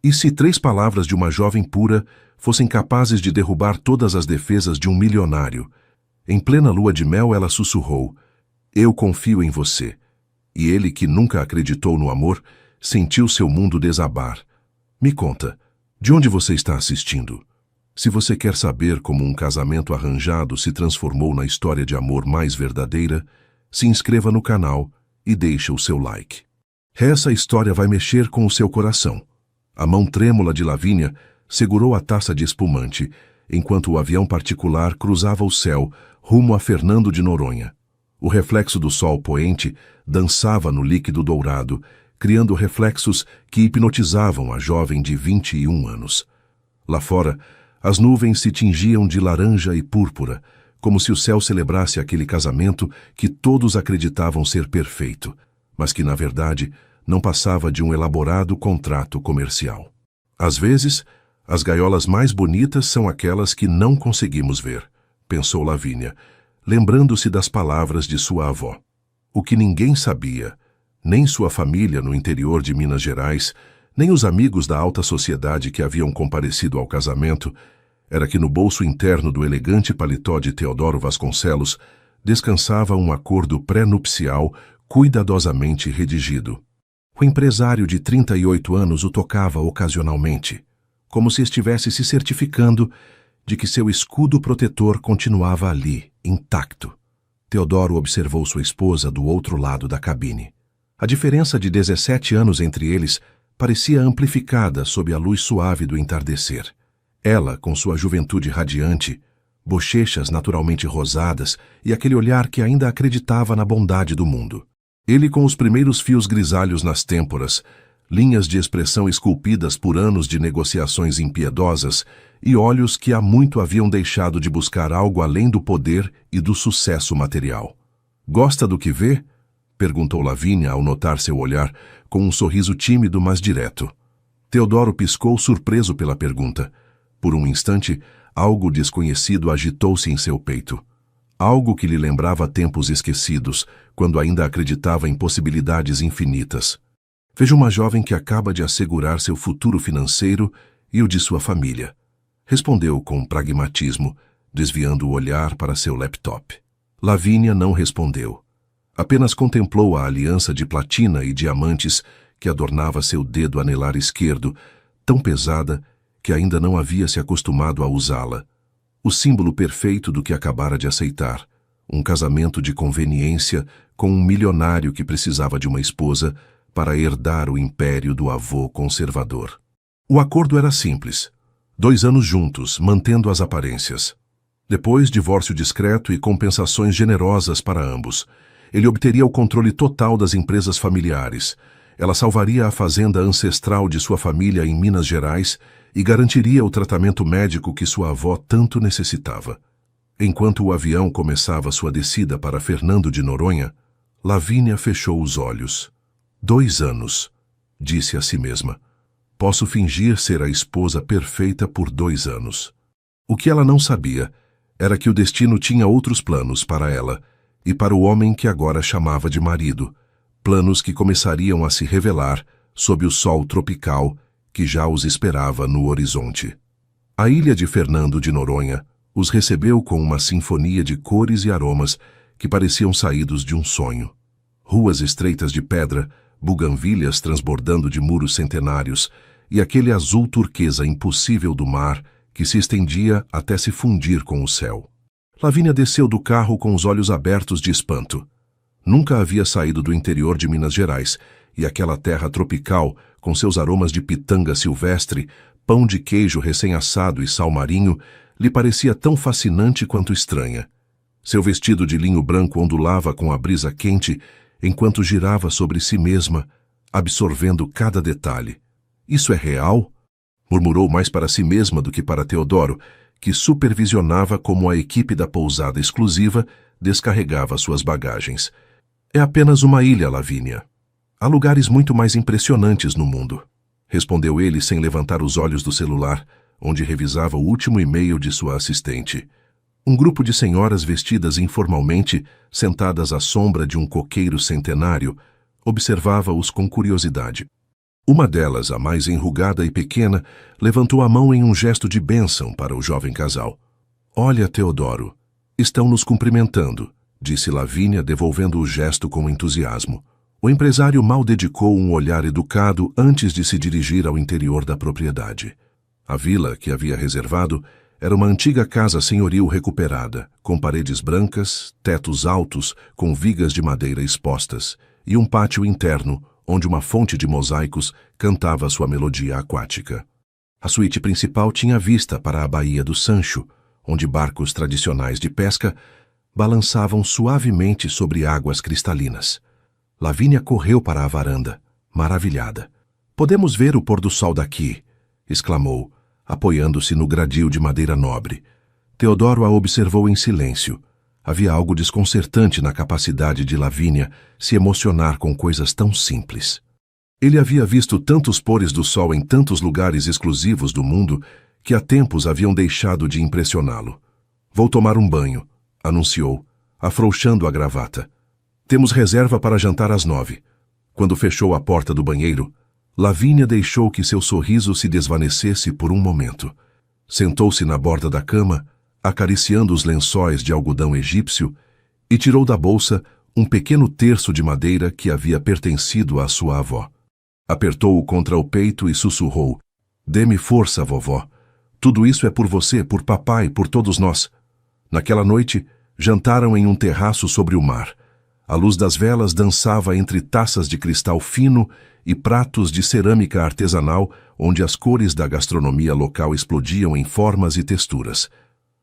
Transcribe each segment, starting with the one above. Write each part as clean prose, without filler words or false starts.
E se 3 palavras de uma jovem pura fossem capazes de derrubar todas as defesas de um milionário? Em plena lua de mel ela sussurrou: "Eu confio em você." E ele, que nunca acreditou no amor, sentiu seu mundo desabar. Me conta, de onde você está assistindo? Se você quer saber como um casamento arranjado se transformou na história de amor mais verdadeira, se inscreva no canal e deixe o seu like. Essa história vai mexer com o seu coração. A mão trêmula de Lavínia segurou a taça de espumante, enquanto o avião particular cruzava o céu rumo a Fernando de Noronha. O reflexo do sol poente dançava no líquido dourado, criando reflexos que hipnotizavam a jovem de 21 anos. Lá fora, as nuvens se tingiam de laranja e púrpura, como se o céu celebrasse aquele casamento que todos acreditavam ser perfeito, mas que, na verdade, não passava de um elaborado contrato comercial. Às vezes, as gaiolas mais bonitas são aquelas que não conseguimos ver, pensou Lavínia, lembrando-se das palavras de sua avó. O que ninguém sabia, nem sua família no interior de Minas Gerais, nem os amigos da alta sociedade que haviam comparecido ao casamento, era que no bolso interno do elegante paletó de Teodoro Vasconcelos descansava um acordo pré-nupcial cuidadosamente redigido. O empresário de 38 anos o tocava ocasionalmente, como se estivesse se certificando de que seu escudo protetor continuava ali, intacto. Teodoro observou sua esposa do outro lado da cabine. A diferença de 17 anos entre eles parecia amplificada sob a luz suave do entardecer. Ela, com sua juventude radiante, bochechas naturalmente rosadas e aquele olhar que ainda acreditava na bondade do mundo. Ele, com os primeiros fios grisalhos nas têmporas, linhas de expressão esculpidas por anos de negociações impiedosas e olhos que há muito haviam deixado de buscar algo além do poder e do sucesso material. "Gosta do que vê?" perguntou Lavínia ao notar seu olhar, com um sorriso tímido, mas direto. Teodoro piscou, surpreso pela pergunta. Por um instante, algo desconhecido agitou-se em seu peito. Algo que lhe lembrava tempos esquecidos, quando ainda acreditava em possibilidades infinitas. "Vejo uma jovem que acaba de assegurar seu futuro financeiro e o de sua família", respondeu com pragmatismo, desviando o olhar para seu laptop. Lavínia não respondeu. Apenas contemplou a aliança de platina e diamantes que adornava seu dedo anelar esquerdo, tão pesada que ainda não havia se acostumado a usá-la. O símbolo perfeito do que acabara de aceitar, um casamento de conveniência com um milionário que precisava de uma esposa para herdar o império do avô conservador. O acordo era simples: 2 anos juntos, mantendo as aparências. Depois, divórcio discreto e compensações generosas para ambos. Ele obteria o controle total das empresas familiares. Ela salvaria a fazenda ancestral de sua família em Minas Gerais e garantiria o tratamento médico que sua avó tanto necessitava. Enquanto o avião começava sua descida para Fernando de Noronha, Lavínia fechou os olhos. 2 anos, disse a si mesma. Posso fingir ser a esposa perfeita por 2 anos. O que ela não sabia era que o destino tinha outros planos para ela e para o homem que agora chamava de marido, planos que começariam a se revelar sob o sol tropical que já os esperava no horizonte. A ilha de Fernando de Noronha os recebeu com uma sinfonia de cores e aromas que pareciam saídos de um sonho. Ruas estreitas de pedra, buganvílias transbordando de muros centenários e aquele azul turquesa impossível do mar que se estendia até se fundir com o céu. Lavínia desceu do carro com os olhos abertos de espanto. Nunca havia saído do interior de Minas Gerais, e aquela terra tropical, com seus aromas de pitanga silvestre, pão de queijo recém-assado e sal marinho, lhe parecia tão fascinante quanto estranha. Seu vestido de linho branco ondulava com a brisa quente, enquanto girava sobre si mesma, absorvendo cada detalhe. "Isso é real?" murmurou mais para si mesma do que para Teodoro, que supervisionava como a equipe da pousada exclusiva descarregava suas bagagens. "É apenas uma ilha, Lavínia. Há lugares muito mais impressionantes no mundo", respondeu ele sem levantar os olhos do celular, onde revisava o último e-mail de sua assistente. Um grupo de senhoras vestidas informalmente, sentadas à sombra de um coqueiro centenário, observava-os com curiosidade. Uma delas, a mais enrugada e pequena, levantou a mão em um gesto de bênção para o jovem casal. Olha, Teodoro, estão nos cumprimentando, disse Lavínia, devolvendo o gesto com entusiasmo. O empresário mal dedicou um olhar educado antes de se dirigir ao interior da propriedade. A vila que havia reservado era uma antiga casa senhoril recuperada, com paredes brancas, tetos altos, com vigas de madeira expostas, e um pátio interno, onde uma fonte de mosaicos cantava sua melodia aquática. A suíte principal tinha vista para a Baía do Sancho, onde barcos tradicionais de pesca balançavam suavemente sobre águas cristalinas. Lavínia correu para a varanda, maravilhada. "Podemos ver o pôr-do-sol daqui", exclamou, apoiando-se no gradil de madeira nobre. Teodoro a observou em silêncio. Havia algo desconcertante na capacidade de Lavínia se emocionar com coisas tão simples. Ele havia visto tantos pôres do sol em tantos lugares exclusivos do mundo que há tempos haviam deixado de impressioná-lo. "Vou tomar um banho", anunciou, afrouxando a gravata. "Temos reserva para jantar às 9. Quando fechou a porta do banheiro, Lavínia deixou que seu sorriso se desvanecesse por um momento. Sentou-se na borda da cama, acariciando os lençóis de algodão egípcio, e tirou da bolsa um pequeno terço de madeira que havia pertencido à sua avó. Apertou-o contra o peito e sussurrou: "Dê-me força, vovó. Tudo isso é por você, por papai, por todos nós." Naquela noite, jantaram em um terraço sobre o mar. A luz das velas dançava entre taças de cristal fino e pratos de cerâmica artesanal, onde as cores da gastronomia local explodiam em formas e texturas.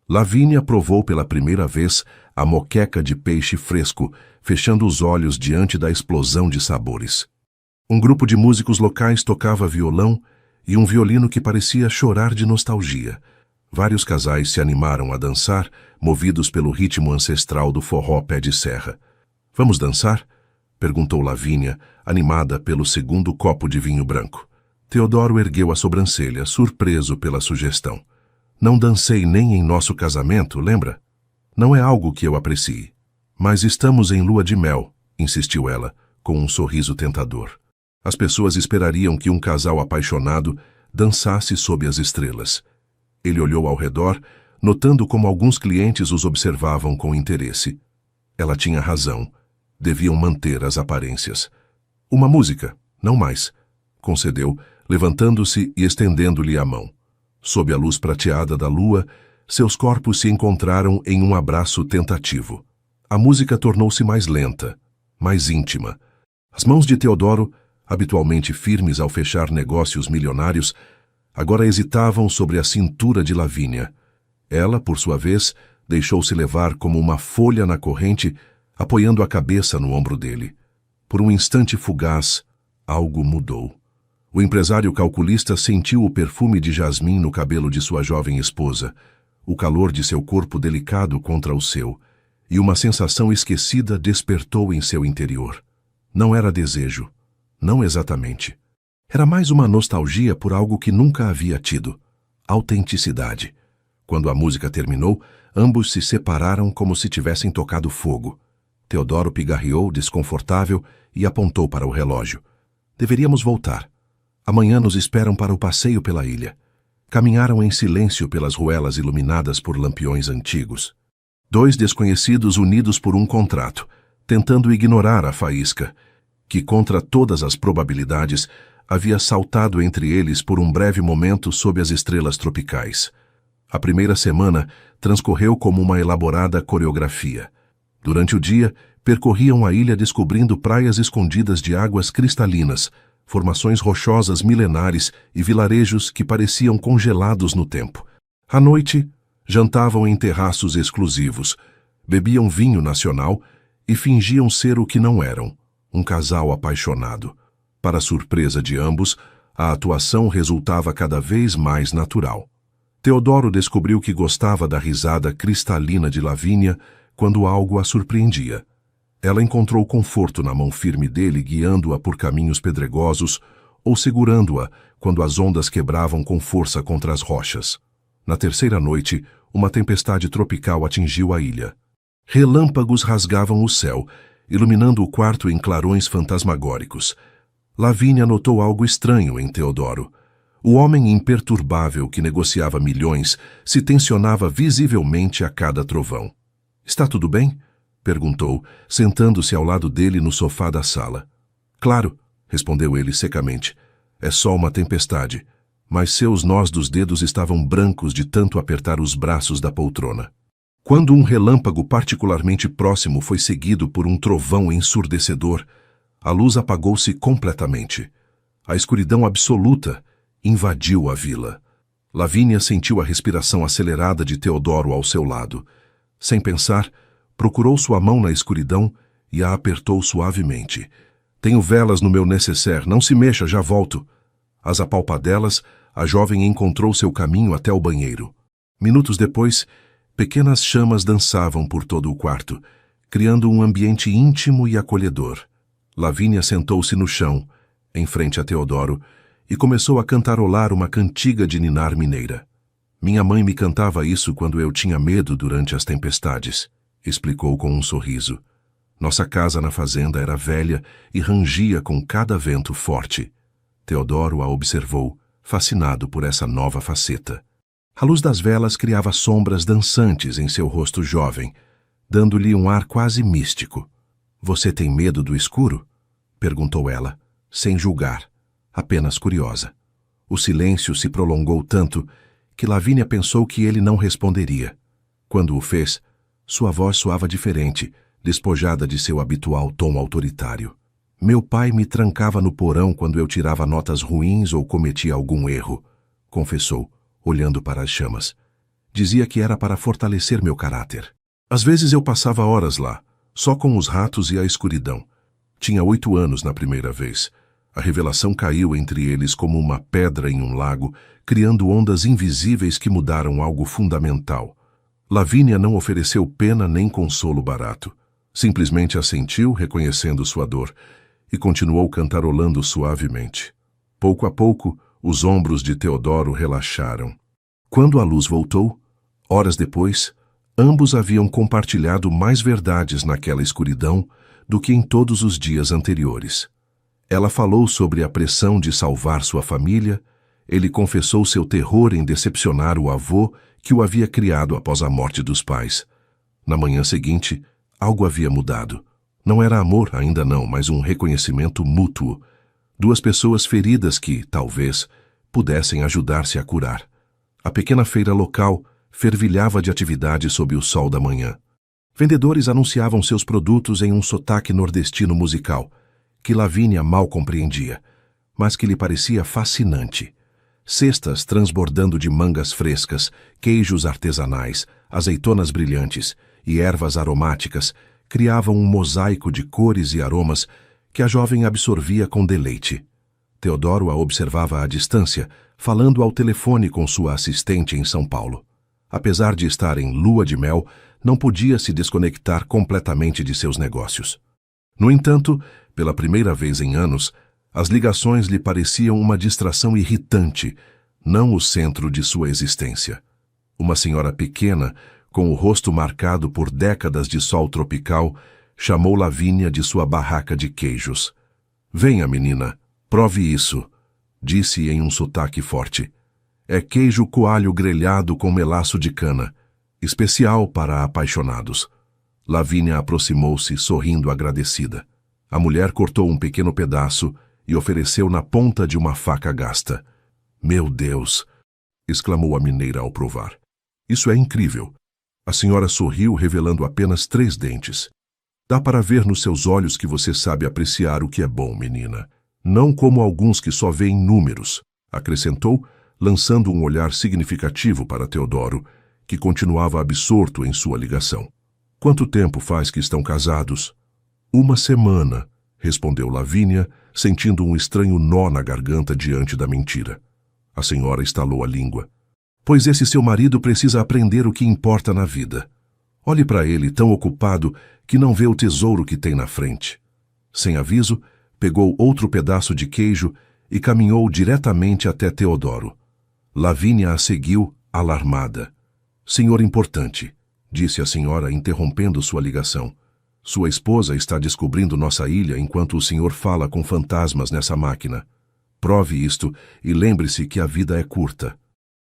Lavínia provou pela primeira vez a moqueca de peixe fresco, fechando os olhos diante da explosão de sabores. Um grupo de músicos locais tocava violão e um violino que parecia chorar de nostalgia. Vários casais se animaram a dançar, movidos pelo ritmo ancestral do forró pé de serra. "Vamos dançar?" perguntou Lavínia, animada pelo segundo copo de vinho branco. Teodoro ergueu a sobrancelha, surpreso pela sugestão. "Não dancei nem em nosso casamento, lembra? Não é algo que eu aprecie." "Mas estamos em lua de mel", insistiu ela, com um sorriso tentador. As pessoas esperariam que um casal apaixonado dançasse sob as estrelas. Ele olhou ao redor, notando como alguns clientes os observavam com interesse. Ela tinha razão. Deviam manter as aparências. "Uma música, não mais", concedeu, levantando-se e estendendo-lhe a mão. Sob a luz prateada da lua, seus corpos se encontraram em um abraço tentativo. A música tornou-se mais lenta, mais íntima. As mãos de Teodoro, habitualmente firmes ao fechar negócios milionários, agora hesitavam sobre a cintura de Lavínia. Ela, por sua vez, deixou-se levar como uma folha na corrente, apoiando a cabeça no ombro dele. Por um instante fugaz, algo mudou. O empresário calculista sentiu o perfume de jasmim no cabelo de sua jovem esposa, o calor de seu corpo delicado contra o seu, e uma sensação esquecida despertou em seu interior. Não era desejo, não exatamente. Era mais uma nostalgia por algo que nunca havia tido: autenticidade. Quando a música terminou, ambos se separaram como se tivessem tocado fogo. Teodoro pigarreou, desconfortável, e apontou para o relógio. "Deveríamos voltar. Amanhã nos esperam para o passeio pela ilha." Caminharam em silêncio pelas ruelas iluminadas por lampiões antigos. Dois desconhecidos unidos por um contrato, tentando ignorar a faísca, que, contra todas as probabilidades, havia saltado entre eles por um breve momento sob as estrelas tropicais. A primeira semana transcorreu como uma elaborada coreografia. Durante o dia, percorriam a ilha descobrindo praias escondidas de águas cristalinas, formações rochosas milenares e vilarejos que pareciam congelados no tempo. À noite, jantavam em terraços exclusivos, bebiam vinho nacional e fingiam ser o que não eram, um casal apaixonado. Para surpresa de ambos, a atuação resultava cada vez mais natural. Teodoro descobriu que gostava da risada cristalina de Lavínia quando algo a surpreendia. Ela encontrou conforto na mão firme dele, guiando-a por caminhos pedregosos ou segurando-a quando as ondas quebravam com força contra as rochas. Na terceira noite, uma tempestade tropical atingiu a ilha. Relâmpagos rasgavam o céu, iluminando o quarto em clarões fantasmagóricos. Lavínia notou algo estranho em Teodoro. O homem imperturbável que negociava milhões se tensionava visivelmente a cada trovão. "Está tudo bem?" perguntou, sentando-se ao lado dele no sofá da sala. "Claro", respondeu ele secamente. "É só uma tempestade." Mas seus nós dos dedos estavam brancos de tanto apertar os braços da poltrona. Quando um relâmpago particularmente próximo foi seguido por um trovão ensurdecedor, a luz apagou-se completamente. A escuridão absoluta invadiu a vila. Lavínia sentiu a respiração acelerada de Teodoro ao seu lado. Sem pensar, procurou sua mão na escuridão e a apertou suavemente. "Tenho velas no meu nécessaire, não se mexa, já volto." Às apalpadelas, a jovem encontrou seu caminho até o banheiro. Minutos depois, pequenas chamas dançavam por todo o quarto, criando um ambiente íntimo e acolhedor. Lavínia sentou-se no chão, em frente a Teodoro, e começou a cantarolar uma cantiga de ninar mineira. "Minha mãe me cantava isso quando eu tinha medo durante as tempestades", explicou com um sorriso. "Nossa casa na fazenda era velha e rangia com cada vento forte." Teodoro a observou, fascinado por essa nova faceta. A luz das velas criava sombras dançantes em seu rosto jovem, dando-lhe um ar quase místico. "Você tem medo do escuro?" perguntou ela, sem julgar, apenas curiosa. O silêncio se prolongou tanto que Lavínia pensou que ele não responderia. Quando o fez, sua voz soava diferente, despojada de seu habitual tom autoritário. "Meu pai me trancava no porão quando eu tirava notas ruins ou cometia algum erro", confessou, olhando para as chamas. "Dizia que era para fortalecer meu caráter. Às vezes eu passava horas lá, só com os ratos e a escuridão. Tinha 8 anos na primeira vez. A revelação caiu entre eles como uma pedra em um lago, criando ondas invisíveis que mudaram algo fundamental." Lavínia não ofereceu pena nem consolo barato. Simplesmente assentiu, reconhecendo sua dor, e continuou cantarolando suavemente. Pouco a pouco, os ombros de Teodoro relaxaram. Quando a luz voltou, horas depois, ambos haviam compartilhado mais verdades naquela escuridão do que em todos os dias anteriores. Ela falou sobre a pressão de salvar sua família, ele confessou seu terror em decepcionar o avô que o havia criado após a morte dos pais. Na manhã seguinte, algo havia mudado. Não era amor, ainda não, mas um reconhecimento mútuo. 2 pessoas feridas que, talvez, pudessem ajudar-se a curar. A pequena feira local fervilhava de atividade sob o sol da manhã. Vendedores anunciavam seus produtos em um sotaque nordestino musical, que Lavínia mal compreendia, mas que lhe parecia fascinante. Cestas transbordando de mangas frescas, queijos artesanais, azeitonas brilhantes e ervas aromáticas criavam um mosaico de cores e aromas que a jovem absorvia com deleite. Teodoro a observava à distância, falando ao telefone com sua assistente em São Paulo. Apesar de estar em lua de mel, não podia se desconectar completamente de seus negócios. No entanto, pela primeira vez em anos, as ligações lhe pareciam uma distração irritante, não o centro de sua existência. Uma senhora pequena, com o rosto marcado por décadas de sol tropical, chamou Lavínia de sua barraca de queijos. "Venha, menina, prove isso", disse em um sotaque forte. "É queijo coalho grelhado com melaço de cana, especial para apaixonados." Lavínia aproximou-se, sorrindo agradecida. A mulher cortou um pequeno pedaço e ofereceu na ponta de uma faca gasta. "Meu Deus!" exclamou a mineira ao provar. "Isso é incrível." A senhora sorriu, revelando apenas 3 dentes. "Dá para ver nos seus olhos que você sabe apreciar o que é bom, menina. Não como alguns que só veem números", acrescentou, lançando um olhar significativo para Teodoro, que continuava absorto em sua ligação. "Quanto tempo faz que estão casados?" "1 semana", respondeu Lavínia, sentindo um estranho nó na garganta diante da mentira. A senhora estalou a língua. "Pois esse seu marido precisa aprender o que importa na vida. Olhe para ele, tão ocupado que não vê o tesouro que tem na frente." Sem aviso, pegou outro pedaço de queijo e caminhou diretamente até Teodoro. Lavínia a seguiu, alarmada. "Senhor importante", disse a senhora, interrompendo sua ligação. Sua esposa está descobrindo nossa ilha enquanto o senhor fala com fantasmas nessa máquina. Prove isto e lembre-se que a vida é curta.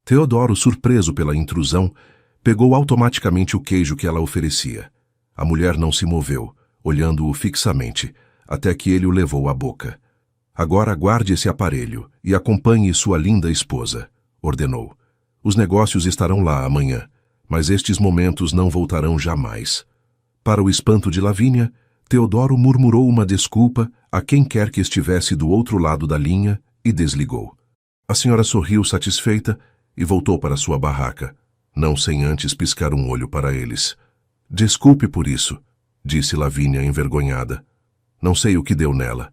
Teodoro, surpreso pela intrusão, pegou automaticamente o queijo que ela oferecia. A mulher não se moveu, olhando-o fixamente, até que ele o levou à boca. Agora guarde esse aparelho e acompanhe sua linda esposa, ordenou. Os negócios estarão lá amanhã, mas estes momentos não voltarão jamais. Para o espanto de Lavínia, Teodoro murmurou uma desculpa a quem quer que estivesse do outro lado da linha e desligou. A senhora sorriu satisfeita e voltou para sua barraca, não sem antes piscar um olho para eles. Desculpe por isso, disse Lavínia envergonhada. Não sei o que deu nela.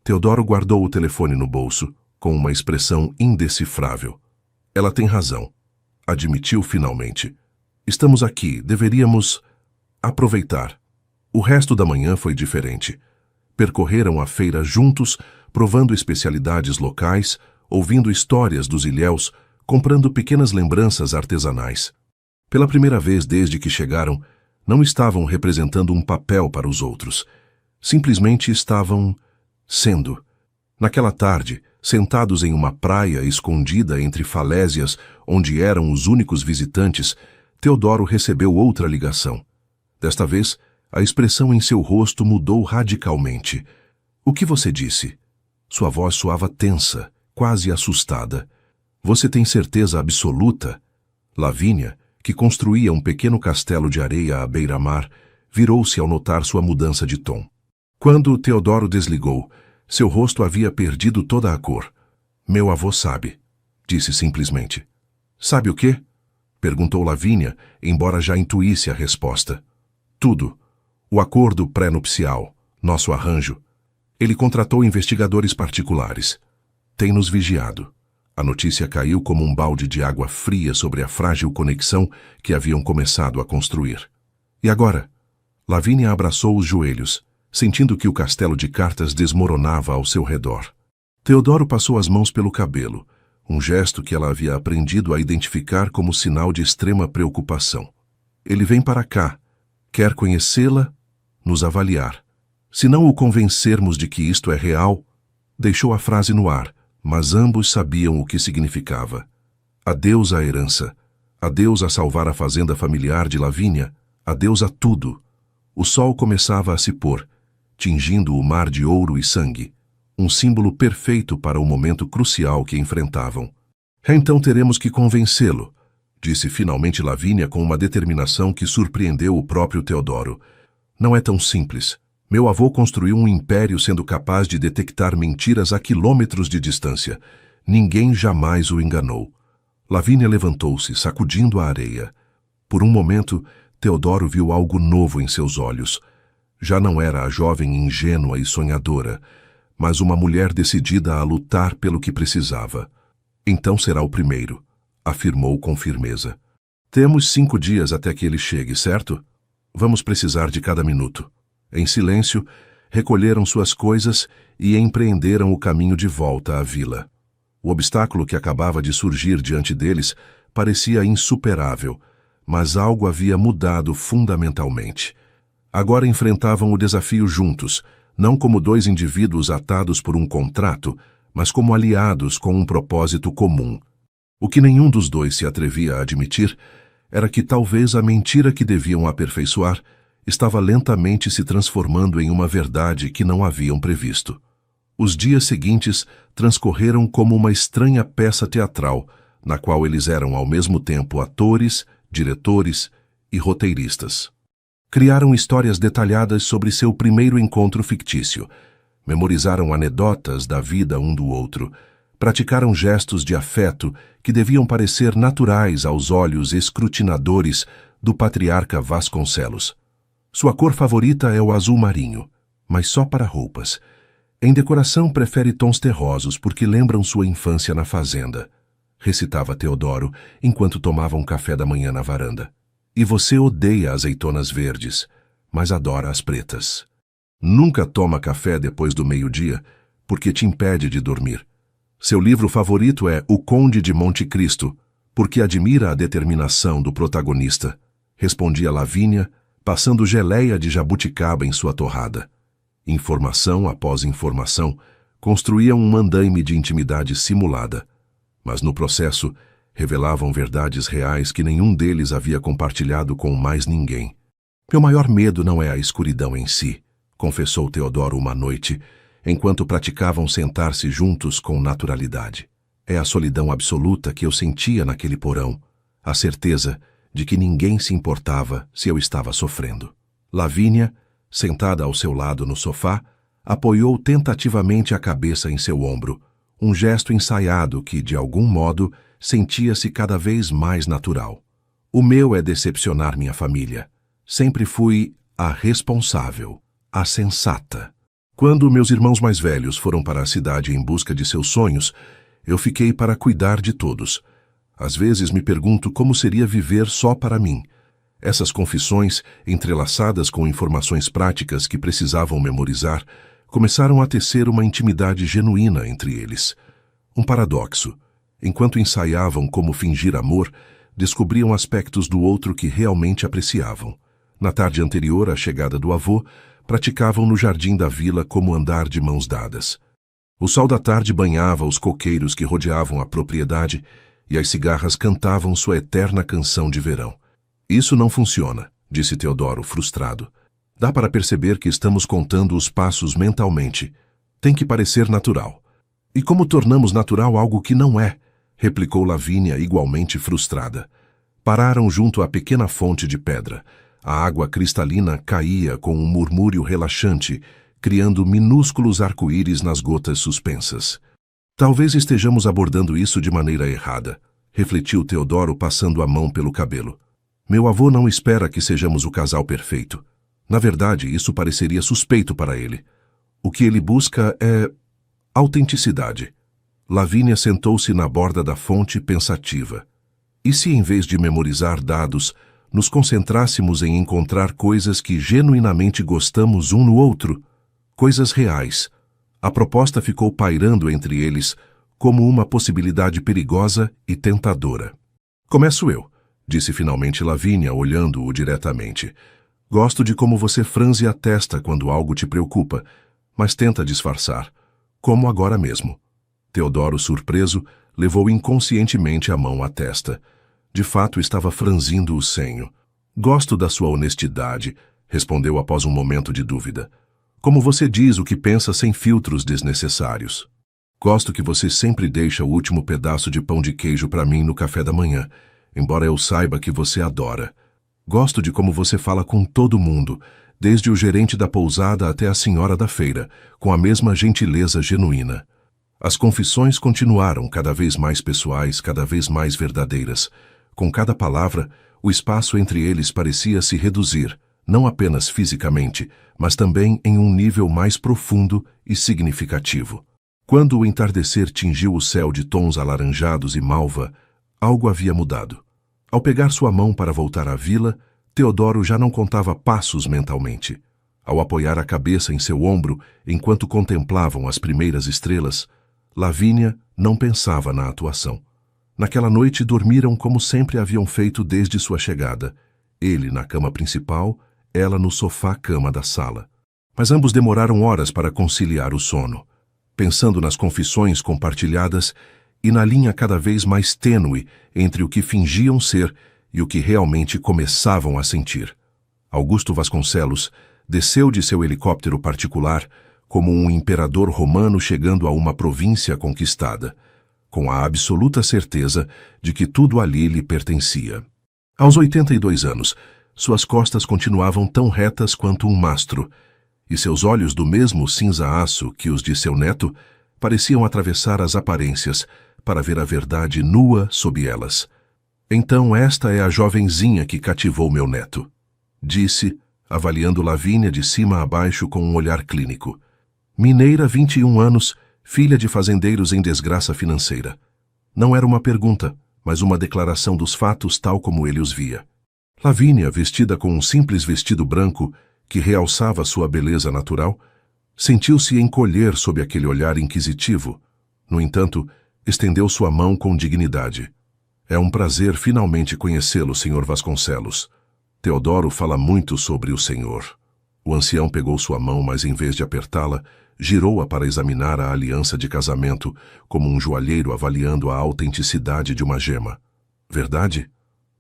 Teodoro guardou o telefone no bolso, com uma expressão indecifrável. Ela tem razão, admitiu finalmente. Estamos aqui, deveríamos aproveitar. O resto da manhã foi diferente. Percorreram a feira juntos, provando especialidades locais, ouvindo histórias dos ilhéus, comprando pequenas lembranças artesanais. Pela primeira vez desde que chegaram, não estavam representando um papel para os outros. Simplesmente estavam sendo. Naquela tarde, sentados em uma praia escondida entre falésias, onde eram os únicos visitantes, Teodoro recebeu outra ligação. Desta vez, a expressão em seu rosto mudou radicalmente. O que você disse? Sua voz soava tensa, quase assustada. Você tem certeza absoluta? Lavínia, que construía um pequeno castelo de areia à beira-mar, virou-se ao notar sua mudança de tom. Quando Teodoro desligou, seu rosto havia perdido toda a cor. Meu avô sabe, disse simplesmente. Sabe o quê? Perguntou Lavínia, embora já intuísse a resposta. Tudo. O acordo pré-nupcial, nosso arranjo. Ele contratou investigadores particulares. Tem nos vigiado. A notícia caiu como um balde de água fria sobre a frágil conexão que haviam começado a construir. E agora? Lavínia abraçou os joelhos, sentindo que o castelo de cartas desmoronava ao seu redor. Teodoro passou as mãos pelo cabelo, um gesto que ela havia aprendido a identificar como sinal de extrema preocupação. Ele vem para cá. Quer conhecê-la, nos avaliar. Se não o convencermos de que isto é real, deixou a frase no ar, mas ambos sabiam o que significava. Adeus à herança, adeus a salvar a fazenda familiar de Lavínia, adeus a tudo. O sol começava a se pôr, tingindo o mar de ouro e sangue, um símbolo perfeito para o momento crucial que enfrentavam. Então teremos que convencê-lo, disse finalmente Lavínia com uma determinação que surpreendeu o próprio Teodoro. Não é tão simples. Meu avô construiu um império sendo capaz de detectar mentiras a quilômetros de distância. Ninguém jamais o enganou. Lavínia levantou-se, sacudindo a areia. Por um momento, Teodoro viu algo novo em seus olhos. Já não era a jovem ingênua e sonhadora, mas uma mulher decidida a lutar pelo que precisava. Então será o primeiro, afirmou com firmeza. Temos 5 dias até que ele chegue, certo? Vamos precisar de cada minuto. Em silêncio, recolheram suas coisas e empreenderam o caminho de volta à vila. O obstáculo que acabava de surgir diante deles parecia insuperável, mas algo havia mudado fundamentalmente. Agora enfrentavam o desafio juntos, não como 2 indivíduos atados por um contrato, mas como aliados com um propósito comum. O que nenhum dos dois se atrevia a admitir era que talvez a mentira que deviam aperfeiçoar estava lentamente se transformando em uma verdade que não haviam previsto. Os dias seguintes transcorreram como uma estranha peça teatral, na qual eles eram ao mesmo tempo atores, diretores e roteiristas. Criaram histórias detalhadas sobre seu primeiro encontro fictício, memorizaram anedotas da vida um do outro, praticaram gestos de afeto que deviam parecer naturais aos olhos escrutinadores do patriarca Vasconcelos. Sua cor favorita é o azul marinho, mas só para roupas. Em decoração prefere tons terrosos porque lembram sua infância na fazenda, recitava Teodoro enquanto tomava um café da manhã na varanda. E você odeia azeitonas verdes, mas adora as pretas. Nunca toma café depois do meio-dia porque te impede de dormir. Seu livro favorito é O Conde de Monte Cristo, porque admira a determinação do protagonista, respondia Lavínia, passando geleia de jabuticaba em sua torrada. Informação após informação, construíam um andaime de intimidade simulada, mas no processo revelavam verdades reais que nenhum deles havia compartilhado com mais ninguém. Meu maior medo não é a escuridão em si, confessou Teodoro uma noite, enquanto praticavam sentar-se juntos com naturalidade. É a solidão absoluta que eu sentia naquele porão, a certeza de que ninguém se importava se eu estava sofrendo. Lavínia, sentada ao seu lado no sofá, apoiou tentativamente a cabeça em seu ombro, um gesto ensaiado que, de algum modo, sentia-se cada vez mais natural. O meu é decepcionar minha família. Sempre fui a responsável, a sensata. Quando meus irmãos mais velhos foram para a cidade em busca de seus sonhos, eu fiquei para cuidar de todos. Às vezes me pergunto como seria viver só para mim. Essas confissões, entrelaçadas com informações práticas que precisavam memorizar, começaram a tecer uma intimidade genuína entre eles. Um paradoxo. Enquanto ensaiavam como fingir amor, descobriam aspectos do outro que realmente apreciavam. Na tarde anterior à chegada do avô, praticavam no jardim da vila como andar de mãos dadas. O sol da tarde banhava os coqueiros que rodeavam a propriedade e as cigarras cantavam sua eterna canção de verão. Isso não funciona, disse Teodoro, frustrado. Dá para perceber que estamos contando os passos mentalmente. Tem que parecer natural. E como tornamos natural algo que não é? Replicou Lavínia, igualmente frustrada. Pararam junto à pequena fonte de pedra. A água cristalina caía com um murmúrio relaxante, criando minúsculos arco-íris nas gotas suspensas. Talvez estejamos abordando isso de maneira errada, refletiu Teodoro, passando a mão pelo cabelo. Meu avô não espera que sejamos o casal perfeito. Na verdade, isso pareceria suspeito para ele. O que ele busca é autenticidade. Lavínia sentou-se na borda da fonte pensativa. E se, em vez de memorizar dados, nos concentrássemos em encontrar coisas que genuinamente gostamos um no outro? Coisas reais. A proposta ficou pairando entre eles como uma possibilidade perigosa e tentadora. Começo eu, disse finalmente Lavínia, olhando-o diretamente. Gosto de como você franze a testa quando algo te preocupa, mas tenta disfarçar, como agora mesmo. Teodoro, surpreso, levou inconscientemente a mão à testa. De fato, estava franzindo o senho. Gosto da sua honestidade, respondeu após um momento de dúvida. Como você diz o que pensa sem filtros desnecessários. Gosto que você sempre deixa o último pedaço de pão de queijo para mim no café da manhã, embora eu saiba que você adora. Gosto de como você fala com todo mundo, desde o gerente da pousada até a senhora da feira, com a mesma gentileza genuína. As confissões continuaram, cada vez mais pessoais, cada vez mais verdadeiras. Com cada palavra, o espaço entre eles parecia se reduzir, não apenas fisicamente, mas também em um nível mais profundo e significativo. Quando o entardecer tingiu o céu de tons alaranjados e malva, algo havia mudado. Ao pegar sua mão para voltar à vila, Teodoro já não contava passos mentalmente. Ao apoiar a cabeça em seu ombro, enquanto contemplavam as primeiras estrelas, Lavínia não pensava na atuação. Naquela noite dormiram como sempre haviam feito desde sua chegada. Ele na cama principal, ela no sofá-cama da sala. Mas ambos demoraram horas para conciliar o sono, pensando nas confissões compartilhadas e na linha cada vez mais tênue entre o que fingiam ser e o que realmente começavam a sentir. Augusto Vasconcelos desceu de seu helicóptero particular como um imperador romano chegando a uma província conquistada, com a absoluta certeza de que tudo ali lhe pertencia. Aos 82 anos, suas costas continuavam tão retas quanto um mastro, e seus olhos, do mesmo cinza-aço que os de seu neto, pareciam atravessar as aparências para ver a verdade nua sob elas. Então esta é a jovenzinha que cativou meu neto, disse, avaliando Lavínia de cima a baixo com um olhar clínico. Mineira, 21 anos, filha de fazendeiros em desgraça financeira. Não era uma pergunta, mas uma declaração dos fatos tal como ele os via. Lavínia, vestida com um simples vestido branco que realçava sua beleza natural, sentiu-se encolher sob aquele olhar inquisitivo. No entanto, estendeu sua mão com dignidade. É um prazer finalmente conhecê-lo, Sr. Vasconcelos. Teodoro fala muito sobre o Senhor. O ancião pegou sua mão, mas em vez de apertá-la, girou-a para examinar a aliança de casamento, como um joalheiro avaliando a autenticidade de uma gema. Verdade?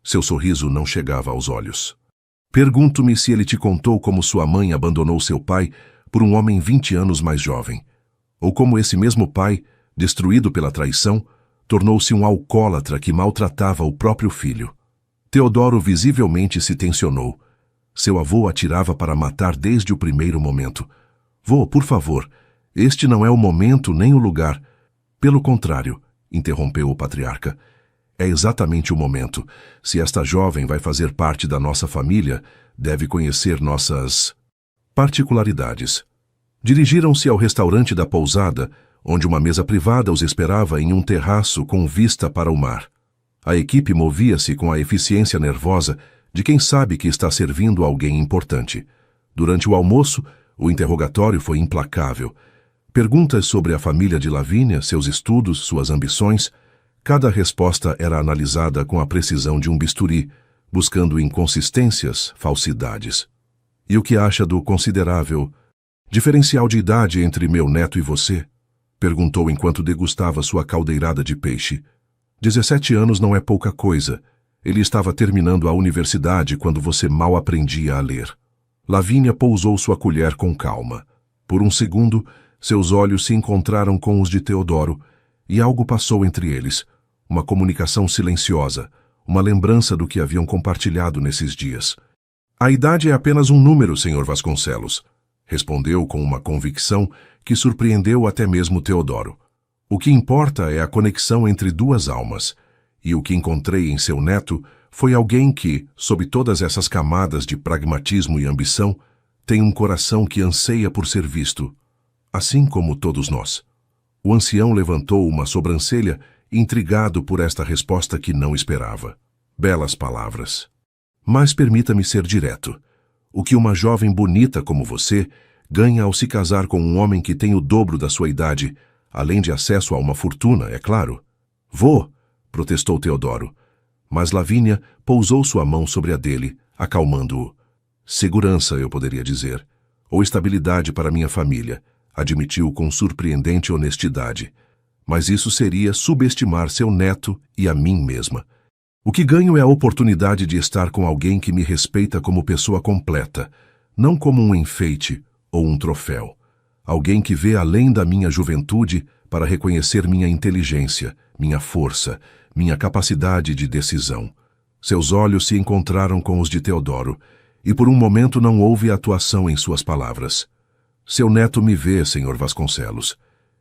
Seu sorriso não chegava aos olhos. Pergunto-me se ele te contou como sua mãe abandonou seu pai por um homem 20 anos mais jovem. Ou como esse mesmo pai, destruído pela traição, tornou-se um alcoólatra que maltratava o próprio filho. Teodoro visivelmente se tensionou. Seu avô atirava para matar desde o primeiro momento. Vô, por favor, este não é o momento nem o lugar. Pelo contrário, interrompeu o patriarca, é exatamente o momento. Se esta jovem vai fazer parte da nossa família, deve conhecer nossas particularidades. Dirigiram-se ao restaurante da pousada, onde uma mesa privada os esperava em um terraço com vista para o mar. A equipe movia-se com a eficiência nervosa de quem sabe que está servindo alguém importante. Durante o almoço, o interrogatório foi implacável. Perguntas sobre a família de Lavínia, seus estudos, suas ambições. Cada resposta era analisada com a precisão de um bisturi, buscando inconsistências, falsidades. E o que acha do considerável diferencial de idade entre meu neto e você? Perguntou enquanto degustava sua caldeirada de peixe. 17 anos não é pouca coisa. Ele estava terminando a universidade quando você mal aprendia a ler. Lavínia pousou sua colher com calma. Por um segundo, seus olhos se encontraram com os de Teodoro, e algo passou entre eles. Uma comunicação silenciosa, uma lembrança do que haviam compartilhado nesses dias. A idade é apenas um número, Sr. Vasconcelos, respondeu com uma convicção que surpreendeu até mesmo Teodoro. O que importa é a conexão entre duas almas, e o que encontrei em seu neto foi alguém que, sob todas essas camadas de pragmatismo e ambição, tem um coração que anseia por ser visto, assim como todos nós. O ancião levantou uma sobrancelha, intrigado por esta resposta que não esperava. Belas palavras. Mas permita-me ser direto. O que uma jovem bonita como você ganha ao se casar com um homem que tem o dobro da sua idade, além de acesso a uma fortuna, é claro? Vô, protestou Teodoro. Mas Lavínia pousou sua mão sobre a dele, acalmando-o. Segurança, eu poderia dizer. Ou estabilidade para minha família, admitiu com surpreendente honestidade. Mas isso seria subestimar seu neto e a mim mesma. O que ganho é a oportunidade de estar com alguém que me respeita como pessoa completa, não como um enfeite ou um troféu. Alguém que vê além da minha juventude para reconhecer minha inteligência, minha força, minha capacidade de decisão. Seus olhos se encontraram com os de Teodoro, e por um momento não houve atuação em suas palavras. Seu neto me vê, Sr. Vasconcelos,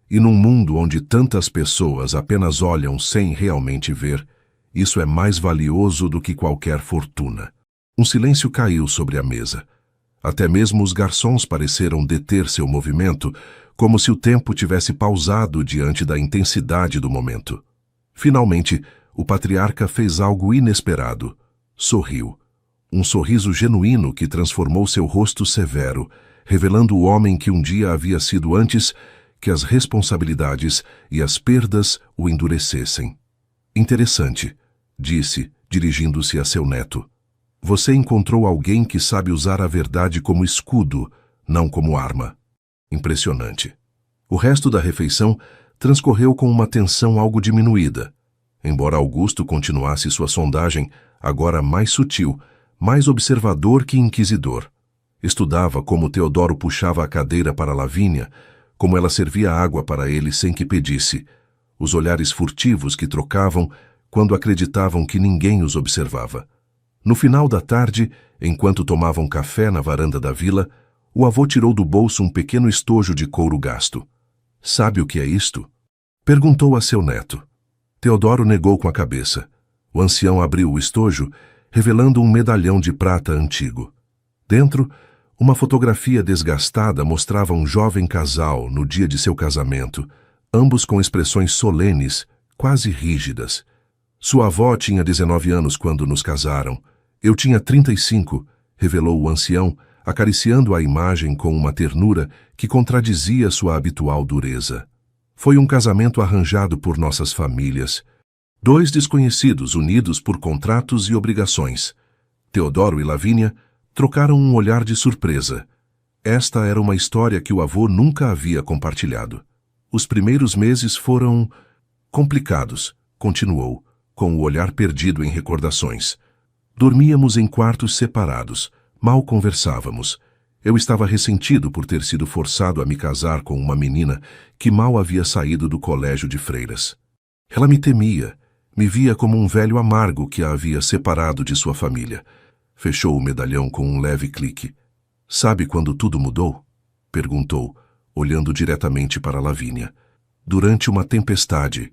e num mundo onde tantas pessoas apenas olham sem realmente ver, isso é mais valioso do que qualquer fortuna. Um silêncio caiu sobre a mesa. Até mesmo os garçons pareceram deter seu movimento, como se o tempo tivesse pausado diante da intensidade do momento. Finalmente, o patriarca fez algo inesperado. Sorriu. Um sorriso genuíno que transformou seu rosto severo, revelando o homem que um dia havia sido antes que as responsabilidades e as perdas o endurecessem. Interessante, disse, dirigindo-se a seu neto. Você encontrou alguém que sabe usar a verdade como escudo, não como arma. Impressionante. O resto da refeição transcorreu com uma tensão algo diminuída. Embora Augusto continuasse sua sondagem, agora mais sutil, mais observador que inquisidor. Estudava como Teodoro puxava a cadeira para Lavínia, como ela servia água para ele sem que pedisse, os olhares furtivos que trocavam quando acreditavam que ninguém os observava. No final da tarde, enquanto tomavam café na varanda da vila, o avô tirou do bolso um pequeno estojo de couro gasto. Sabe o que é isto? Perguntou a seu neto. Teodoro negou com a cabeça. O ancião abriu o estojo, revelando um medalhão de prata antigo. Dentro, uma fotografia desgastada mostrava um jovem casal no dia de seu casamento, ambos com expressões solenes, quase rígidas. Sua avó tinha 19 anos quando nos casaram. Eu tinha 35, revelou o ancião, acariciando a imagem com uma ternura que contradizia sua habitual dureza. Foi um casamento arranjado por nossas famílias. Dois desconhecidos unidos por contratos e obrigações. Teodoro e Lavínia trocaram um olhar de surpresa. Esta era uma história que o avô nunca havia compartilhado. Os primeiros meses foram complicados, continuou, com o olhar perdido em recordações. Dormíamos em quartos separados, mal conversávamos. Eu estava ressentido por ter sido forçado a me casar com uma menina que mal havia saído do colégio de freiras. Ela me temia, me via como um velho amargo que a havia separado de sua família. Fechou o medalhão com um leve clique. Sabe quando tudo mudou? Perguntou, olhando diretamente para Lavínia. Durante uma tempestade,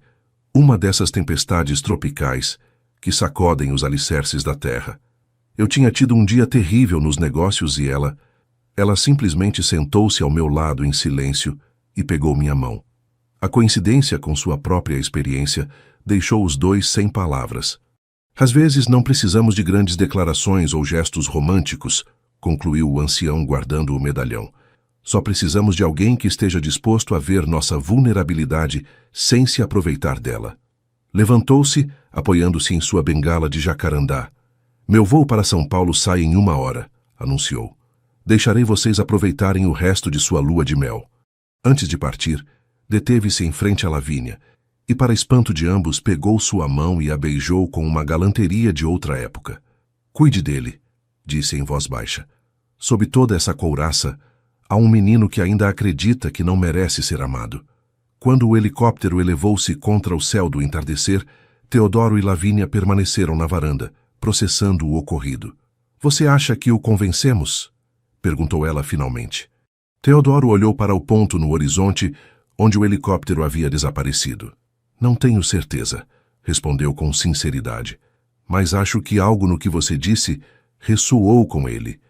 uma dessas tempestades tropicais que sacodem os alicerces da terra. Eu tinha tido um dia terrível nos negócios e ela simplesmente sentou-se ao meu lado em silêncio e pegou minha mão. A coincidência com sua própria experiência deixou os dois sem palavras. Às vezes não precisamos de grandes declarações ou gestos românticos, concluiu o ancião guardando o medalhão. Só precisamos de alguém que esteja disposto a ver nossa vulnerabilidade sem se aproveitar dela. Levantou-se, apoiando-se em sua bengala de jacarandá. Meu voo para São Paulo sai em 1 hora, anunciou. Deixarei vocês aproveitarem o resto de sua lua de mel. Antes de partir, deteve-se em frente a Lavínia e, para espanto de ambos, pegou sua mão e a beijou com uma galanteria de outra época. Cuide dele, disse em voz baixa. Sob toda essa couraça, há um menino que ainda acredita que não merece ser amado. Quando o helicóptero elevou-se contra o céu do entardecer, Teodoro e Lavínia permaneceram na varanda, processando o ocorrido. Você acha que o convencemos? Perguntou ela finalmente. Teodoro olhou para o ponto no horizonte onde o helicóptero havia desaparecido. Não tenho certeza, respondeu com sinceridade. Mas acho que algo no que você disse ressoou com ele.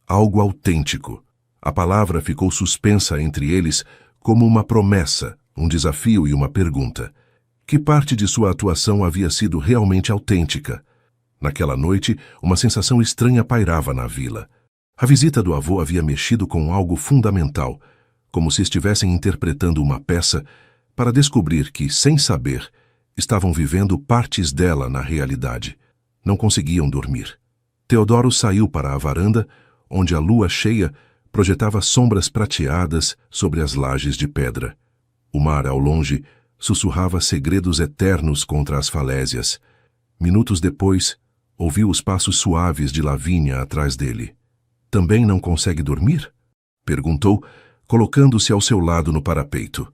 Algo autêntico. A palavra ficou suspensa entre eles como uma promessa, um desafio e uma pergunta. Que parte de sua atuação havia sido realmente autêntica? Naquela noite, uma sensação estranha pairava na vila. A visita do avô havia mexido com algo fundamental, como se estivessem interpretando uma peça para descobrir que, sem saber, estavam vivendo partes dela na realidade. Não conseguiam dormir. Teodoro saiu para a varanda, onde a lua cheia projetava sombras prateadas sobre as lajes de pedra. O mar, ao longe, sussurrava segredos eternos contra as falésias. Minutos depois, ouviu os passos suaves de Lavínia atrás dele. Também não consegue dormir? Perguntou, colocando-se ao seu lado no parapeito.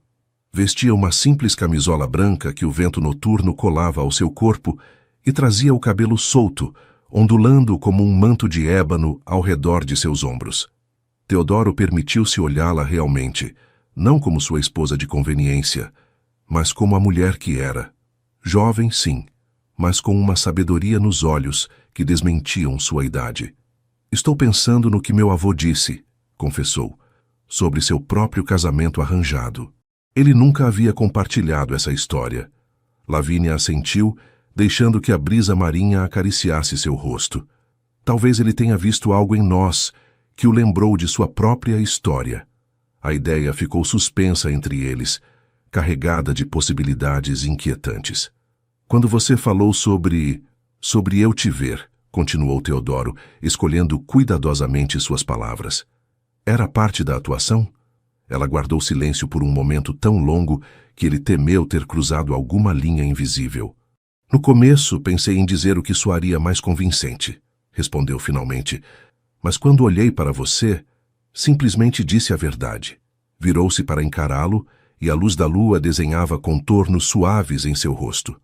Vestia uma simples camisola branca que o vento noturno colava ao seu corpo e trazia o cabelo solto, ondulando como um manto de ébano ao redor de seus ombros. Teodoro permitiu-se olhá-la realmente, não como sua esposa de conveniência, mas como a mulher que era. Jovem, sim, mas com uma sabedoria nos olhos que desmentiam sua idade. Estou pensando no que meu avô disse, confessou, sobre seu próprio casamento arranjado. Ele nunca havia compartilhado essa história. Lavínia assentiu, deixando que a brisa marinha acariciasse seu rosto. Talvez ele tenha visto algo em nós que o lembrou de sua própria história. A ideia ficou suspensa entre eles, carregada de possibilidades inquietantes. Quando você falou sobre eu te ver, continuou Teodoro, escolhendo cuidadosamente suas palavras. Era parte da atuação? Ela guardou silêncio por um momento tão longo que ele temeu ter cruzado alguma linha invisível. No começo, pensei em dizer o que soaria mais convincente, respondeu finalmente. Mas quando olhei para você, simplesmente disse a verdade. Virou-se para encará-lo e a luz da lua desenhava contornos suaves em seu rosto.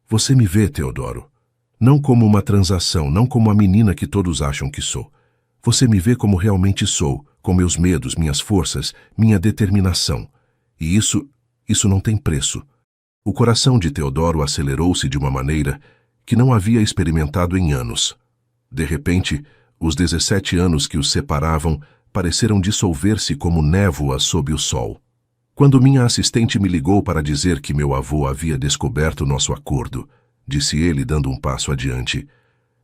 Você me vê, Teodoro. Não como uma transação, não como a menina que todos acham que sou. Você me vê como realmente sou, com meus medos, minhas forças, minha determinação. E isso não tem preço. O coração de Teodoro acelerou-se de uma maneira que não havia experimentado em anos. De repente, os 17 anos que os separavam pareceram dissolver-se como névoa sob o sol. Quando minha assistente me ligou para dizer que meu avô havia descoberto nosso acordo, disse ele dando um passo adiante,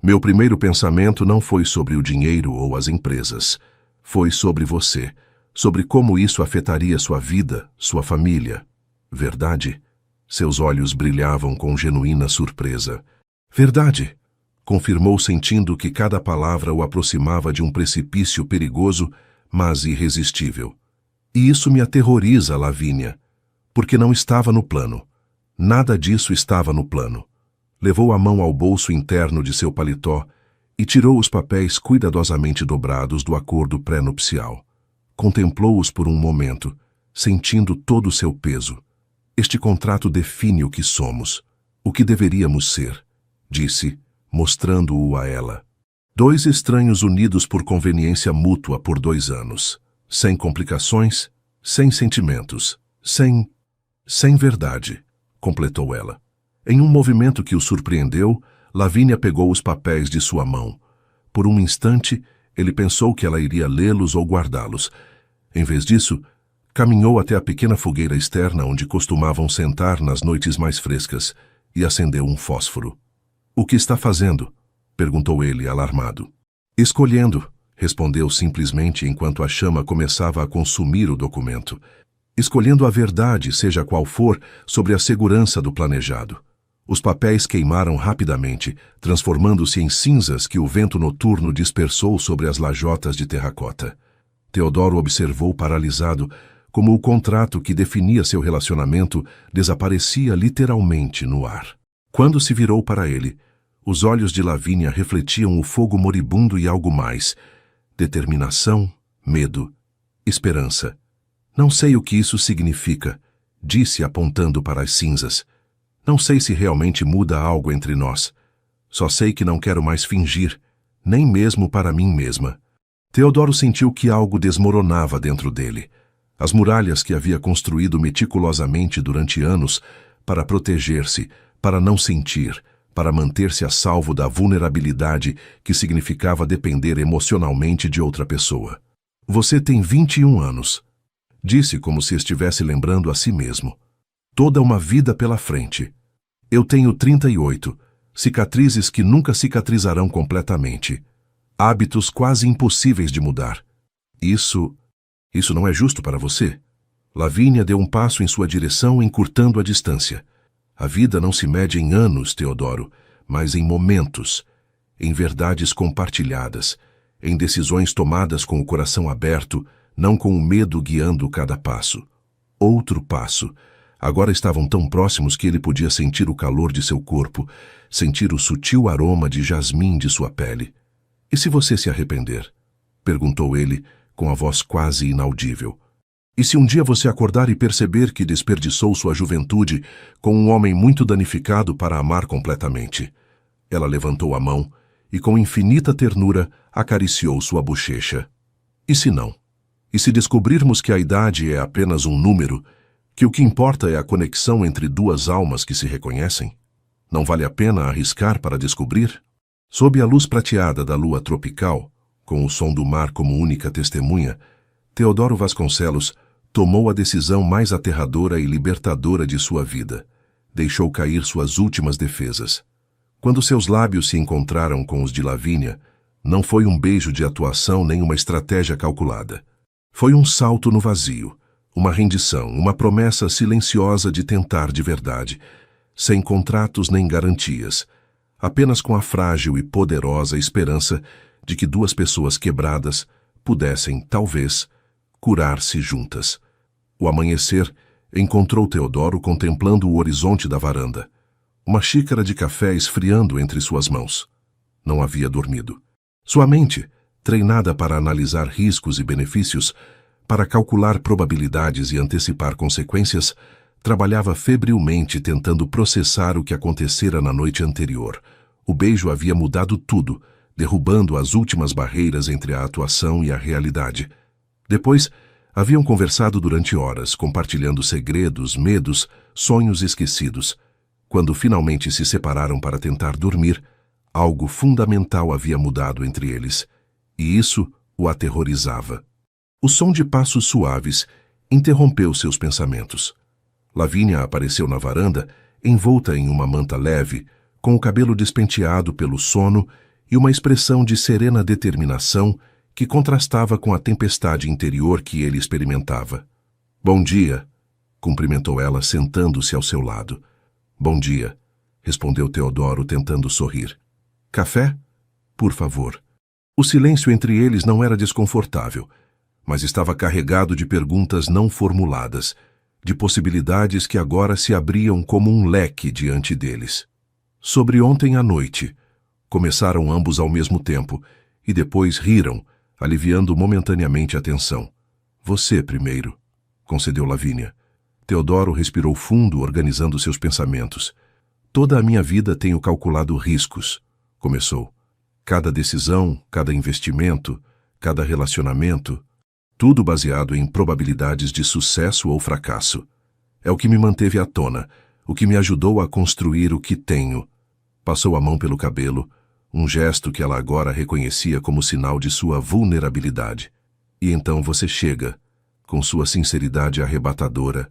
meu primeiro pensamento não foi sobre o dinheiro ou as empresas. Foi sobre você, sobre como isso afetaria sua vida, sua família. Verdade? Seus olhos brilhavam com genuína surpresa. Verdade? confirmou sentindo que cada palavra o aproximava de um precipício perigoso, mas irresistível. E isso me aterroriza, Lavínia, porque não estava no plano. Nada disso estava no plano. Levou a mão ao bolso interno de seu paletó e tirou os papéis cuidadosamente dobrados do acordo pré-nupcial. Contemplou-os por um momento, sentindo todo o seu peso. Este contrato define o que somos, o que deveríamos ser, disse, mostrando-o a ela. 2 estranhos unidos por conveniência mútua por 2 anos, sem complicações, sem sentimentos, sem verdade, completou ela. Em um movimento que o surpreendeu, Lavínia pegou os papéis de sua mão. Por um instante, ele pensou que ela iria lê-los ou guardá-los. Em vez disso, caminhou até a pequena fogueira externa onde costumavam sentar nas noites mais frescas e acendeu um fósforo. "O que está fazendo?" perguntou ele, alarmado. "Escolhendo", respondeu simplesmente enquanto a chama começava a consumir o documento. "Escolhendo a verdade, seja qual for, sobre a segurança do planejado." Os papéis queimaram rapidamente, transformando-se em cinzas que o vento noturno dispersou sobre as lajotas de terracota. Teodoro observou paralisado como o contrato que definia seu relacionamento desaparecia literalmente no ar. Quando se virou para ele, os olhos de Lavínia refletiam o fogo moribundo e algo mais: determinação, medo, esperança. "Não sei o que isso significa", disse apontando para as cinzas. "Não sei se realmente muda algo entre nós. Só sei que não quero mais fingir, nem mesmo para mim mesma." Teodoro sentiu que algo desmoronava dentro dele. As muralhas que havia construído meticulosamente durante anos para proteger-se, para não sentir, para manter-se a salvo da vulnerabilidade que significava depender emocionalmente de outra pessoa. "Você tem 21 anos", disse como se estivesse lembrando a si mesmo. "Toda uma vida pela frente. Eu tenho 38, cicatrizes que nunca cicatrizarão completamente. Hábitos quase impossíveis de mudar. Isso não é justo para você?" Lavínia deu um passo em sua direção, encurtando a distância. "A vida não se mede em anos, Teodoro, mas em momentos, em verdades compartilhadas, em decisões tomadas com o coração aberto, não com o medo guiando cada passo." Outro passo. Agora estavam tão próximos que ele podia sentir o calor de seu corpo, sentir o sutil aroma de jasmim de sua pele. "E se você se arrepender?" perguntou ele, com a voz quase inaudível. "E se um dia você acordar e perceber que desperdiçou sua juventude com um homem muito danificado para amar completamente?" Ela levantou a mão e, com infinita ternura, acariciou sua bochecha. "E se não? E se descobrirmos que a idade é apenas um número, que o que importa é a conexão entre 2 almas que se reconhecem? Não vale a pena arriscar para descobrir?" Sob a luz prateada da lua tropical, com o som do mar como única testemunha, Teodoro Vasconcelos tomou a decisão mais aterradora e libertadora de sua vida. Deixou cair suas últimas defesas. Quando seus lábios se encontraram com os de Lavínia, não foi um beijo de atuação nem uma estratégia calculada. Foi um salto no vazio, uma rendição, uma promessa silenciosa de tentar de verdade, sem contratos nem garantias, apenas com a frágil e poderosa esperança de que 2 pessoas quebradas pudessem, talvez, curar-se juntas. O amanhecer encontrou Teodoro contemplando o horizonte da varanda, uma xícara de café esfriando entre suas mãos. Não havia dormido. Sua mente, treinada para analisar riscos e benefícios, para calcular probabilidades e antecipar consequências, trabalhava febrilmente tentando processar o que acontecera na noite anterior. O beijo havia mudado tudo, derrubando as últimas barreiras entre a atuação e a realidade. Depois, haviam conversado durante horas, compartilhando segredos, medos, sonhos esquecidos. Quando finalmente se separaram para tentar dormir, algo fundamental havia mudado entre eles, e isso o aterrorizava. O som de passos suaves interrompeu seus pensamentos. Lavínia apareceu na varanda, envolta em uma manta leve, com o cabelo despenteado pelo sono e uma expressão de serena determinação que contrastava com a tempestade interior que ele experimentava. "Bom dia", cumprimentou ela, sentando-se ao seu lado. "Bom dia", respondeu Teodoro, tentando sorrir. Café? Por favor. O silêncio entre eles não era desconfortável, mas estava carregado de perguntas não formuladas, de possibilidades que agora se abriam como um leque diante deles. Sobre ontem à noite, começaram ambos ao mesmo tempo e depois riram, aliviando momentaneamente a tensão. Você primeiro, concedeu Lavínia. Teodoro respirou fundo, organizando seus pensamentos. Toda a minha vida tenho calculado riscos, começou. Cada decisão, cada investimento, cada relacionamento, tudo baseado em probabilidades de sucesso ou fracasso. É o que me manteve à tona, o que me ajudou a construir o que tenho. Passou a mão pelo cabelo, um gesto que ela agora reconhecia como sinal de sua vulnerabilidade. E então você chega, com sua sinceridade arrebatadora,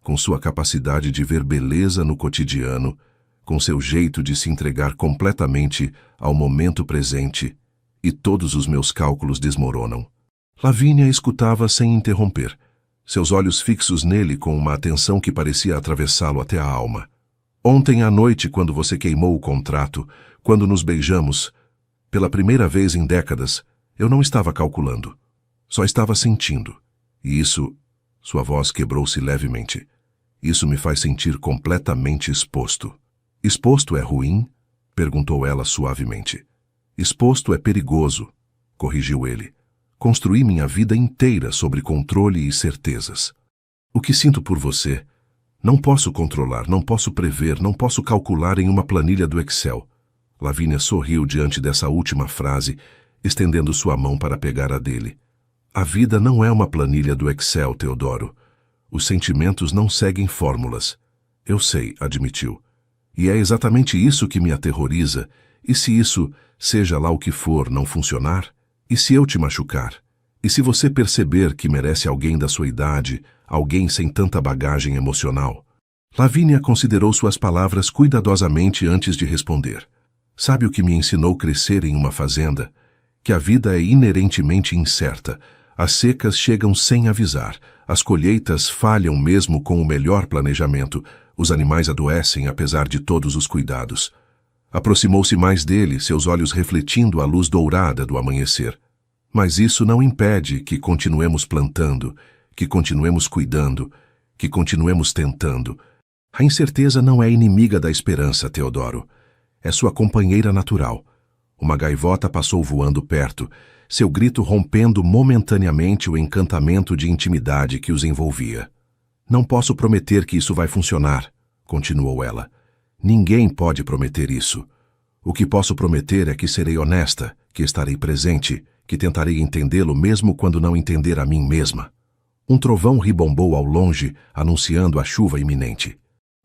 com sua capacidade de ver beleza no cotidiano, com seu jeito de se entregar completamente ao momento presente, e todos os meus cálculos desmoronam. Lavínia escutava sem interromper, seus olhos fixos nele com uma atenção que parecia atravessá-lo até a alma. Ontem à noite, quando você queimou o contrato, quando nos beijamos, pela primeira vez em décadas, eu não estava calculando. Só estava sentindo. E isso... Sua voz quebrou-se levemente. Isso me faz sentir completamente exposto. Exposto é ruim? Perguntou ela suavemente. Exposto é perigoso, corrigiu ele. Construí minha vida inteira sobre controle e certezas. O que sinto por você, não posso controlar, não posso prever, não posso calcular em uma planilha do Excel. Lavínia sorriu diante dessa última frase, estendendo sua mão para pegar a dele. A vida não é uma planilha do Excel, Teodoro. Os sentimentos não seguem fórmulas. Eu sei, admitiu. E é exatamente isso que me aterroriza. E se isso, seja lá o que for, não funcionar? E se eu te machucar? E se você perceber que merece alguém da sua idade, alguém sem tanta bagagem emocional? Lavínia considerou suas palavras cuidadosamente antes de responder. Sabe o que me ensinou crescer em uma fazenda? Que a vida é inerentemente incerta. As secas chegam sem avisar. As colheitas falham mesmo com o melhor planejamento. Os animais adoecem apesar de todos os cuidados. Aproximou-se mais dele, seus olhos refletindo a luz dourada do amanhecer. Mas isso não impede que continuemos plantando, que continuemos cuidando, que continuemos tentando. A incerteza não é inimiga da esperança, Teodoro. É sua companheira natural. Uma gaivota passou voando perto, seu grito rompendo momentaneamente o encantamento de intimidade que os envolvia. Não posso prometer que isso vai funcionar, continuou ela. Ninguém pode prometer isso. O que posso prometer é que serei honesta, que estarei presente, que tentarei entendê-lo mesmo quando não entender a mim mesma. Um trovão ribombou ao longe, anunciando a chuva iminente.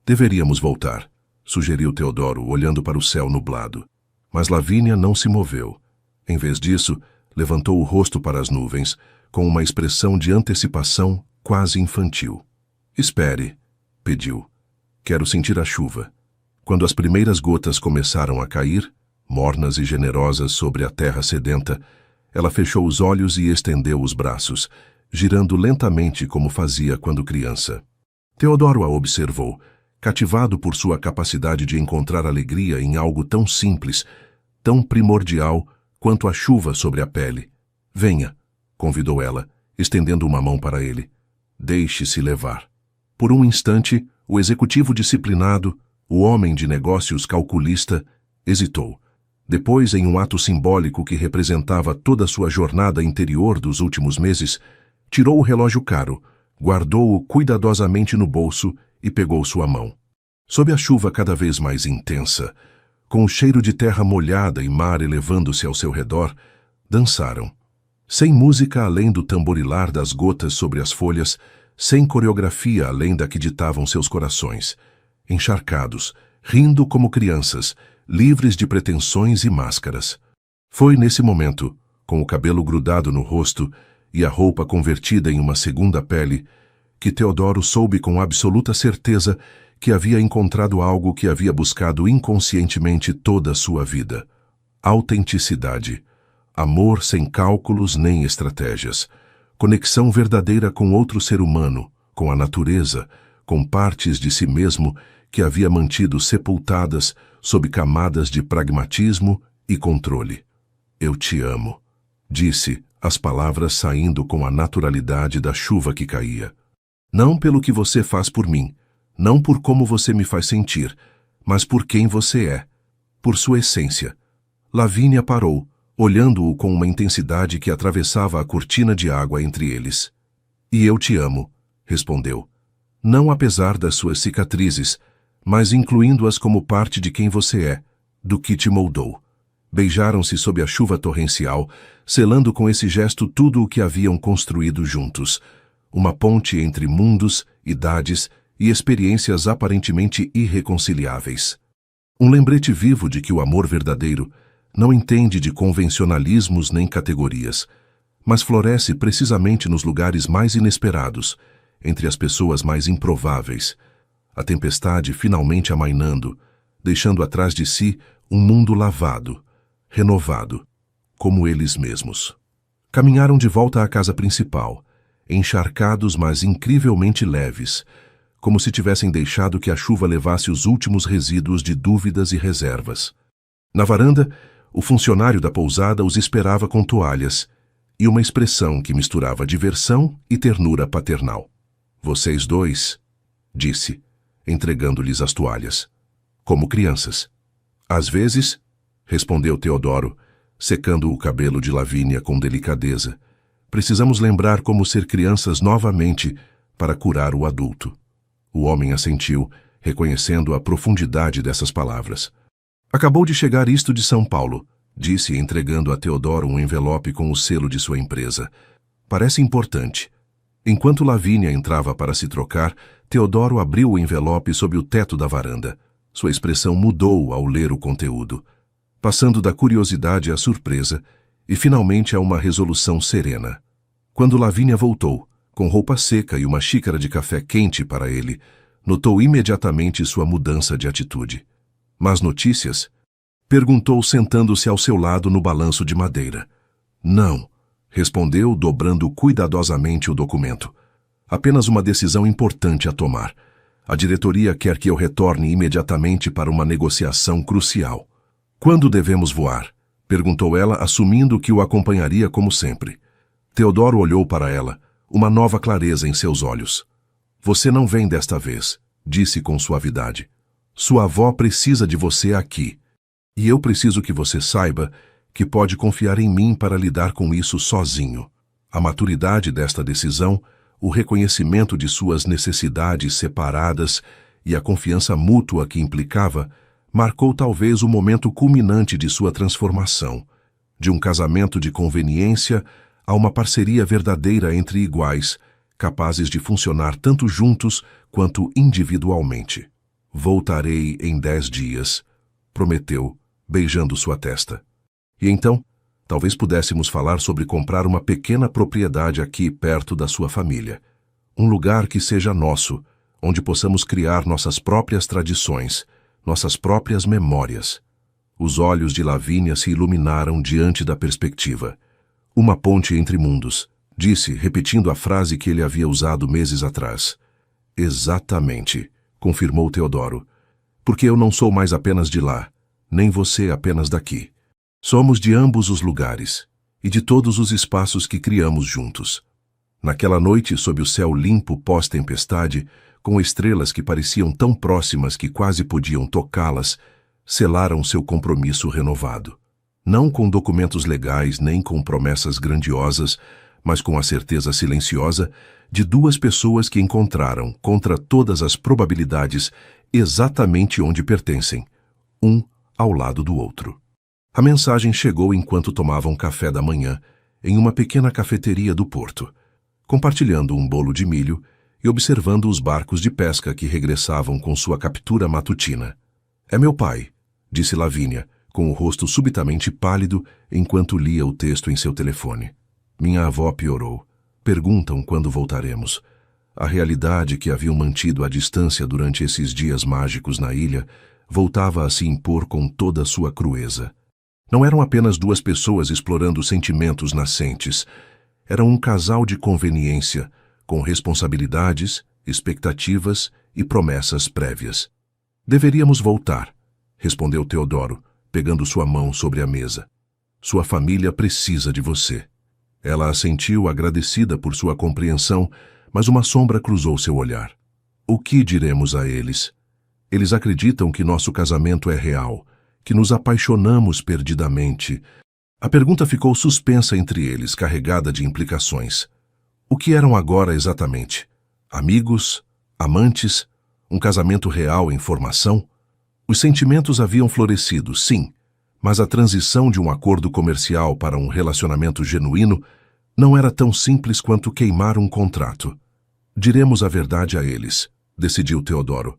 Deveríamos voltar, sugeriu Teodoro, olhando para o céu nublado. Mas Lavínia não se moveu. Em vez disso, levantou o rosto para as nuvens, com uma expressão de antecipação quase infantil. Espere, pediu. Quero sentir a chuva. Quando as primeiras gotas começaram a cair, mornas e generosas sobre a terra sedenta, ela fechou os olhos e estendeu os braços, girando lentamente como fazia quando criança. Teodoro a observou, cativado por sua capacidade de encontrar alegria em algo tão simples, tão primordial quanto a chuva sobre a pele. Venha, convidou ela, estendendo uma mão para ele. Deixe-se levar. Por um instante, o executivo disciplinado, o homem de negócios calculista, hesitou. Depois, em um ato simbólico que representava toda a sua jornada interior dos últimos meses, tirou o relógio caro, guardou-o cuidadosamente no bolso e pegou sua mão. Sob a chuva cada vez mais intensa, com o cheiro de terra molhada e mar elevando-se ao seu redor, dançaram. Sem música além do tamborilar das gotas sobre as folhas, sem coreografia além da que ditavam seus corações. Encharcados, rindo como crianças, livres de pretensões e máscaras. Foi nesse momento, com o cabelo grudado no rosto e a roupa convertida em uma segunda pele, que Teodoro soube com absoluta certeza que havia encontrado algo que havia buscado inconscientemente toda a sua vida. Autenticidade. Amor sem cálculos nem estratégias. Conexão verdadeira com outro ser humano, com a natureza, com partes de si mesmo que havia mantido sepultadas sob camadas de pragmatismo e controle. Eu te amo, disse, as palavras saindo com a naturalidade da chuva que caía. Não pelo que você faz por mim, não por como você me faz sentir, mas por quem você é, por sua essência. Lavínia parou, olhando-o com uma intensidade que atravessava a cortina de água entre eles. E eu te amo, respondeu. Não apesar das suas cicatrizes, mas incluindo-as como parte de quem você é, do que te moldou. Beijaram-se sob a chuva torrencial, selando com esse gesto tudo o que haviam construído juntos. Uma ponte entre mundos, idades e experiências aparentemente irreconciliáveis. Um lembrete vivo de que o amor verdadeiro não entende de convencionalismos nem categorias, mas floresce precisamente nos lugares mais inesperados, entre as pessoas mais improváveis. A tempestade finalmente amainando, deixando atrás de si um mundo lavado, renovado, como eles mesmos. Caminharam de volta à casa principal, encharcados mas incrivelmente leves, como se tivessem deixado que a chuva levasse os últimos resíduos de dúvidas e reservas. Na varanda, o funcionário da pousada os esperava com toalhas e uma expressão que misturava diversão e ternura paternal. Vocês dois, disse, entregando-lhes as toalhas, como crianças. Às vezes, respondeu Teodoro, secando o cabelo de Lavínia com delicadeza, precisamos lembrar como ser crianças novamente para curar o adulto. O homem assentiu, reconhecendo a profundidade dessas palavras. Acabou de chegar isto de São Paulo, disse, entregando a Teodoro um envelope com o selo de sua empresa. Parece importante. Enquanto Lavínia entrava para se trocar, Teodoro abriu o envelope sob o teto da varanda. Sua expressão mudou ao ler o conteúdo, passando da curiosidade à surpresa e finalmente a uma resolução serena. Quando Lavínia voltou, com roupa seca e uma xícara de café quente para ele, notou imediatamente sua mudança de atitude. Mas notícias? Perguntou sentando-se ao seu lado no balanço de madeira. Não, respondeu, dobrando cuidadosamente o documento. Apenas uma decisão importante a tomar. A diretoria quer que eu retorne imediatamente para uma negociação crucial. Quando devemos voar? Perguntou ela, assumindo que o acompanharia como sempre. Teodoro olhou para ela, uma nova clareza em seus olhos. Você não vem desta vez, disse com suavidade. Sua avó precisa de você aqui. E eu preciso que você saiba que pode confiar em mim para lidar com isso sozinho. A maturidade desta decisão, o reconhecimento de suas necessidades separadas e a confiança mútua que implicava, marcou talvez o momento culminante de sua transformação, de um casamento de conveniência a uma parceria verdadeira entre iguais, capazes de funcionar tanto juntos quanto individualmente. Voltarei em 10 dias, prometeu, beijando sua testa. E então, talvez pudéssemos falar sobre comprar uma pequena propriedade aqui perto da sua família. Um lugar que seja nosso, onde possamos criar nossas próprias tradições, nossas próprias memórias. Os olhos de Lavínia se iluminaram diante da perspectiva. Uma ponte entre mundos, disse, repetindo a frase que ele havia usado meses atrás. Exatamente, confirmou Teodoro. Porque eu não sou mais apenas de lá, nem você apenas daqui. Somos de ambos os lugares, e de todos os espaços que criamos juntos. Naquela noite, sob o céu limpo pós-tempestade, com estrelas que pareciam tão próximas que quase podiam tocá-las, selaram seu compromisso renovado. Não com documentos legais nem com promessas grandiosas, mas com a certeza silenciosa de duas pessoas que encontraram, contra todas as probabilidades, exatamente onde pertencem, um ao lado do outro. A mensagem chegou enquanto tomavam café da manhã, em uma pequena cafeteria do porto, compartilhando um bolo de milho e observando os barcos de pesca que regressavam com sua captura matutina. É meu pai, disse Lavínia, com o rosto subitamente pálido enquanto lia o texto em seu telefone. Minha avó piorou. Perguntam quando voltaremos. A realidade que haviam mantido à distância durante esses dias mágicos na ilha voltava a se impor com toda a sua crueza. Não eram apenas duas pessoas explorando sentimentos nascentes. Eram um casal de conveniência, com responsabilidades, expectativas e promessas prévias. Deveríamos voltar, respondeu Teodoro, pegando sua mão sobre a mesa. Sua família precisa de você. Ela assentiu, agradecida por sua compreensão, mas uma sombra cruzou seu olhar. O que diremos a eles? Eles acreditam que nosso casamento é real, que nos apaixonamos perdidamente. A pergunta ficou suspensa entre eles, carregada de implicações. O que eram agora exatamente? Amigos? Amantes? Um casamento real em formação? Os sentimentos haviam florescido, sim, mas a transição de um acordo comercial para um relacionamento genuíno não era tão simples quanto queimar um contrato. Diremos a verdade a eles, decidiu Teodoro,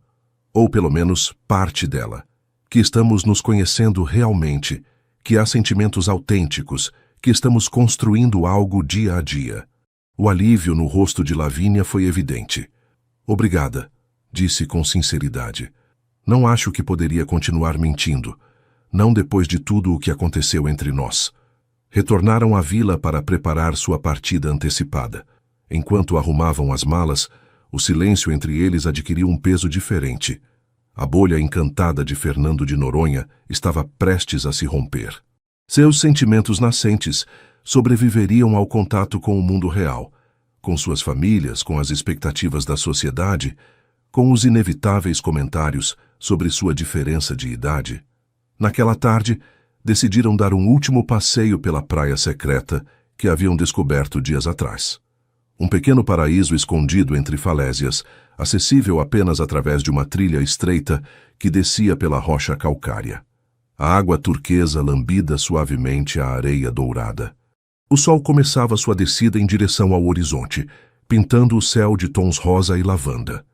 ou pelo menos parte dela, que estamos nos conhecendo realmente, que há sentimentos autênticos, que estamos construindo algo dia a dia. O alívio no rosto de Lavínia foi evidente. Obrigada, disse com sinceridade. Não acho que poderia continuar mentindo, não depois de tudo o que aconteceu entre nós. Retornaram à vila para preparar sua partida antecipada. Enquanto arrumavam as malas, o silêncio entre eles adquiriu um peso diferente. A bolha encantada de Fernando de Noronha estava prestes a se romper. Seus sentimentos nascentes sobreviveriam ao contato com o mundo real, com suas famílias, com as expectativas da sociedade, com os inevitáveis comentários sobre sua diferença de idade. Naquela tarde, decidiram dar um último passeio pela praia secreta que haviam descoberto dias atrás. Um pequeno paraíso escondido entre falésias, acessível apenas através de uma trilha estreita que descia pela rocha calcária. A água turquesa lambida suavemente a areia dourada. O sol começava sua descida em direção ao horizonte, pintando o céu de tons rosa e lavanda.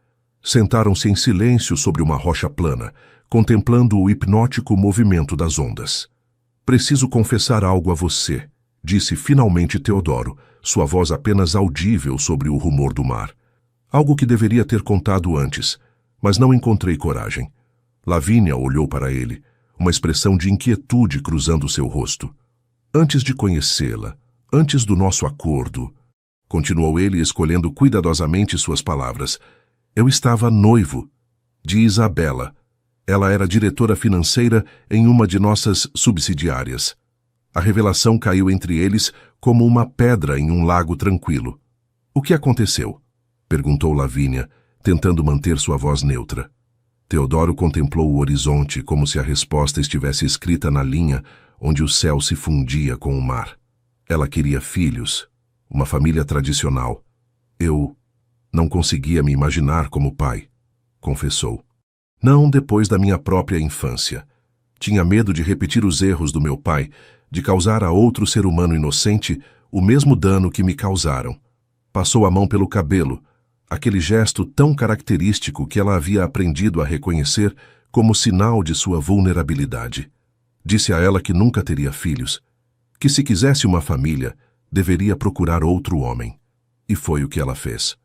Sentaram-se em silêncio sobre uma rocha plana, contemplando o hipnótico movimento das ondas. Preciso confessar algo a você, disse finalmente Teodoro, sua voz apenas audível sobre o rumor do mar. Algo que deveria ter contado antes, mas não encontrei coragem. Lavínia olhou para ele, uma expressão de inquietude cruzando seu rosto. Antes de conhecê-la, antes do nosso acordo, continuou ele escolhendo cuidadosamente suas palavras, eu estava noivo de Isabela. Ela era diretora financeira em uma de nossas subsidiárias. A revelação caiu entre eles como uma pedra em um lago tranquilo. O que aconteceu? Perguntou Lavínia, tentando manter sua voz neutra. Teodoro contemplou o horizonte como se a resposta estivesse escrita na linha onde o céu se fundia com o mar. Ela queria filhos, uma família tradicional. Eu não conseguia me imaginar como pai, confessou. Não depois da minha própria infância. Tinha medo de repetir os erros do meu pai, de causar a outro ser humano inocente o mesmo dano que me causaram. Passou a mão pelo cabelo, aquele gesto tão característico que ela havia aprendido a reconhecer como sinal de sua vulnerabilidade. Disse a ela que nunca teria filhos, que se quisesse uma família, deveria procurar outro homem. E foi o que ela fez.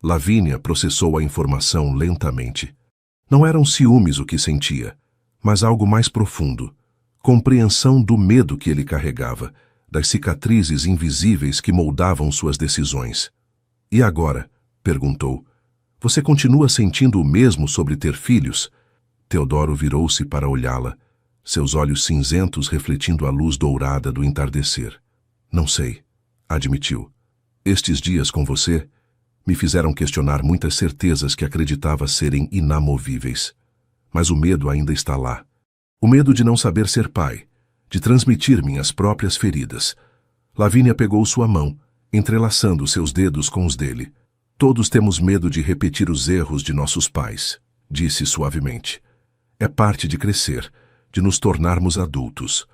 Lavínia processou a informação lentamente. Não eram ciúmes o que sentia, mas algo mais profundo. Compreensão do medo que ele carregava, das cicatrizes invisíveis que moldavam suas decisões. E agora? Perguntou. Você continua sentindo o mesmo sobre ter filhos? Teodoro virou-se para olhá-la, seus olhos cinzentos refletindo a luz dourada do entardecer. Não sei, admitiu. Estes dias com você me fizeram questionar muitas certezas que acreditava serem inamovíveis. Mas o medo ainda está lá. O medo de não saber ser pai, de transmitir minhas próprias feridas. Lavínia pegou sua mão, entrelaçando seus dedos com os dele. Todos temos medo de repetir os erros de nossos pais, disse suavemente. É parte de crescer, de nos tornarmos adultos.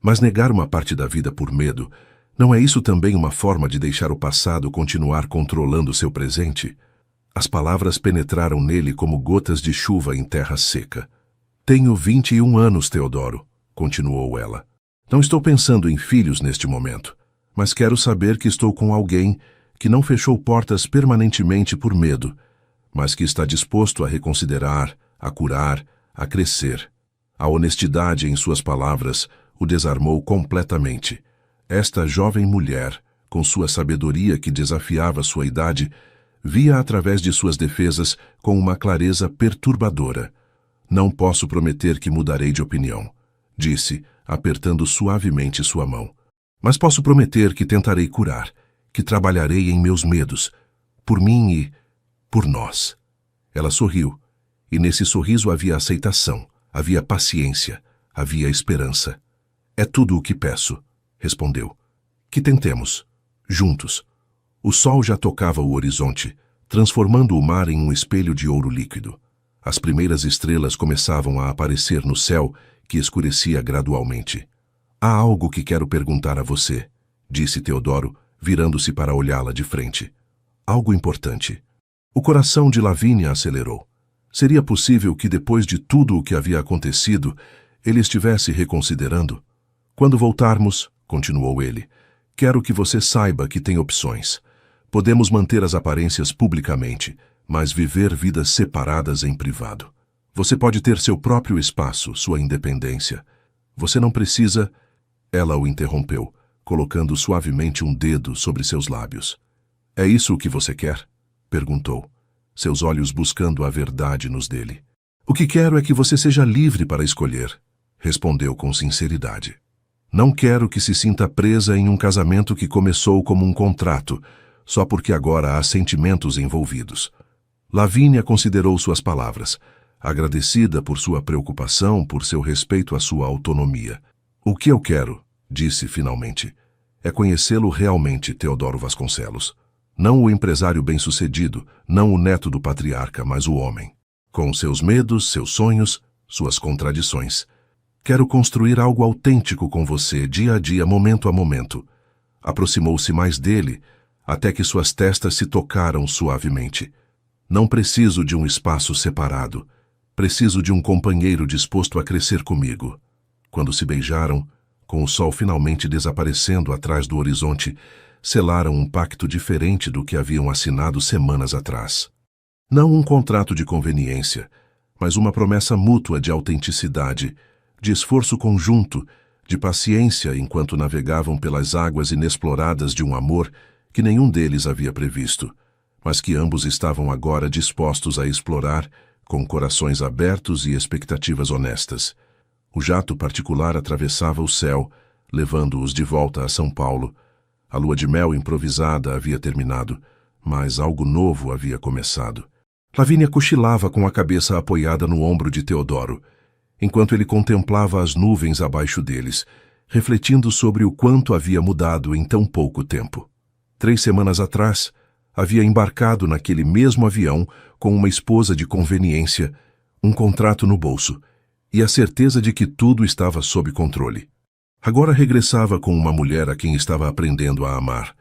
Mas negar uma parte da vida por medo, não é isso também uma forma de deixar o passado continuar controlando seu presente? As palavras penetraram nele como gotas de chuva em terra seca. Tenho 21 anos, Teodoro, continuou ela. Não estou pensando em filhos neste momento, mas quero saber que estou com alguém que não fechou portas permanentemente por medo, mas que está disposto a reconsiderar, a curar, a crescer. A honestidade em suas palavras o desarmou completamente. Esta jovem mulher, com sua sabedoria que desafiava sua idade, via através de suas defesas com uma clareza perturbadora. Não posso prometer que mudarei de opinião, disse, apertando suavemente sua mão. Mas posso prometer que tentarei curar, que trabalharei em meus medos, por mim e por nós. Ela sorriu, e nesse sorriso havia aceitação, havia paciência, havia esperança. É tudo o que peço, respondeu. Que tentemos, juntos. O sol já tocava o horizonte, transformando o mar em um espelho de ouro líquido. As primeiras estrelas começavam a aparecer no céu, que escurecia gradualmente. Há algo que quero perguntar a você, disse Teodoro, virando-se para olhá-la de frente. Algo importante. O coração de Lavínia acelerou. Seria possível que depois de tudo o que havia acontecido, ele estivesse reconsiderando? Quando voltarmos, continuou ele, quero que você saiba que tem opções. Podemos manter as aparências publicamente, mas viver vidas separadas em privado. Você pode ter seu próprio espaço, sua independência. Você não precisa... Ela o interrompeu, colocando suavemente um dedo sobre seus lábios. É isso o que você quer? Perguntou, seus olhos buscando a verdade nos dele. O que quero é que você seja livre para escolher, respondeu com sinceridade. Não quero que se sinta presa em um casamento que começou como um contrato, só porque agora há sentimentos envolvidos. Lavínia considerou suas palavras, agradecida por sua preocupação, por seu respeito à sua autonomia. O que eu quero, disse finalmente, é conhecê-lo realmente, Teodoro Vasconcelos. Não o empresário bem-sucedido, não o neto do patriarca, mas o homem. Com seus medos, seus sonhos, suas contradições. Quero construir algo autêntico com você, dia a dia, momento a momento. Aproximou-se mais dele, até que suas testas se tocaram suavemente. Não preciso de um espaço separado. Preciso de um companheiro disposto a crescer comigo. Quando se beijaram, com o sol finalmente desaparecendo atrás do horizonte, selaram um pacto diferente do que haviam assinado semanas atrás. Não um contrato de conveniência, mas uma promessa mútua de autenticidade, de esforço conjunto, de paciência enquanto navegavam pelas águas inexploradas de um amor que nenhum deles havia previsto, mas que ambos estavam agora dispostos a explorar, com corações abertos e expectativas honestas. O jato particular atravessava o céu, levando-os de volta a São Paulo. A lua de mel improvisada havia terminado, mas algo novo havia começado. Lavínia cochilava com a cabeça apoiada no ombro de Teodoro, enquanto ele contemplava as nuvens abaixo deles, refletindo sobre o quanto havia mudado em tão pouco tempo. 3 semanas atrás, havia embarcado naquele mesmo avião com uma esposa de conveniência, um contrato no bolso e a certeza de que tudo estava sob controle. Agora regressava com uma mulher a quem estava aprendendo a amar,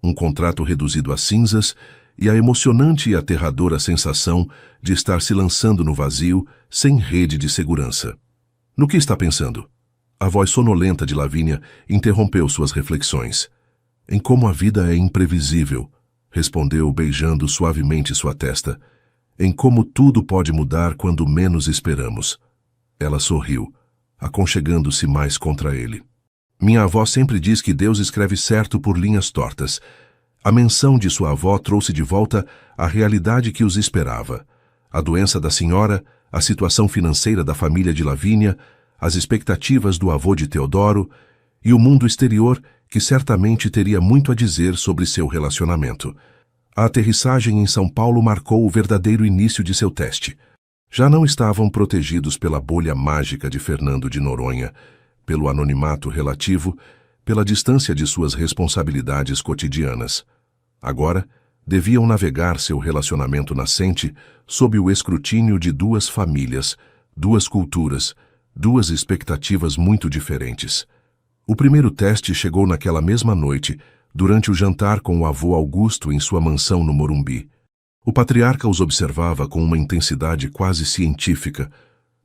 um contrato reduzido a cinzas e a emocionante e aterradora sensação de estar se lançando no vazio sem rede de segurança. No que está pensando? A voz sonolenta de Lavínia interrompeu suas reflexões. Em como a vida é imprevisível, respondeu beijando suavemente sua testa. Em como tudo pode mudar quando menos esperamos. Ela sorriu, aconchegando-se mais contra ele. Minha avó sempre diz que Deus escreve certo por linhas tortas. A menção de sua avó trouxe de volta a realidade que os esperava. A doença da senhora, a situação financeira da família de Lavínia, as expectativas do avô de Teodoro e o mundo exterior que certamente teria muito a dizer sobre seu relacionamento. A aterrissagem em São Paulo marcou o verdadeiro início de seu teste. Já não estavam protegidos pela bolha mágica de Fernando de Noronha, pelo anonimato relativo, pela distância de suas responsabilidades cotidianas. Agora, deviam navegar seu relacionamento nascente sob o escrutínio de 2 famílias, 2 culturas, 2 expectativas muito diferentes. O primeiro teste chegou naquela mesma noite, durante o jantar com o avô Augusto em sua mansão no Morumbi. O patriarca os observava com uma intensidade quase científica,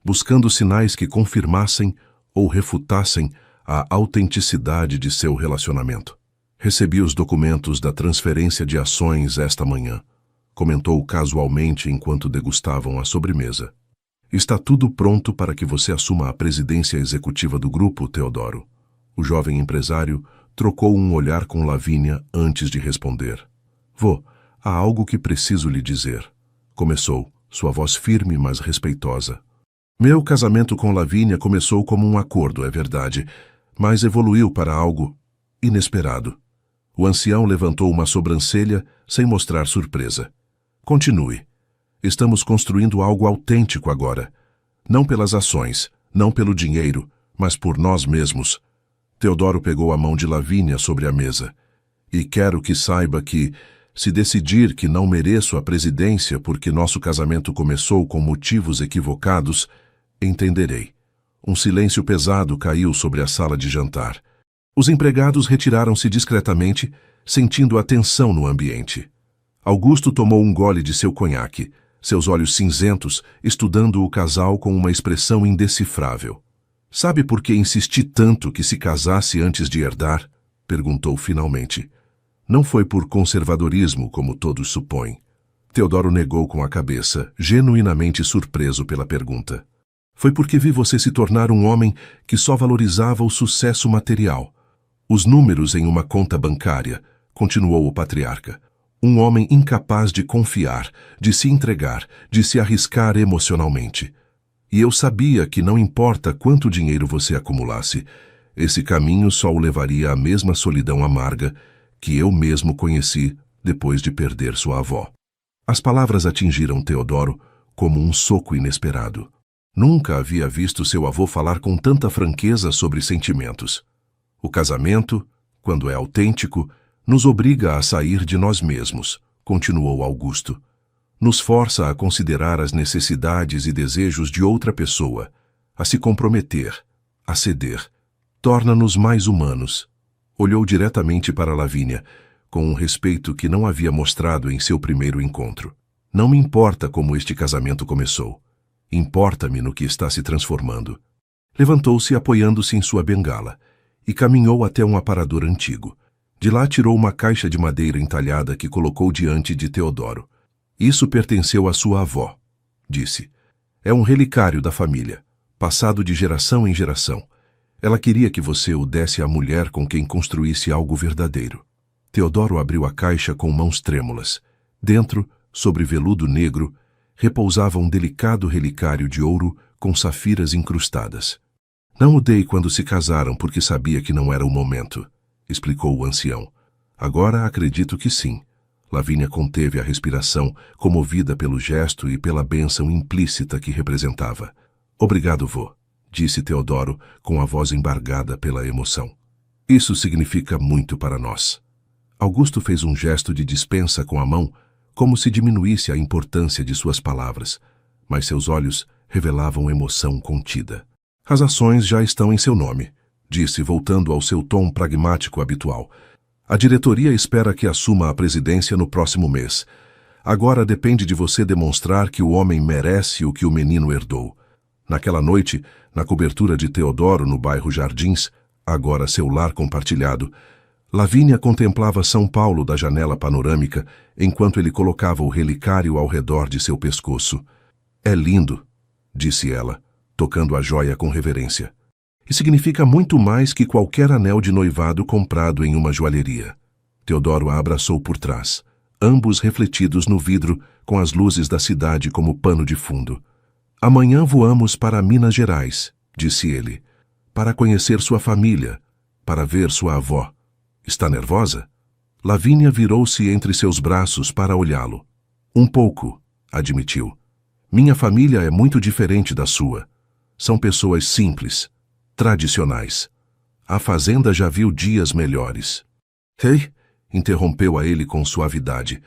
buscando sinais que confirmassem ou refutassem a autenticidade de seu relacionamento. Recebi os documentos da transferência de ações esta manhã, comentou casualmente enquanto degustavam a sobremesa. Está tudo pronto para que você assuma a presidência executiva do grupo, Teodoro. O jovem empresário trocou um olhar com Lavínia antes de responder. Vô, há algo que preciso lhe dizer. Começou, sua voz firme, mas respeitosa. Meu casamento com Lavínia começou como um acordo, é verdade, mas evoluiu para algo inesperado. O ancião levantou uma sobrancelha sem mostrar surpresa. Continue. Estamos construindo algo autêntico agora. Não pelas ações, não pelo dinheiro, mas por nós mesmos. Teodoro pegou a mão de Lavínia sobre a mesa. E quero que saiba que, se decidir que não mereço a presidência porque nosso casamento começou com motivos equivocados, entenderei. Um silêncio pesado caiu sobre a sala de jantar. Os empregados retiraram-se discretamente, sentindo a tensão no ambiente. Augusto tomou um gole de seu conhaque, seus olhos cinzentos, estudando o casal com uma expressão indecifrável. Sabe por que insisti tanto que se casasse antes de herdar? Perguntou finalmente. Não foi por conservadorismo, como todos supõem. Teodoro negou com a cabeça, genuinamente surpreso pela pergunta. Foi porque vi você se tornar um homem que só valorizava o sucesso material. Os números em uma conta bancária, continuou o patriarca. Um homem incapaz de confiar, de se entregar, de se arriscar emocionalmente. E eu sabia que não importa quanto dinheiro você acumulasse, esse caminho só o levaria à mesma solidão amarga que eu mesmo conheci depois de perder sua avó. As palavras atingiram Teodoro como um soco inesperado. Nunca havia visto seu avô falar com tanta franqueza sobre sentimentos. O casamento, quando é autêntico, nos obriga a sair de nós mesmos, continuou Augusto. Nos força a considerar as necessidades e desejos de outra pessoa, a se comprometer, a ceder. Torna-nos mais humanos. Olhou diretamente para Lavínia, com um respeito que não havia mostrado em seu primeiro encontro. Não me importa como este casamento começou. Importa-me no que está se transformando. Levantou-se apoiando-se em sua bengala e caminhou até um aparador antigo. De lá tirou uma caixa de madeira entalhada que colocou diante de Teodoro. Isso pertenceu à sua avó, disse. É um relicário da família, passado de geração em geração. Ela queria que você o desse à mulher com quem construísse algo verdadeiro. Teodoro abriu a caixa com mãos trêmulas. Dentro, sobre veludo negro, repousava um delicado relicário de ouro com safiras incrustadas. Não o dei quando se casaram porque sabia que não era o momento, explicou o ancião. Agora acredito que sim. Lavínia conteve a respiração, comovida pelo gesto e pela bênção implícita que representava. Obrigado, vô, disse Teodoro, com a voz embargada pela emoção. Isso significa muito para nós. Augusto fez um gesto de dispensa com a mão, como se diminuísse a importância de suas palavras, mas seus olhos revelavam emoção contida. As ações já estão em seu nome, disse, voltando ao seu tom pragmático habitual. A diretoria espera que assuma a presidência no próximo mês. Agora depende de você demonstrar que o homem merece o que o menino herdou. Naquela noite, na cobertura de Teodoro no bairro Jardins, agora seu lar compartilhado, Lavínia contemplava São Paulo da janela panorâmica enquanto ele colocava o relicário ao redor de seu pescoço. É lindo, disse ela, tocando a joia com reverência. E significa muito mais que qualquer anel de noivado comprado em uma joalheria. Teodoro a abraçou por trás, ambos refletidos no vidro com as luzes da cidade como pano de fundo. Amanhã voamos para Minas Gerais, disse ele, para conhecer sua família, para ver sua avó. Está nervosa? Lavínia virou-se entre seus braços para olhá-lo. Um pouco, admitiu. Minha família é muito diferente da sua. São pessoas simples, tradicionais. A fazenda já viu dias melhores. Ei, interrompeu a ele com suavidade.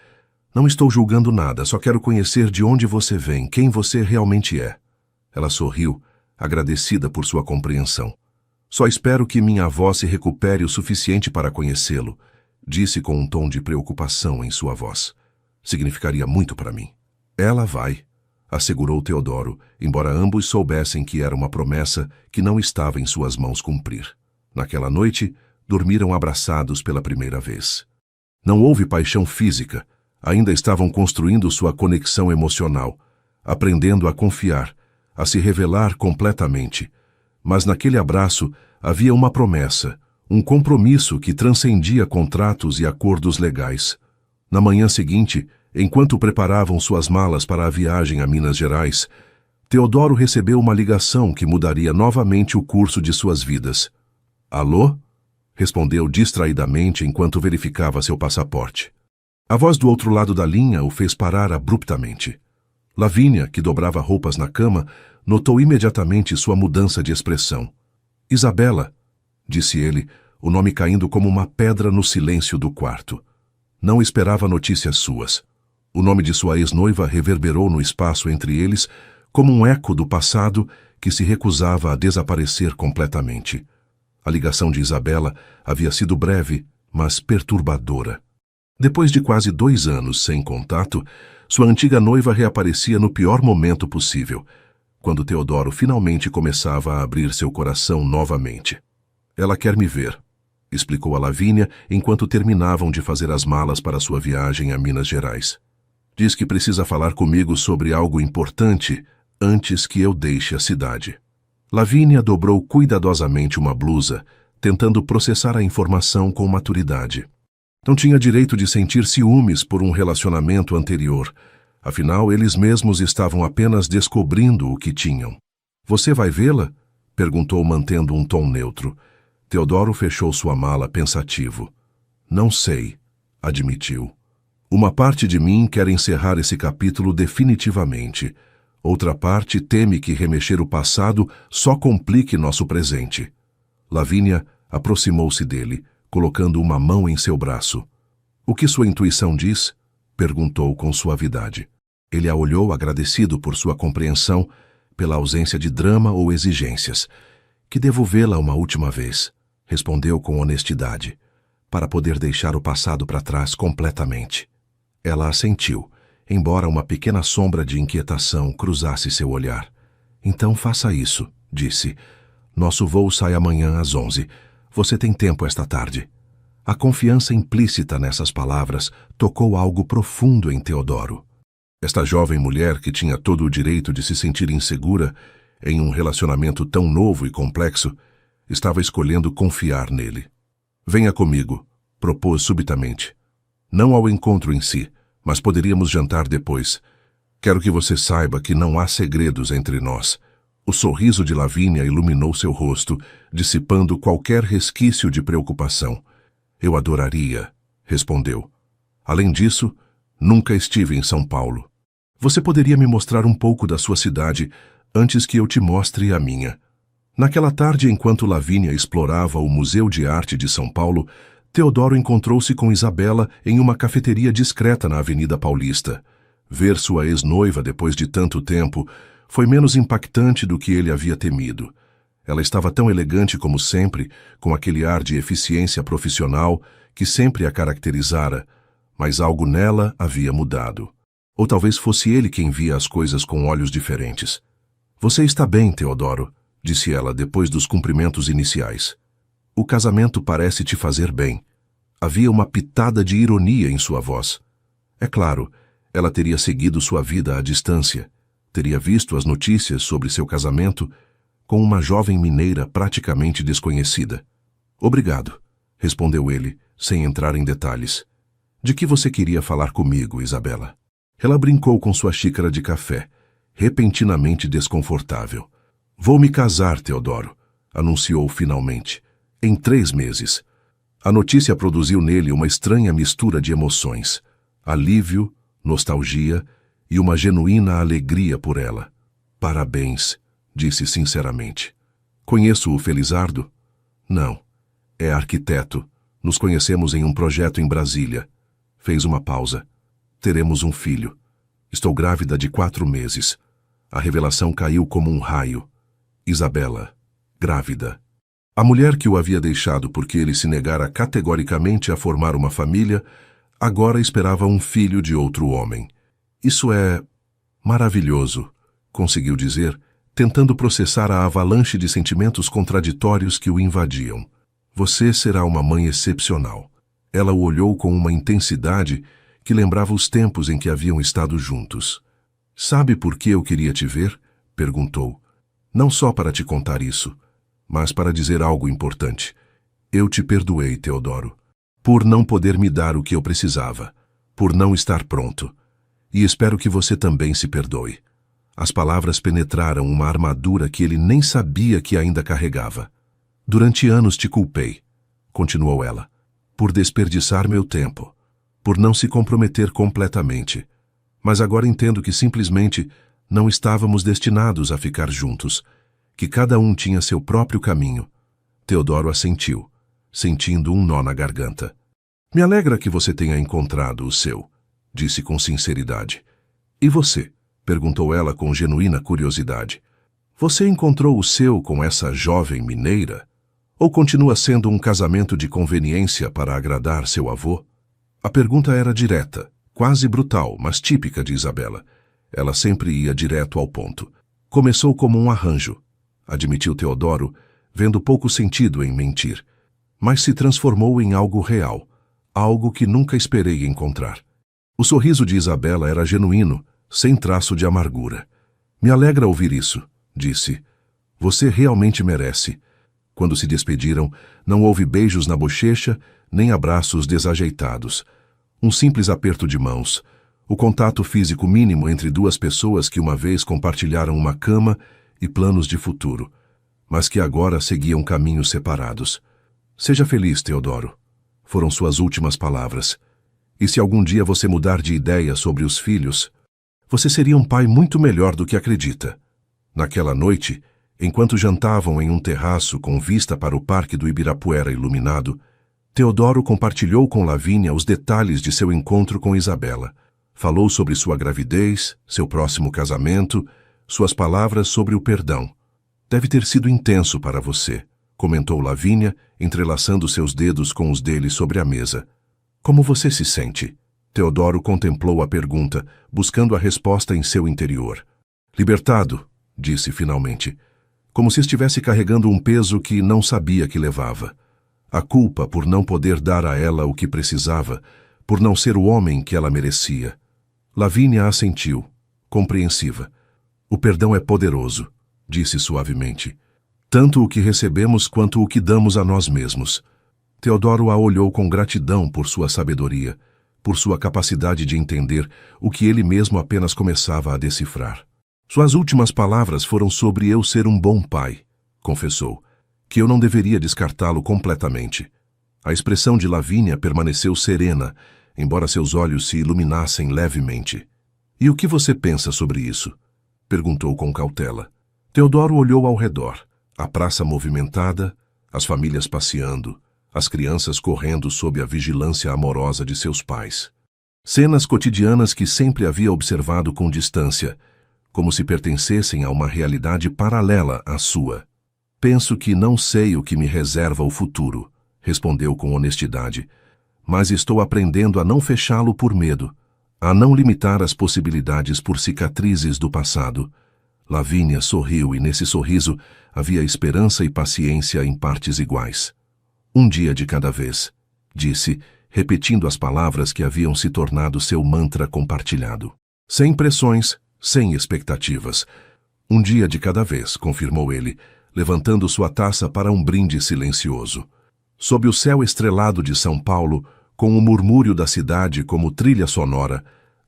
Não estou julgando nada, só quero conhecer de onde você vem, quem você realmente é. Ela sorriu, agradecida por sua compreensão. Só espero que minha avó se recupere o suficiente para conhecê-lo, disse com um tom de preocupação em sua voz. Significaria muito para mim. Ela vai, assegurou Teodoro, embora ambos soubessem que era uma promessa que não estava em suas mãos cumprir. Naquela noite, dormiram abraçados pela primeira vez. Não houve paixão física, ainda estavam construindo sua conexão emocional, aprendendo a confiar, a se revelar completamente. Mas naquele abraço havia uma promessa, um compromisso que transcendia contratos e acordos legais. Na manhã seguinte, enquanto preparavam suas malas para a viagem a Minas Gerais, Teodoro recebeu uma ligação que mudaria novamente o curso de suas vidas. Alô? Respondeu distraidamente enquanto verificava seu passaporte. A voz do outro lado da linha o fez parar abruptamente. Lavínia, que dobrava roupas na cama, notou imediatamente sua mudança de expressão. Isabela, disse ele, o nome caindo como uma pedra no silêncio do quarto. Não esperava notícias suas. O nome de sua ex-noiva reverberou no espaço entre eles como um eco do passado que se recusava a desaparecer completamente. A ligação de Isabela havia sido breve, mas perturbadora. Depois de quase 2 anos sem contato, sua antiga noiva reaparecia no pior momento possível, quando Teodoro finalmente começava a abrir seu coração novamente. Ela quer me ver, explicou a Lavínia enquanto terminavam de fazer as malas para sua viagem a Minas Gerais. Diz que precisa falar comigo sobre algo importante antes que eu deixe a cidade. Lavínia dobrou cuidadosamente uma blusa, tentando processar a informação com maturidade. Não tinha direito de sentir ciúmes por um relacionamento anterior. Afinal, eles mesmos estavam apenas descobrindo o que tinham. Você vai vê-la? Perguntou mantendo um tom neutro. Teodoro fechou sua mala pensativo. Não sei, admitiu. Uma parte de mim quer encerrar esse capítulo definitivamente. Outra parte teme que remexer o passado só complique nosso presente. Lavínia aproximou-se dele, colocando uma mão em seu braço. O que sua intuição diz? Perguntou com suavidade. Ele a olhou agradecido por sua compreensão, pela ausência de drama ou exigências. Que devo vê-la uma última vez, respondeu com honestidade, para poder deixar o passado para trás completamente. Ela assentiu, embora uma pequena sombra de inquietação cruzasse seu olhar. Então faça isso, disse. Nosso voo sai amanhã às 11. Você tem tempo esta tarde. A confiança implícita nessas palavras tocou algo profundo em Teodoro. Esta jovem mulher que tinha todo o direito de se sentir insegura em um relacionamento tão novo e complexo, estava escolhendo confiar nele. Venha comigo, propôs subitamente. Não ao encontro em si, mas poderíamos jantar depois. Quero que você saiba que não há segredos entre nós. O sorriso de Lavínia iluminou seu rosto, dissipando qualquer resquício de preocupação. Eu adoraria, respondeu. Além disso, nunca estive em São Paulo. Você poderia me mostrar um pouco da sua cidade antes que eu te mostre a minha. Naquela tarde, enquanto Lavínia explorava o Museu de Arte de São Paulo, Teodoro encontrou-se com Isabela em uma cafeteria discreta na Avenida Paulista. Ver sua ex-noiva depois de tanto tempo foi menos impactante do que ele havia temido. Ela estava tão elegante como sempre, com aquele ar de eficiência profissional que sempre a caracterizara, mas algo nela havia mudado. Ou talvez fosse ele quem via as coisas com olhos diferentes. Você está bem, Teodoro, disse ela depois dos cumprimentos iniciais. O casamento parece te fazer bem. Havia uma pitada de ironia em sua voz. É claro, ela teria seguido sua vida à distância, teria visto as notícias sobre seu casamento com uma jovem mineira praticamente desconhecida. Obrigado, respondeu ele, sem entrar em detalhes. De que você queria falar comigo, Isabela? Ela brincou com sua xícara de café, repentinamente desconfortável. Vou me casar, Teodoro, anunciou finalmente. Em 3 meses. A notícia produziu nele uma estranha mistura de emoções. Alívio, nostalgia e uma genuína alegria por ela. Parabéns, disse sinceramente. Conheço o Felizardo? Não. É arquiteto. Nos conhecemos em um projeto em Brasília. Fez uma pausa. Teremos um filho. Estou grávida de 4 meses. A revelação caiu como um raio. Isabela, grávida. A mulher que o havia deixado porque ele se negara categoricamente a formar uma família, agora esperava um filho de outro homem. Isso é maravilhoso, conseguiu dizer, tentando processar a avalanche de sentimentos contraditórios que o invadiam. Você será uma mãe excepcional. Ela o olhou com uma intensidade que lembrava os tempos em que haviam estado juntos. Sabe por que eu queria te ver? Perguntou. Não só para te contar isso, mas para dizer algo importante. Eu te perdoei, Teodoro, por não poder me dar o que eu precisava, por não estar pronto. E espero que você também se perdoe. As palavras penetraram uma armadura que ele nem sabia que ainda carregava. Durante anos te culpei, continuou ela, por desperdiçar meu tempo, por não se comprometer completamente. Mas agora entendo que simplesmente não estávamos destinados a ficar juntos, que cada um tinha seu próprio caminho. Teodoro assentiu, sentindo um nó na garganta. Me alegra que você tenha encontrado o seu, disse com sinceridade. E você? Perguntou ela com genuína curiosidade. Você encontrou o seu com essa jovem mineira? Ou continua sendo um casamento de conveniência para agradar seu avô? A pergunta era direta, quase brutal, mas típica de Isabela. Ela sempre ia direto ao ponto. Começou como um arranjo, admitiu Teodoro, vendo pouco sentido em mentir. Mas se transformou em algo real, algo que nunca esperei encontrar. O sorriso de Isabela era genuíno, sem traço de amargura. Me alegra ouvir isso, disse. Você realmente merece. Quando se despediram, não houve beijos na bochecha, nem abraços desajeitados. Um simples aperto de mãos, o contato físico mínimo entre duas pessoas que uma vez compartilharam uma cama e planos de futuro, mas que agora seguiam caminhos separados. Seja feliz, Teodoro, foram suas últimas palavras. E se algum dia você mudar de ideia sobre os filhos, você seria um pai muito melhor do que acredita. Naquela noite, enquanto jantavam em um terraço com vista para o Parque do Ibirapuera iluminado, Teodoro compartilhou com Lavínia os detalhes de seu encontro com Isabela. Falou sobre sua gravidez, seu próximo casamento, suas palavras sobre o perdão. Deve ter sido intenso para você, comentou Lavínia, entrelaçando seus dedos com os dele sobre a mesa. Como você se sente? Teodoro contemplou a pergunta, buscando a resposta em seu interior. Libertado, disse finalmente, como se estivesse carregando um peso que não sabia que levava. A culpa por não poder dar a ela o que precisava, por não ser o homem que ela merecia. Lavínia assentiu, compreensiva. O perdão é poderoso, disse suavemente. Tanto o que recebemos quanto o que damos a nós mesmos. Teodoro a olhou com gratidão por sua sabedoria, por sua capacidade de entender o que ele mesmo apenas começava a decifrar. Suas últimas palavras foram sobre eu ser um bom pai, confessou, que eu não deveria descartá-lo completamente. A expressão de Lavínia permaneceu serena, embora seus olhos se iluminassem levemente. E o que você pensa sobre isso? Perguntou com cautela. Teodoro olhou ao redor, a praça movimentada, as famílias passeando, as crianças correndo sob a vigilância amorosa de seus pais. Cenas cotidianas que sempre havia observado com distância, como se pertencessem a uma realidade paralela à sua. Penso que não sei o que me reserva o futuro, respondeu com honestidade, mas estou aprendendo a não fechá-lo por medo, a não limitar as possibilidades por cicatrizes do passado. Lavínia sorriu e nesse sorriso havia esperança e paciência em partes iguais. Um dia de cada vez, disse, repetindo as palavras que haviam se tornado seu mantra compartilhado. Sem pressões, sem expectativas. Um dia de cada vez, confirmou ele, levantando sua taça para um brinde silencioso. Sob o céu estrelado de São Paulo, com o murmúrio da cidade como trilha sonora,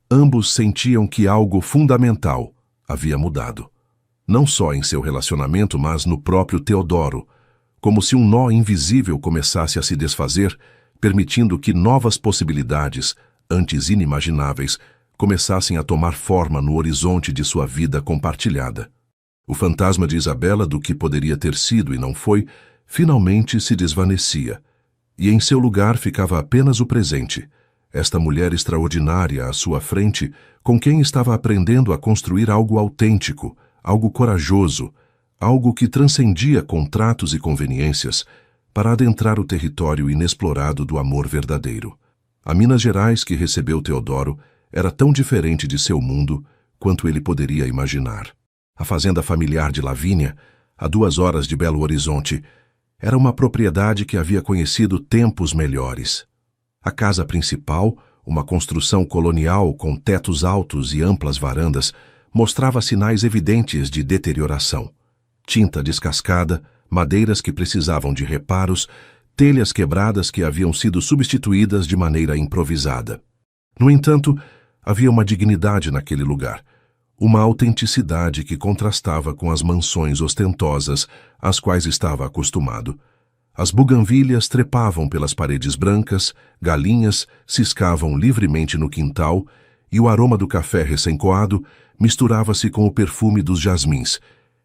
ambos sentiam que algo fundamental havia mudado. Não só em seu relacionamento, mas no próprio Teodoro, como se um nó invisível começasse a se desfazer, permitindo que novas possibilidades, antes inimagináveis, começassem a tomar forma no horizonte de sua vida compartilhada. O fantasma de Isabela do que poderia ter sido e não foi, finalmente se desvanecia, e em seu lugar ficava apenas o presente, esta mulher extraordinária à sua frente, com quem estava aprendendo a construir algo autêntico, algo corajoso, algo que transcendia contratos e conveniências, para adentrar o território inexplorado do amor verdadeiro. A Minas Gerais que recebeu Teodoro era tão diferente de seu mundo quanto ele poderia imaginar. A fazenda familiar de Lavínia, a 2 horas de Belo Horizonte, era uma propriedade que havia conhecido tempos melhores. A casa principal, uma construção colonial com tetos altos e amplas varandas, mostrava sinais evidentes de deterioração. Tinta descascada, madeiras que precisavam de reparos, telhas quebradas que haviam sido substituídas de maneira improvisada. No entanto, havia uma dignidade naquele lugar, uma autenticidade que contrastava com as mansões ostentosas às quais estava acostumado. As buganvílias trepavam pelas paredes brancas, galinhas ciscavam livremente no quintal e o aroma do café recém-coado misturava-se com o perfume dos jasmins,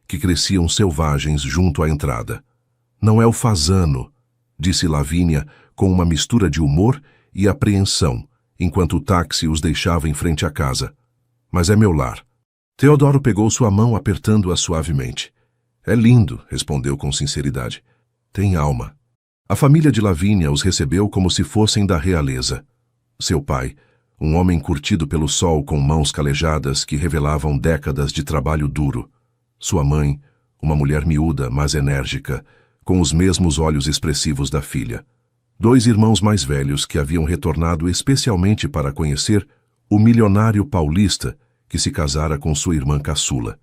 que cresciam selvagens junto à entrada. "Não é o fazano", disse Lavínia com uma mistura de humor e apreensão, enquanto o táxi os deixava em frente à casa. "Mas é meu lar." Teodoro pegou sua mão apertando-a suavemente. "É lindo", respondeu com sinceridade. "Tem alma." A família de Lavínia os recebeu como se fossem da realeza. Seu pai, um homem curtido pelo sol com mãos calejadas que revelavam décadas de trabalho duro. Sua mãe, uma mulher miúda, mas enérgica, com os mesmos olhos expressivos da filha. 2 irmãos mais velhos que haviam retornado especialmente para conhecer o milionário paulista que se casara com sua irmã caçula.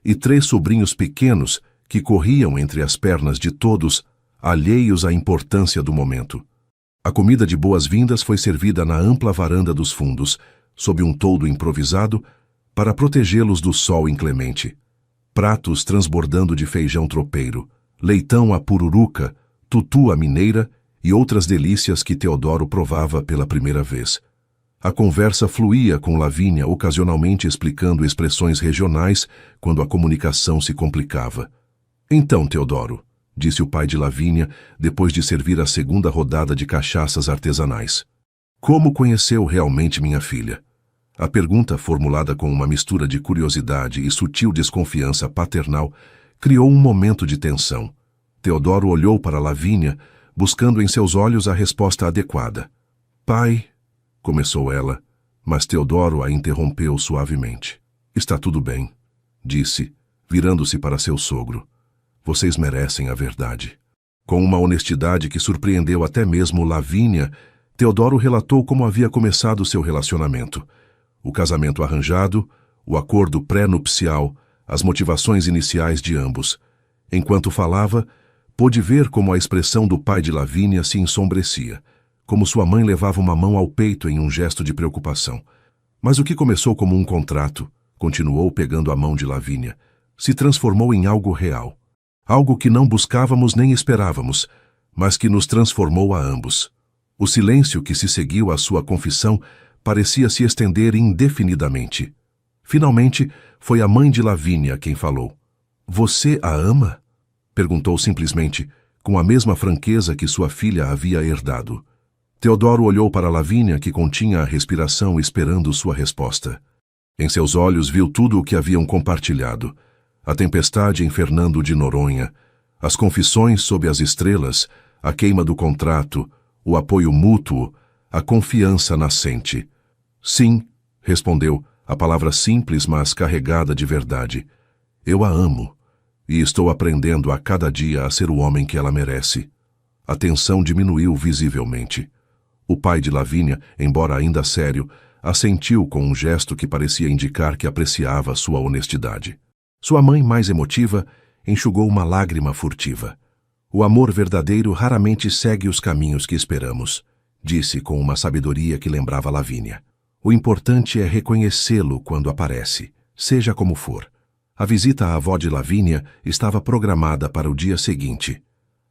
E 3 sobrinhos pequenos que corriam entre as pernas de todos, alheios à importância do momento. A comida de boas-vindas foi servida na ampla varanda dos fundos, sob um toldo improvisado, para protegê-los do sol inclemente. Pratos transbordando de feijão tropeiro, leitão à pururuca, tutu à mineira e outras delícias que Teodoro provava pela primeira vez. A conversa fluía com Lavínia, ocasionalmente explicando expressões regionais quando a comunicação se complicava. "Então, Teodoro", disse o pai de Lavínia, depois de servir a segunda rodada de cachaças artesanais, "como conheceu realmente minha filha?" A pergunta, formulada com uma mistura de curiosidade e sutil desconfiança paternal, criou um momento de tensão. Teodoro olhou para Lavínia, buscando em seus olhos a resposta adequada. "Pai", começou ela, mas Teodoro a interrompeu suavemente. "Está tudo bem", disse, virando-se para seu sogro. "Vocês merecem a verdade." Com uma honestidade que surpreendeu até mesmo Lavínia, Teodoro relatou como havia começado seu relacionamento. O casamento arranjado, o acordo pré-nupcial, as motivações iniciais de ambos. Enquanto falava, pôde ver como a expressão do pai de Lavínia se ensombrecia, como sua mãe levava uma mão ao peito em um gesto de preocupação. Mas o que começou como um contrato, continuou pegando a mão de Lavínia, se transformou em algo real. Algo que não buscávamos nem esperávamos, mas que nos transformou a ambos. O silêncio que se seguiu à sua confissão parecia se estender indefinidamente. Finalmente, foi a mãe de Lavínia quem falou. "Você a ama?" perguntou simplesmente, com a mesma franqueza que sua filha havia herdado. Teodoro olhou para Lavínia, que continha a respiração esperando sua resposta. Em seus olhos viu tudo o que haviam compartilhado. A tempestade em Fernando de Noronha, as confissões sob as estrelas, a queima do contrato, o apoio mútuo, a confiança nascente. "Sim", respondeu, a palavra simples, mas carregada de verdade. "Eu a amo, e estou aprendendo a cada dia a ser o homem que ela merece." A tensão diminuiu visivelmente. O pai de Lavínia, embora ainda sério, assentiu com um gesto que parecia indicar que apreciava sua honestidade. Sua mãe, mais emotiva, enxugou uma lágrima furtiva. "O amor verdadeiro raramente segue os caminhos que esperamos", disse com uma sabedoria que lembrava Lavínia. "O importante é reconhecê-lo quando aparece, seja como for." A visita à avó de Lavínia estava programada para o dia seguinte.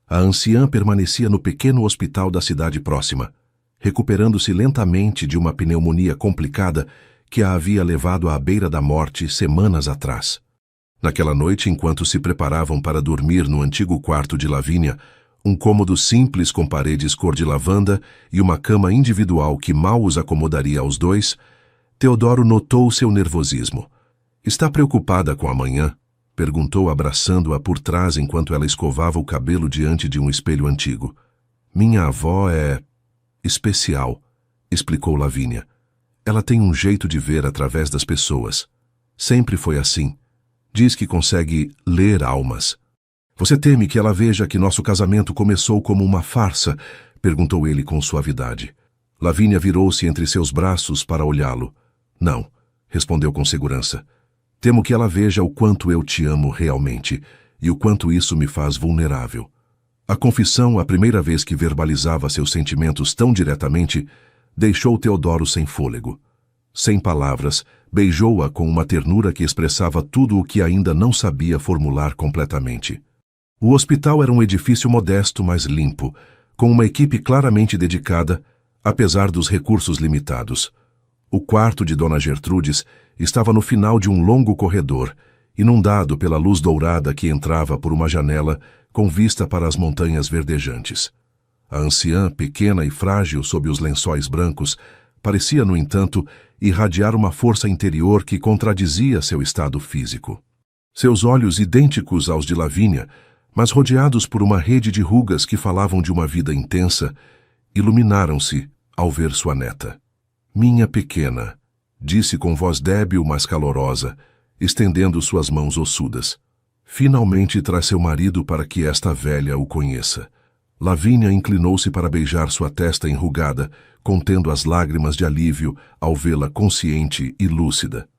A anciã permanecia no pequeno hospital da cidade próxima, recuperando-se lentamente de uma pneumonia complicada que a havia levado à beira da morte semanas atrás. Naquela noite, enquanto se preparavam para dormir no antigo quarto de Lavínia, um cômodo simples com paredes cor de lavanda e uma cama individual que mal os acomodaria aos dois, Teodoro notou seu nervosismo. "Está preocupada com amanhã?" perguntou, abraçando-a por trás enquanto ela escovava o cabelo diante de um espelho antigo. "Minha avó é especial", explicou Lavínia. "Ela tem um jeito de ver através das pessoas. Sempre foi assim. Diz que consegue ler almas." "Você teme que ela veja que nosso casamento começou como uma farsa?" perguntou ele com suavidade. Lavínia virou-se entre seus braços para olhá-lo. "Não", respondeu com segurança. "Temo que ela veja o quanto eu te amo realmente e o quanto isso me faz vulnerável." A confissão, a primeira vez que verbalizava seus sentimentos tão diretamente, deixou Teodoro sem fôlego. Sem palavras, beijou-a com uma ternura que expressava tudo o que ainda não sabia formular completamente. O hospital era um edifício modesto, mas limpo, com uma equipe claramente dedicada, apesar dos recursos limitados. O quarto de Dona Gertrudes estava no final de um longo corredor, inundado pela luz dourada que entrava por uma janela com vista para as montanhas verdejantes. A anciã, pequena e frágil sob os lençóis brancos, parecia, no entanto, irradiar uma força interior que contradizia seu estado físico. Seus olhos, idênticos aos de Lavínia, mas rodeados por uma rede de rugas que falavam de uma vida intensa, iluminaram-se ao ver sua neta. "Minha pequena", disse com voz débil, mas calorosa, estendendo suas mãos ossudas. "Finalmente traz seu marido para que esta velha o conheça." Lavínia inclinou-se para beijar sua testa enrugada, contendo as lágrimas de alívio ao vê-la consciente e lúcida.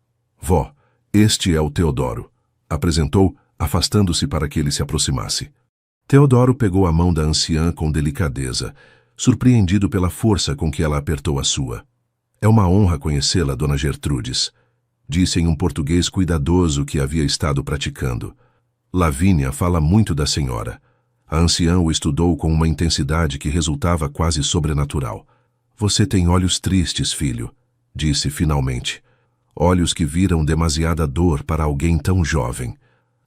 "Vó, este é o Teodoro", apresentou, afastando-se para que ele se aproximasse. Teodoro pegou a mão da anciã com delicadeza, surpreendido pela força com que ela apertou a sua. "É uma honra conhecê-la, Dona Gertrudes", disse em um português cuidadoso que havia estado praticando. "Lavínia fala muito da senhora." A anciã o estudou com uma intensidade que resultava quase sobrenatural. "Você tem olhos tristes, filho", disse finalmente. Olhos que viram demasiada dor para alguém tão jovem.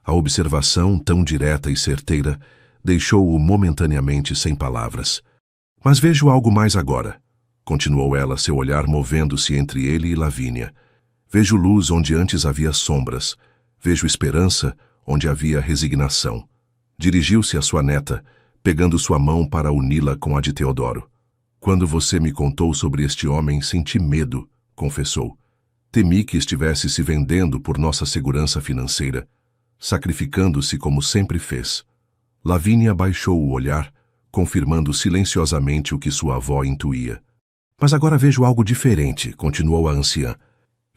A observação, tão direta e certeira, deixou-o momentaneamente sem palavras. "Mas vejo algo mais agora", continuou ela, seu olhar movendo-se entre ele e Lavínia. "Vejo luz onde antes havia sombras. Vejo esperança onde havia resignação." Dirigiu-se à sua neta, pegando sua mão para uni-la com a de Teodoro. "Quando você me contou sobre este homem, senti medo", confessou. "Temi que estivesse se vendendo por nossa segurança financeira, sacrificando-se como sempre fez." Lavínia baixou o olhar, confirmando silenciosamente o que sua avó intuía. "Mas agora vejo algo diferente", continuou a anciã.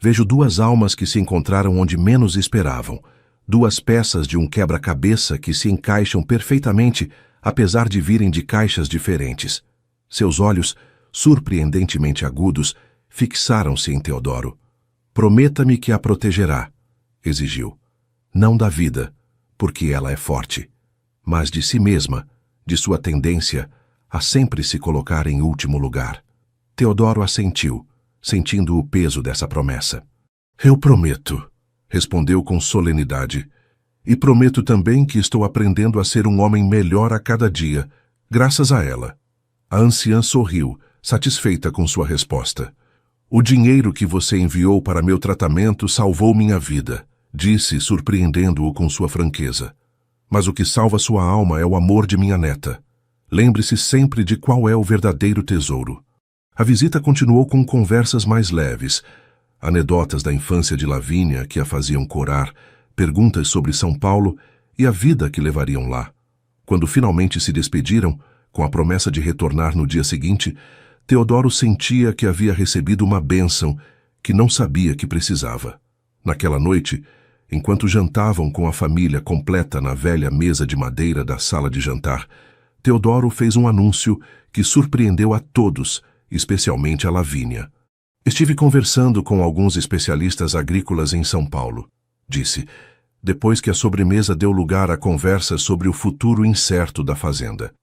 "Vejo duas almas que se encontraram onde menos esperavam. Duas peças de um quebra-cabeça que se encaixam perfeitamente, apesar de virem de caixas diferentes." Seus olhos, surpreendentemente agudos, fixaram-se em Teodoro. "Prometa-me que a protegerá", exigiu. "Não da vida, porque ela é forte, mas de si mesma, de sua tendência a sempre se colocar em último lugar." Teodoro assentiu, sentindo o peso dessa promessa. "Eu prometo", respondeu com solenidade. "E prometo também que estou aprendendo a ser um homem melhor a cada dia, graças a ela." A anciã sorriu, satisfeita com sua resposta. "O dinheiro que você enviou para meu tratamento salvou minha vida", disse, surpreendendo-o com sua franqueza. "Mas o que salva sua alma é o amor de minha neta. Lembre-se sempre de qual é o verdadeiro tesouro." A visita continuou com conversas mais leves, anedotas da infância de Lavínia que a faziam corar, perguntas sobre São Paulo e a vida que levariam lá. Quando finalmente se despediram, com a promessa de retornar no dia seguinte, Teodoro sentia que havia recebido uma bênção que não sabia que precisava. Naquela noite, enquanto jantavam com a família completa na velha mesa de madeira da sala de jantar, Teodoro fez um anúncio que surpreendeu a todos, especialmente a Lavínia. "Estive conversando com alguns especialistas agrícolas em São Paulo", disse, depois que a sobremesa deu lugar a conversas sobre o futuro incerto da fazenda.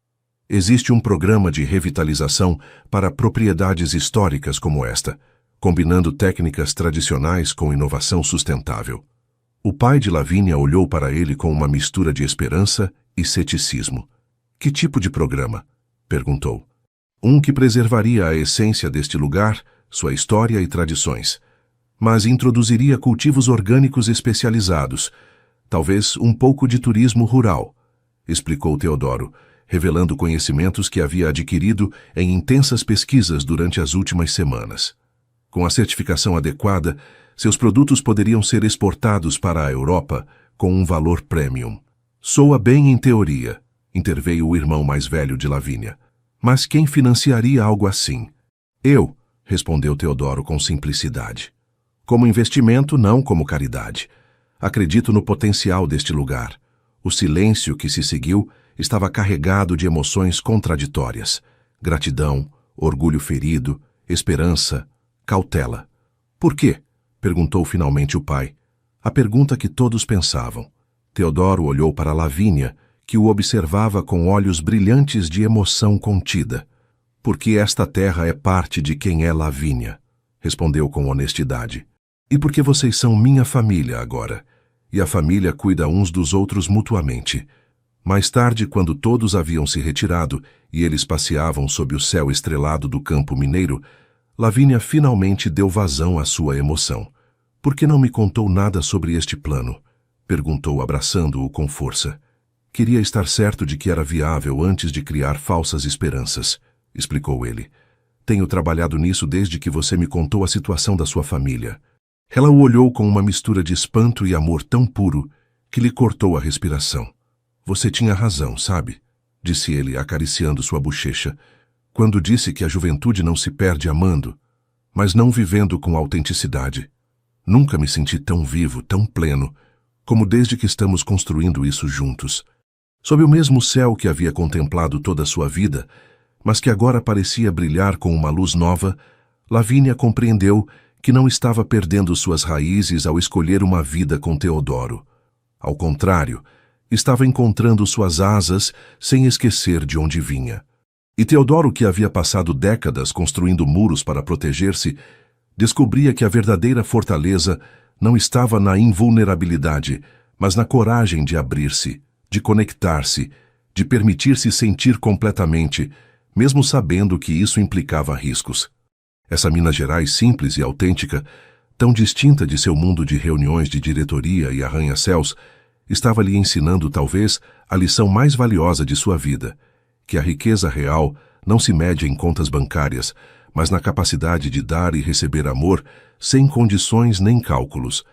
"Existe um programa de revitalização para propriedades históricas como esta, combinando técnicas tradicionais com inovação sustentável." O pai de Lavínia olhou para ele com uma mistura de esperança e ceticismo. "Que tipo de programa?" perguntou. "Um que preservaria a essência deste lugar, sua história e tradições, mas introduziria cultivos orgânicos especializados, talvez um pouco de turismo rural", explicou Teodoro, revelando conhecimentos que havia adquirido em intensas pesquisas durante as últimas semanas. Com a certificação adequada, seus produtos poderiam ser exportados para a Europa com um valor premium. "Soa bem em teoria", interveio o irmão mais velho de Lavínia. "Mas quem financiaria algo assim?" "Eu", respondeu Teodoro com simplicidade. "Como investimento, não como caridade. Acredito no potencial deste lugar." O silêncio que se seguiu estava carregado de emoções contraditórias: gratidão, orgulho ferido, esperança, cautela. Por quê? Perguntou finalmente o pai. A pergunta que todos pensavam. Teodoro olhou para Lavínia, que o observava com olhos brilhantes de emoção contida. Porque esta terra é parte de quem é Lavínia, respondeu com honestidade. E porque vocês são minha família agora, e a família cuida uns dos outros mutuamente. Mais tarde, quando todos haviam se retirado e eles passeavam sob o céu estrelado do campo mineiro, Lavínia finalmente deu vazão à sua emoção. Por que não me contou nada sobre este plano? Perguntou, abraçando-o com força. Queria estar certo de que era viável antes de criar falsas esperanças, explicou ele. Tenho trabalhado nisso desde que você me contou a situação da sua família. Ela o olhou com uma mistura de espanto e amor tão puro que lhe cortou a respiração. Você tinha razão, sabe? Disse ele, acariciando sua bochecha, quando disse que a juventude não se perde amando, mas não vivendo com autenticidade. Nunca me senti tão vivo, tão pleno, como desde que estamos construindo isso juntos. Sob o mesmo céu que havia contemplado toda a sua vida, mas que agora parecia brilhar com uma luz nova, Lavínia compreendeu que não estava perdendo suas raízes ao escolher uma vida com Teodoro. Ao contrário, estava encontrando suas asas sem esquecer de onde vinha. E Teodoro, que havia passado décadas construindo muros para proteger-se, descobria que a verdadeira fortaleza não estava na invulnerabilidade, mas na coragem de abrir-se, de conectar-se, de permitir-se sentir completamente, mesmo sabendo que isso implicava riscos. Essa Minas Gerais simples e autêntica, tão distinta de seu mundo de reuniões de diretoria e arranha-céus, estava lhe ensinando talvez a lição mais valiosa de sua vida, que a riqueza real não se mede em contas bancárias, mas na capacidade de dar e receber amor sem condições nem cálculos.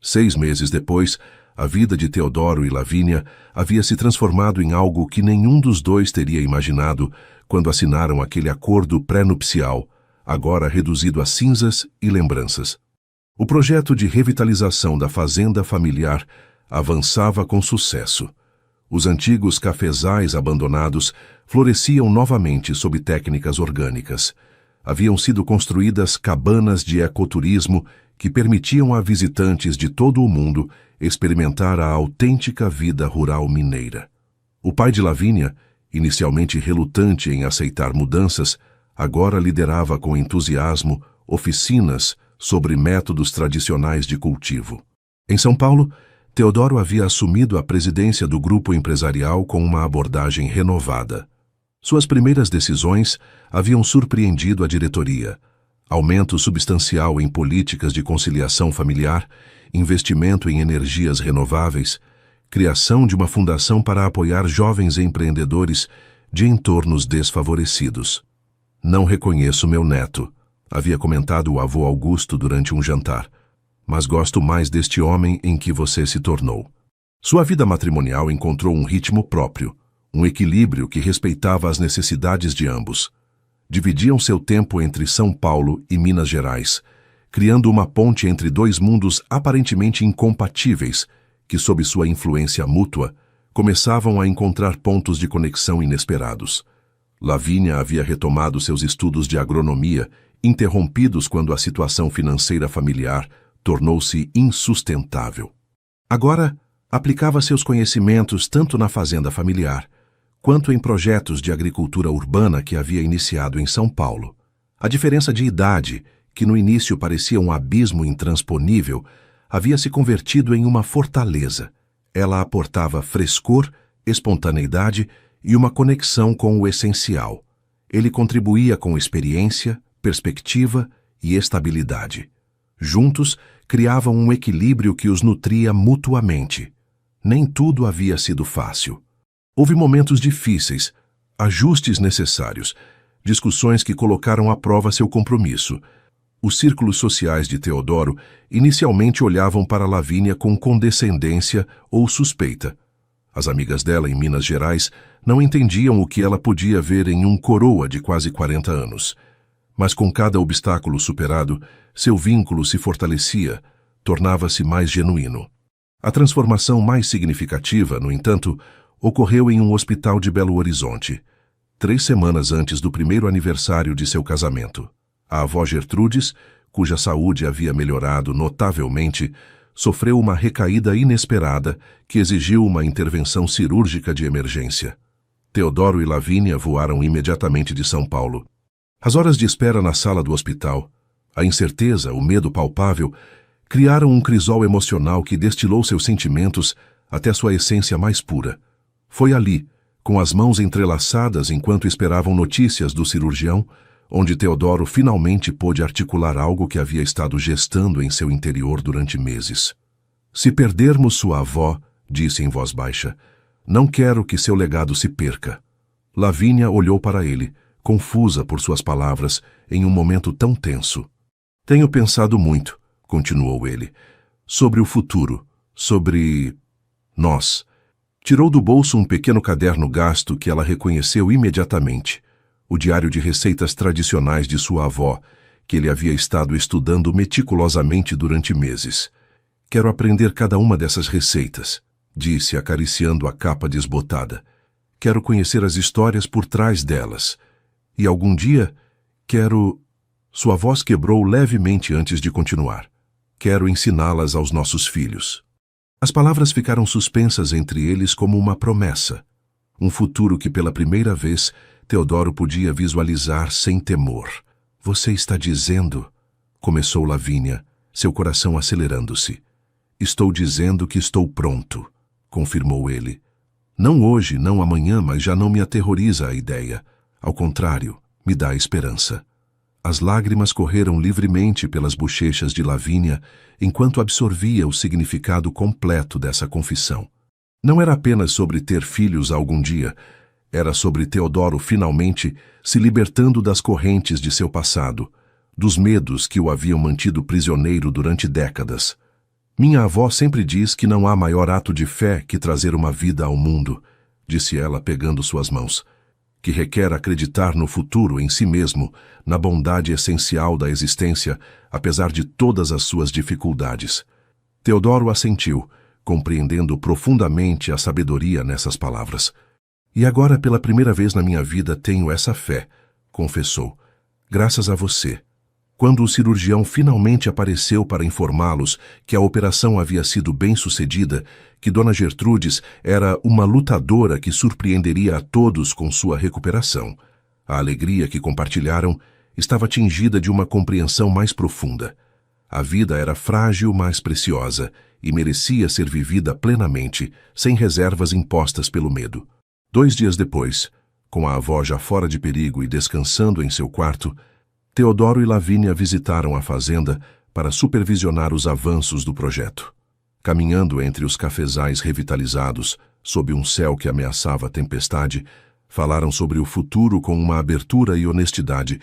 6 meses depois, a vida de Teodoro e Lavínia havia se transformado em algo que nenhum dos dois teria imaginado quando assinaram aquele acordo pré-nupcial, agora reduzido a cinzas e lembranças. O projeto de revitalização da fazenda familiar avançava com sucesso. Os antigos cafezais abandonados floresciam novamente sob técnicas orgânicas. Haviam sido construídas cabanas de ecoturismo que permitiam a visitantes de todo o mundo experimentar a autêntica vida rural mineira. O pai de Lavínia, inicialmente relutante em aceitar mudanças, agora liderava com entusiasmo oficinas sobre métodos tradicionais de cultivo. Em São Paulo, Teodoro havia assumido a presidência do grupo empresarial com uma abordagem renovada. Suas primeiras decisões haviam surpreendido a diretoria. Aumento substancial em políticas de conciliação familiar, investimento em energias renováveis, criação de uma fundação para apoiar jovens empreendedores de entornos desfavorecidos. Não reconheço meu neto, havia comentado o avô Augusto durante um jantar, mas gosto mais deste homem em que você se tornou. Sua vida matrimonial encontrou um ritmo próprio, um equilíbrio que respeitava as necessidades de ambos. Dividiam seu tempo entre São Paulo e Minas Gerais, criando uma ponte entre dois mundos aparentemente incompatíveis, que, sob sua influência mútua, começavam a encontrar pontos de conexão inesperados. Lavínia havia retomado seus estudos de agronomia, interrompidos quando a situação financeira familiar tornou-se insustentável. Agora, aplicava seus conhecimentos tanto na fazenda familiar, quanto em projetos de agricultura urbana que havia iniciado em São Paulo. A diferença de idade, que no início parecia um abismo intransponível, havia se convertido em uma fortaleza. Ela aportava frescor, espontaneidade e uma conexão com o essencial. Ele contribuía com experiência, perspectiva e estabilidade. Juntos, criavam um equilíbrio que os nutria mutuamente. Nem tudo havia sido fácil. Houve momentos difíceis, ajustes necessários, discussões que colocaram à prova seu compromisso. Os círculos sociais de Teodoro inicialmente olhavam para Lavínia com condescendência ou suspeita. As amigas dela em Minas Gerais não entendiam o que ela podia ver em um coroa de quase 40 anos. Mas com cada obstáculo superado, seu vínculo se fortalecia, tornava-se mais genuíno. A transformação mais significativa, no entanto, ocorreu em um hospital de Belo Horizonte, 3 semanas antes do primeiro aniversário de seu casamento. A avó Gertrudes, cuja saúde havia melhorado notavelmente, sofreu uma recaída inesperada que exigiu uma intervenção cirúrgica de emergência. Teodoro e Lavínia voaram imediatamente de São Paulo. As horas de espera na sala do hospital, a incerteza, o medo palpável, criaram um crisol emocional que destilou seus sentimentos até sua essência mais pura. Foi ali, com as mãos entrelaçadas enquanto esperavam notícias do cirurgião, onde Teodoro finalmente pôde articular algo que havia estado gestando em seu interior durante meses. Se perdermos sua avó, disse em voz baixa, não quero que seu legado se perca. Lavínia olhou para ele, confusa por suas palavras, em um momento tão tenso. Tenho pensado muito, continuou ele, sobre o futuro, sobre nós. Tirou do bolso um pequeno caderno gasto que ela reconheceu imediatamente, o diário de receitas tradicionais de sua avó, que ele havia estado estudando meticulosamente durante meses. Quero aprender cada uma dessas receitas, disse, acariciando a capa desbotada. Quero conhecer as histórias por trás delas. E algum dia, quero... Sua voz quebrou levemente antes de continuar. Quero ensiná-las aos nossos filhos. As palavras ficaram suspensas entre eles como uma promessa. Um futuro que pela primeira vez Teodoro podia visualizar sem temor. Você está dizendo... Começou Lavínia, seu coração acelerando-se. Estou dizendo que estou pronto, confirmou ele. Não hoje, não amanhã, mas já não me aterroriza a ideia. Ao contrário, me dá esperança. As lágrimas correram livremente pelas bochechas de Lavínia enquanto absorvia o significado completo dessa confissão. Não era apenas sobre ter filhos algum dia, era sobre Teodoro finalmente se libertando das correntes de seu passado, dos medos que o haviam mantido prisioneiro durante décadas. Minha avó sempre diz que não há maior ato de fé que trazer uma vida ao mundo, disse ela pegando suas mãos, que requer acreditar no futuro em si mesmo, na bondade essencial da existência, apesar de todas as suas dificuldades. Teodoro assentiu, compreendendo profundamente a sabedoria nessas palavras. E agora, pela primeira vez na minha vida, tenho essa fé, confessou, graças a você. Quando o cirurgião finalmente apareceu para informá-los que a operação havia sido bem-sucedida, que Dona Gertrudes era uma lutadora que surpreenderia a todos com sua recuperação, a alegria que compartilharam estava tingida de uma compreensão mais profunda. A vida era frágil, mas preciosa, e merecia ser vivida plenamente, sem reservas impostas pelo medo. 2 dias depois, com a avó já fora de perigo e descansando em seu quarto, Teodoro e Lavínia visitaram a fazenda para supervisionar os avanços do projeto. Caminhando entre os cafezais revitalizados, sob um céu que ameaçava a tempestade, falaram sobre o futuro com uma abertura e honestidade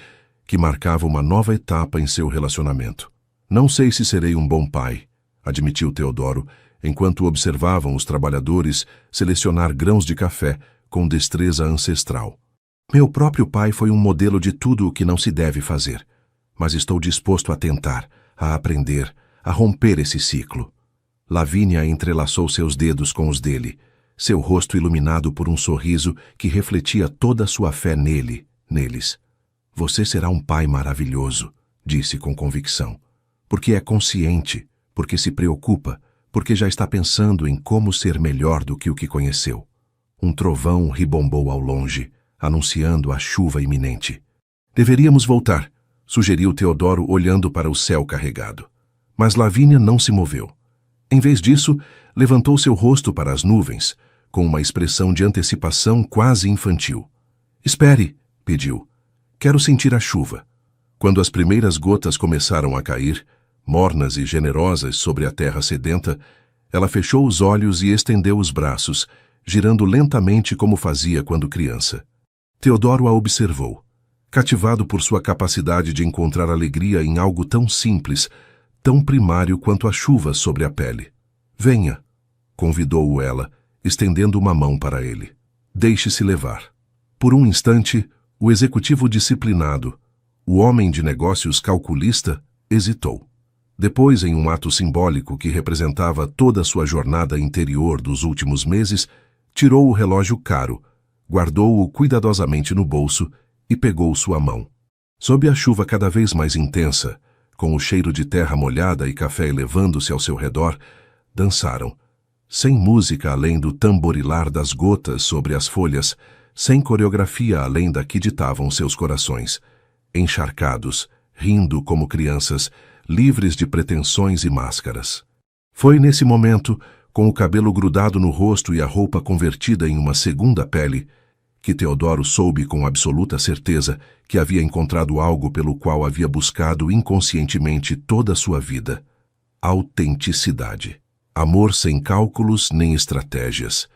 que marcava uma nova etapa em seu relacionamento. Não sei se serei um bom pai, admitiu Teodoro, enquanto observavam os trabalhadores selecionar grãos de café com destreza ancestral. Meu próprio pai foi um modelo de tudo o que não se deve fazer, mas estou disposto a tentar, a aprender, a romper esse ciclo. Lavínia entrelaçou seus dedos com os dele, seu rosto iluminado por um sorriso que refletia toda a sua fé neles. Você será um pai maravilhoso, disse com convicção, porque é consciente, porque se preocupa, porque já está pensando em como ser melhor do que o que conheceu. Um trovão ribombou ao longe, anunciando a chuva iminente. Deveríamos voltar, sugeriu Teodoro olhando para o céu carregado. Mas Lavínia não se moveu. Em vez disso, levantou seu rosto para as nuvens, com uma expressão de antecipação quase infantil. Espere, pediu. Quero sentir a chuva. Quando as primeiras gotas começaram a cair, mornas e generosas sobre a terra sedenta, ela fechou os olhos e estendeu os braços, girando lentamente como fazia quando criança. Teodoro a observou, cativado por sua capacidade de encontrar alegria em algo tão simples, tão primário quanto a chuva sobre a pele. Venha, convidou-o ela, estendendo uma mão para ele. Deixe-se levar. Por um instante, o executivo disciplinado, o homem de negócios calculista, hesitou. Depois, em um ato simbólico que representava toda a sua jornada interior dos últimos meses, tirou o relógio caro, guardou-o cuidadosamente no bolso e pegou sua mão. Sob a chuva cada vez mais intensa, com o cheiro de terra molhada e café elevando-se ao seu redor, dançaram, sem música além do tamborilar das gotas sobre as folhas, sem coreografia além da que ditavam seus corações, encharcados, rindo como crianças, livres de pretensões e máscaras. Foi nesse momento, com o cabelo grudado no rosto e a roupa convertida em uma segunda pele, que Teodoro soube com absoluta certeza que havia encontrado algo pelo qual havia buscado inconscientemente toda a sua vida: autenticidade. Amor sem cálculos nem estratégias.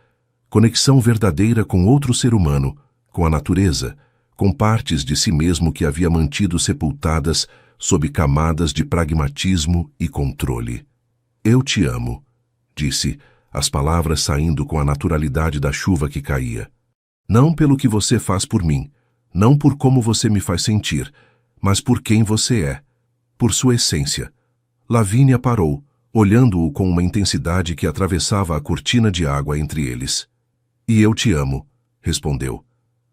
Conexão verdadeira com outro ser humano, com a natureza, com partes de si mesmo que havia mantido sepultadas sob camadas de pragmatismo e controle. Eu te amo, disse, as palavras saindo com a naturalidade da chuva que caía. Não pelo que você faz por mim, não por como você me faz sentir, mas por quem você é, por sua essência. Lavínia parou, olhando-o com uma intensidade que atravessava a cortina de água entre eles. E eu te amo, respondeu.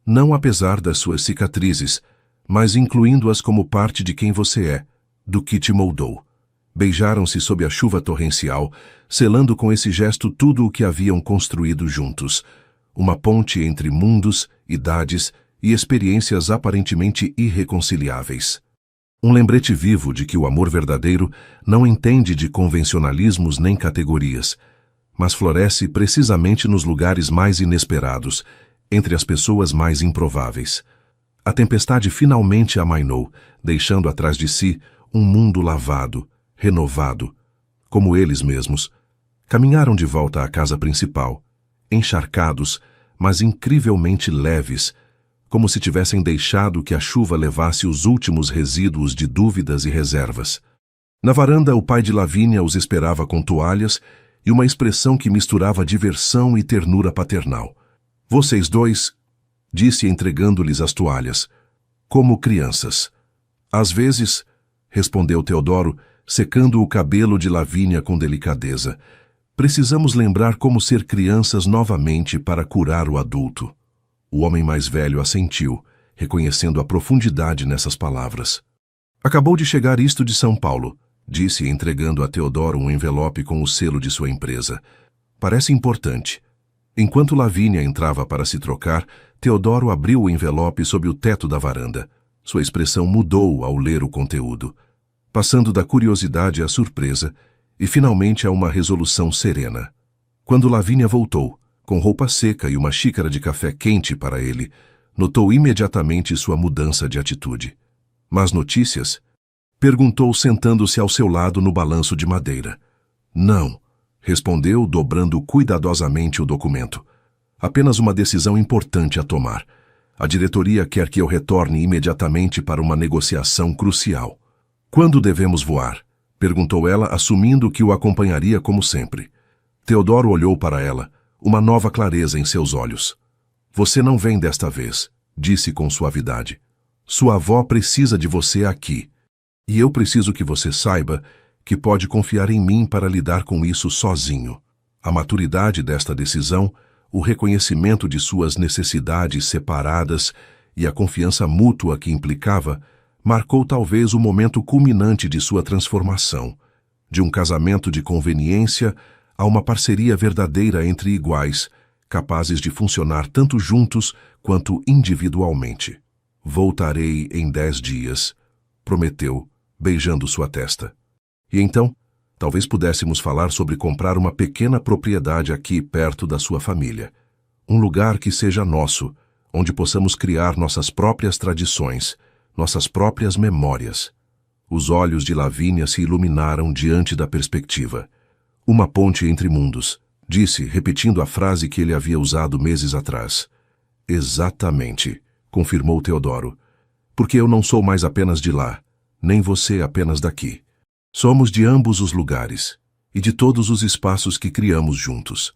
Não apesar das suas cicatrizes, mas incluindo-as como parte de quem você é, do que te moldou. Beijaram-se sob a chuva torrencial, selando com esse gesto tudo o que haviam construído juntos. Uma ponte entre mundos, idades e experiências aparentemente irreconciliáveis. Um lembrete vivo de que o amor verdadeiro não entende de convencionalismos nem categorias, mas floresce precisamente nos lugares mais inesperados, entre as pessoas mais improváveis. A tempestade finalmente amainou, deixando atrás de si um mundo lavado, renovado. Como eles mesmos, caminharam de volta à casa principal, encharcados, mas incrivelmente leves, como se tivessem deixado que a chuva levasse os últimos resíduos de dúvidas e reservas. Na varanda, o pai de Lavínia os esperava com toalhas e uma expressão que misturava diversão e ternura paternal. Vocês dois, disse entregando-lhes as toalhas, como crianças. Às vezes, respondeu Teodoro, secando o cabelo de Lavínia com delicadeza, precisamos lembrar como ser crianças novamente para curar o adulto. O homem mais velho assentiu, reconhecendo a profundidade nessas palavras. Acabou de chegar isto de São Paulo, disse entregando a Teodoro um envelope com o selo de sua empresa. Parece importante. Enquanto Lavínia entrava para se trocar, Teodoro abriu o envelope sob o teto da varanda. Sua expressão mudou ao ler o conteúdo, passando da curiosidade à surpresa e finalmente a uma resolução serena. Quando Lavínia voltou, com roupa seca e uma xícara de café quente para ele, notou imediatamente sua mudança de atitude. Mas notícias? Perguntou sentando-se ao seu lado no balanço de madeira. Não, respondeu, dobrando cuidadosamente o documento. Apenas uma decisão importante a tomar. A diretoria quer que eu retorne imediatamente para uma negociação crucial. Quando devemos voar? Perguntou ela, assumindo que o acompanharia como sempre. Teodoro olhou para ela, uma nova clareza em seus olhos. Você não vem desta vez, disse com suavidade. Sua avó precisa de você aqui. E eu preciso que você saiba que pode confiar em mim para lidar com isso sozinho. A maturidade desta decisão, o reconhecimento de suas necessidades separadas e a confiança mútua que implicava, marcou talvez o momento culminante de sua transformação, de um casamento de conveniência a uma parceria verdadeira entre iguais, capazes de funcionar tanto juntos quanto individualmente. Voltarei em 10 dias, prometeu, beijando sua testa. E então, talvez pudéssemos falar sobre comprar uma pequena propriedade aqui perto da sua família. Um lugar que seja nosso, onde possamos criar nossas próprias tradições, nossas próprias memórias. Os olhos de Lavínia se iluminaram diante da perspectiva. Uma ponte entre mundos, disse, repetindo a frase que ele havia usado meses atrás. Exatamente, confirmou Teodoro. Porque eu não sou mais apenas de lá, nem você apenas daqui. Somos de ambos os lugares, e de todos os espaços que criamos juntos.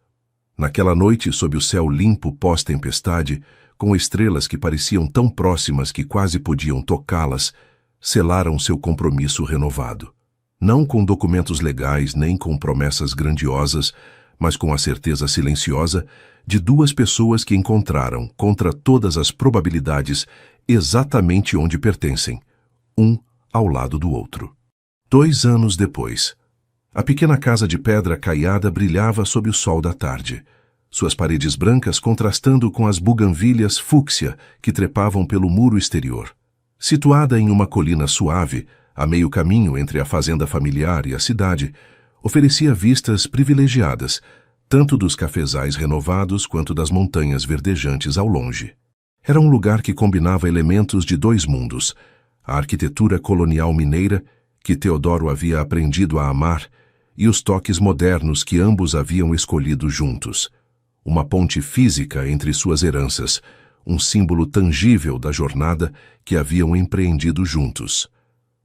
Naquela noite, sob o céu limpo pós-tempestade, com estrelas que pareciam tão próximas que quase podiam tocá-las, selaram seu compromisso renovado. Não com documentos legais nem com promessas grandiosas, mas com a certeza silenciosa de duas pessoas que encontraram, contra todas as probabilidades, exatamente onde pertencem, um ao lado do outro. 2 anos depois. A pequena casa de pedra caiada brilhava sob o sol da tarde, suas paredes brancas contrastando com as buganvílias fúcsia que trepavam pelo muro exterior. Situada em uma colina suave, a meio caminho entre a fazenda familiar e a cidade, oferecia vistas privilegiadas, tanto dos cafezais renovados quanto das montanhas verdejantes ao longe. Era um lugar que combinava elementos de dois mundos, a arquitetura colonial mineira, que Teodoro havia aprendido a amar, e os toques modernos que ambos haviam escolhido juntos. Uma ponte física entre suas heranças, um símbolo tangível da jornada que haviam empreendido juntos.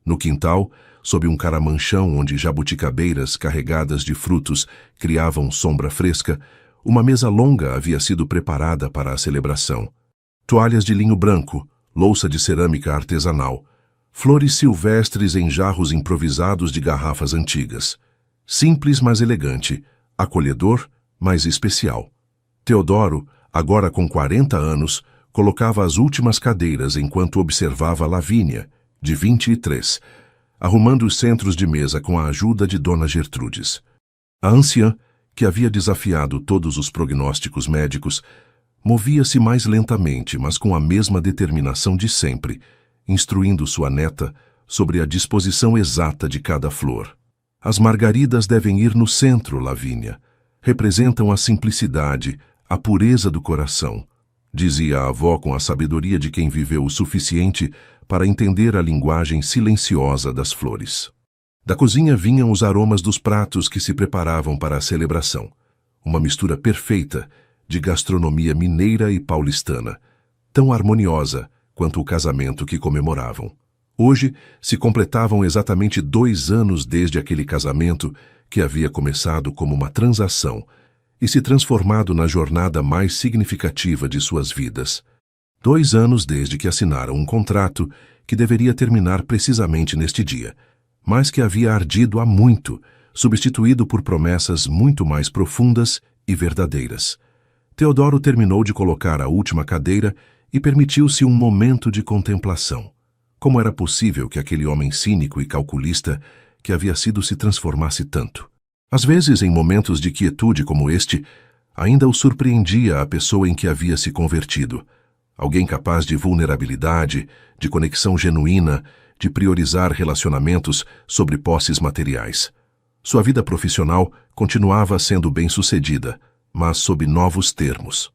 No quintal, sob um caramanchão onde jabuticabeiras carregadas de frutos criavam sombra fresca, uma mesa longa havia sido preparada para a celebração. Toalhas de linho branco, louça de cerâmica artesanal, flores silvestres em jarros improvisados de garrafas antigas. Simples, mas elegante, acolhedor, mas especial. Teodoro, agora com 40 anos, colocava as últimas cadeiras enquanto observava Lavínia, de 23, arrumando os centros de mesa com a ajuda de Dona Gertrudes. A anciã, que havia desafiado todos os prognósticos médicos, movia-se mais lentamente, mas com a mesma determinação de sempre, instruindo sua neta sobre a disposição exata de cada flor. As margaridas devem ir no centro, Lavínia. Representam a simplicidade, a pureza do coração, dizia a avó com a sabedoria de quem viveu o suficiente para entender a linguagem silenciosa das flores. Da cozinha vinham os aromas dos pratos que se preparavam para a celebração. Uma mistura perfeita de gastronomia mineira e paulistana, tão harmoniosa quanto o casamento que comemoravam. Hoje se completavam exatamente 2 anos desde aquele casamento que havia começado como uma transação e se transformado na jornada mais significativa de suas vidas. 2 anos desde que assinaram um contrato que deveria terminar precisamente neste dia, mas que havia ardido há muito, substituído por promessas muito mais profundas e verdadeiras. Teodoro terminou de colocar a última cadeira e permitiu-se um momento de contemplação. Como era possível que aquele homem cínico e calculista que havia sido se transformasse tanto? Às vezes, em momentos de quietude como este, ainda o surpreendia a pessoa em que havia se convertido. Alguém capaz de vulnerabilidade, de conexão genuína, de priorizar relacionamentos sobre posses materiais. Sua vida profissional continuava sendo bem-sucedida, mas sob novos termos.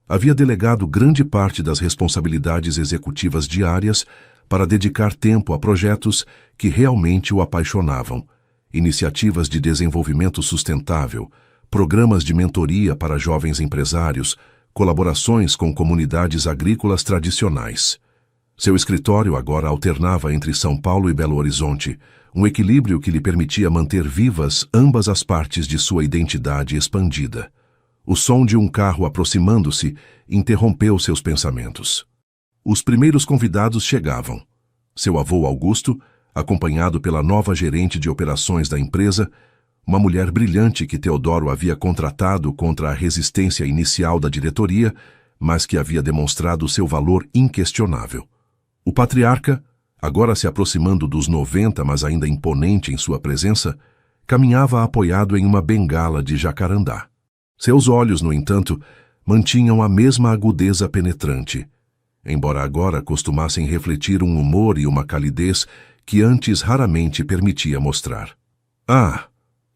Havia delegado grande parte das responsabilidades executivas diárias para dedicar tempo a projetos que realmente o apaixonavam, iniciativas de desenvolvimento sustentável, programas de mentoria para jovens empresários, colaborações com comunidades agrícolas tradicionais. Seu escritório agora alternava entre São Paulo e Belo Horizonte, um equilíbrio que lhe permitia manter vivas ambas as partes de sua identidade expandida. O som de um carro aproximando-se interrompeu seus pensamentos. Os primeiros convidados chegavam. Seu avô Augusto, acompanhado pela nova gerente de operações da empresa, uma mulher brilhante que Teodoro havia contratado contra a resistência inicial da diretoria, mas que havia demonstrado seu valor inquestionável. O patriarca, agora se aproximando dos 90, mas ainda imponente em sua presença, caminhava apoiado em uma bengala de jacarandá. Seus olhos, no entanto, mantinham a mesma agudeza penetrante, embora agora costumassem refletir um humor e uma calidez que antes raramente permitia mostrar. "Ah,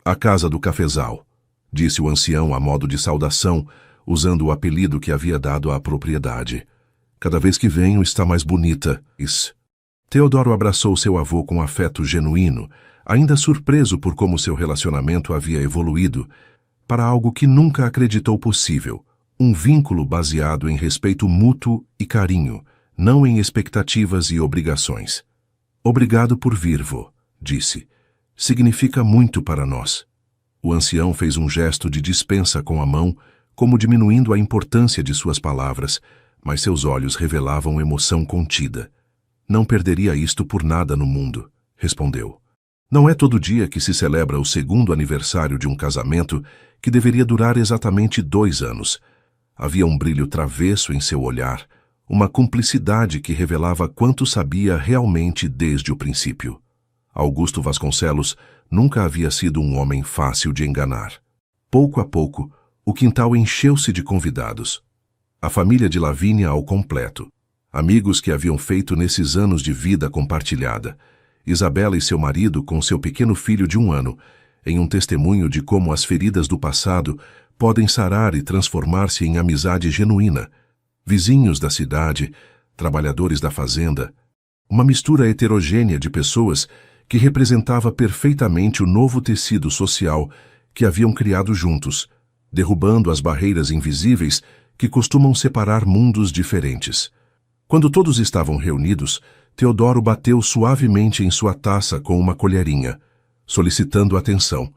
a casa do cafezal", disse o ancião a modo de saudação, usando o apelido que havia dado à propriedade. "Cada vez que venho está mais bonita." Teodoro abraçou seu avô com afeto genuíno, ainda surpreso por como seu relacionamento havia evoluído, para algo que nunca acreditou possível, um vínculo baseado em respeito mútuo e carinho, não em expectativas e obrigações. "Obrigado por vir, vô", disse. "Significa muito para nós." O ancião fez um gesto de dispensa com a mão, como diminuindo a importância de suas palavras, mas seus olhos revelavam emoção contida. "Não perderia isto por nada no mundo", respondeu. "Não é todo dia que se celebra o 2º aniversário de um casamento que deveria durar exatamente 2 anos. Havia um brilho travesso em seu olhar, uma cumplicidade que revelava quanto sabia realmente desde o princípio. Augusto Vasconcelos nunca havia sido um homem fácil de enganar. Pouco a pouco, o quintal encheu-se de convidados. A família de Lavínia ao completo. Amigos que haviam feito nesses anos de vida compartilhada. Isabela e seu marido com seu pequeno filho de 1 ano, em um testemunho de como as feridas do passado podem sarar e transformar-se em amizade genuína. Vizinhos da cidade, trabalhadores da fazenda, uma mistura heterogênea de pessoas que representava perfeitamente o novo tecido social que haviam criado juntos, derrubando as barreiras invisíveis que costumam separar mundos diferentes. Quando todos estavam reunidos, Teodoro bateu suavemente em sua taça com uma colherinha, solicitando atenção.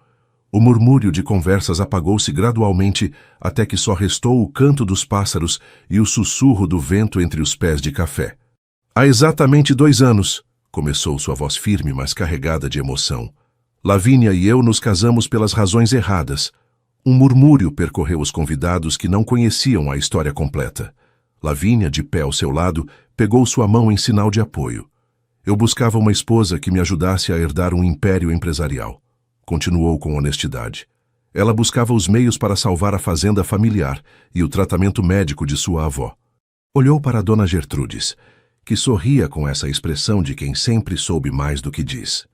O murmúrio de conversas apagou-se gradualmente até que só restou o canto dos pássaros e o sussurro do vento entre os pés de café. Há exatamente 2 anos, começou sua voz firme, mas carregada de emoção. Lavínia e eu nos casamos pelas razões erradas. Um murmúrio percorreu os convidados que não conheciam a história completa. Lavínia, de pé ao seu lado, pegou sua mão em sinal de apoio. Eu buscava uma esposa que me ajudasse a herdar um império empresarial. Continuou com honestidade. Ela buscava os meios para salvar a fazenda familiar e o tratamento médico de sua avó. Olhou para a dona Gertrudes, que sorria com essa expressão de quem sempre soube mais do que diz.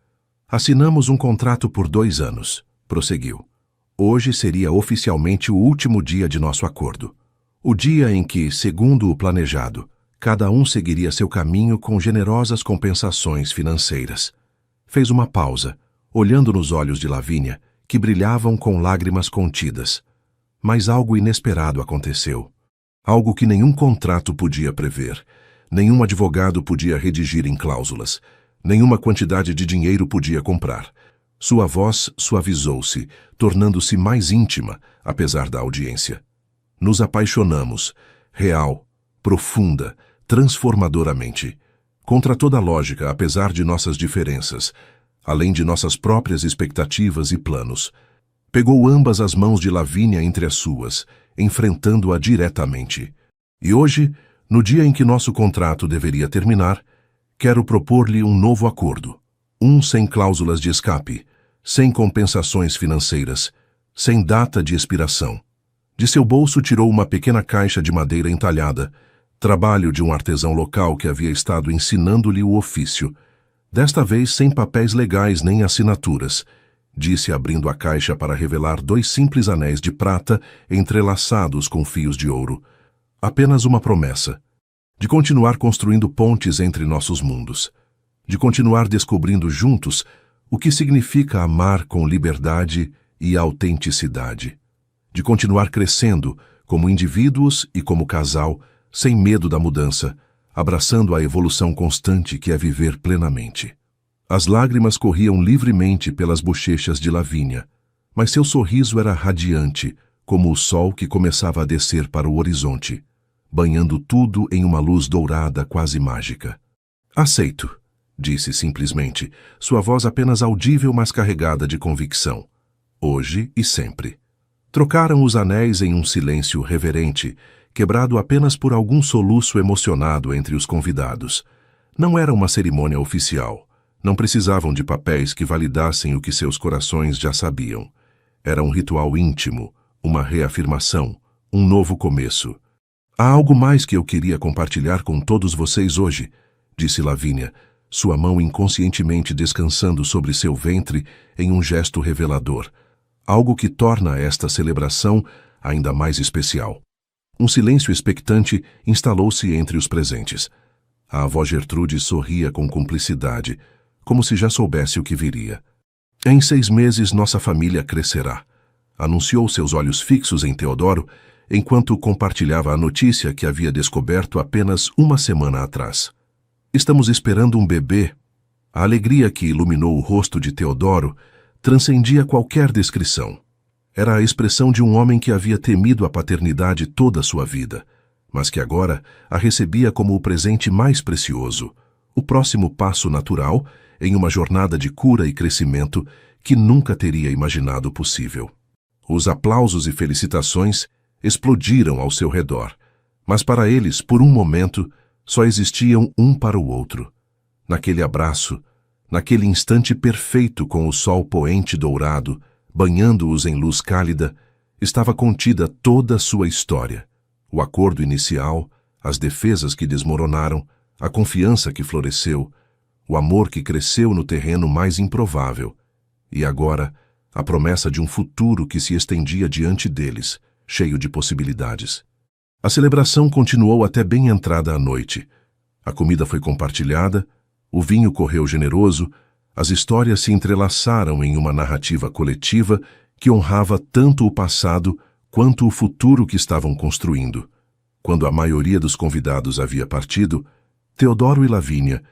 Assinamos um contrato por 2 anos, prosseguiu. Hoje seria oficialmente o último dia de nosso acordo. O dia em que, segundo o planejado, cada um seguiria seu caminho com generosas compensações financeiras. Fez uma pausa, olhando nos olhos de Lavínia, que brilhavam com lágrimas contidas. Mas algo inesperado aconteceu. Algo que nenhum contrato podia prever. Nenhum advogado podia redigir em cláusulas. Nenhuma quantidade de dinheiro podia comprar. Sua voz suavizou-se, tornando-se mais íntima, apesar da audiência. Nos apaixonamos, real, profunda, transformadoramente. Contra toda lógica, apesar de nossas diferenças, além de nossas próprias expectativas e planos. Pegou ambas as mãos de Lavínia entre as suas, enfrentando-a diretamente. E hoje, no dia em que nosso contrato deveria terminar, quero propor-lhe um novo acordo. Um sem cláusulas de escape, sem compensações financeiras, sem data de expiração. De seu bolso tirou uma pequena caixa de madeira entalhada, trabalho de um artesão local que havia estado ensinando-lhe o ofício. Desta vez sem papéis legais nem assinaturas, disse abrindo a caixa para revelar 2 simples anéis de prata entrelaçados com fios de ouro. Apenas uma promessa, de continuar construindo pontes entre nossos mundos, de continuar descobrindo juntos o que significa amar com liberdade e autenticidade, de continuar crescendo como indivíduos e como casal, sem medo da mudança, abraçando a evolução constante que é viver plenamente. As lágrimas corriam livremente pelas bochechas de Lavínia, mas seu sorriso era radiante, como o sol que começava a descer para o horizonte, banhando tudo em uma luz dourada quase mágica. Aceito, disse simplesmente, sua voz apenas audível, mas carregada de convicção. Hoje e sempre. Trocaram os anéis em um silêncio reverente, quebrado apenas por algum soluço emocionado entre os convidados. Não era uma cerimônia oficial. Não precisavam de papéis que validassem o que seus corações já sabiam. Era um ritual íntimo, uma reafirmação, um novo começo. Há algo mais que eu queria compartilhar com todos vocês hoje, disse Lavínia, sua mão inconscientemente descansando sobre seu ventre em um gesto revelador. Algo que torna esta celebração ainda mais especial. Um silêncio expectante instalou-se entre os presentes. A avó Gertrude sorria com cumplicidade, como se já soubesse o que viria. Em 6 meses nossa família crescerá, anunciou, seus olhos fixos em Teodoro, enquanto compartilhava a notícia que havia descoberto apenas 1 semana atrás. Estamos esperando um bebê. A alegria que iluminou o rosto de Teodoro transcendia qualquer descrição. Era a expressão de um homem que havia temido a paternidade toda a sua vida, mas que agora a recebia como o presente mais precioso, o próximo passo natural em uma jornada de cura e crescimento que nunca teria imaginado possível. Os aplausos e felicitações explodiram ao seu redor, mas para eles, por um momento, só existiam um para o outro. Naquele abraço, Naquele instante perfeito com o sol poente dourado, banhando-os em luz cálida, estava contida toda a sua história. O acordo inicial, as defesas que desmoronaram, a confiança que floresceu, o amor que cresceu no terreno mais improvável, e agora a promessa de um futuro que se estendia diante deles, cheio de possibilidades. A celebração continuou até bem entrada a noite. A comida foi compartilhada, o vinho correu generoso, as histórias se entrelaçaram em uma narrativa coletiva que honrava tanto o passado quanto o futuro que estavam construindo. Quando a maioria dos convidados havia partido, Teodoro e Lavínia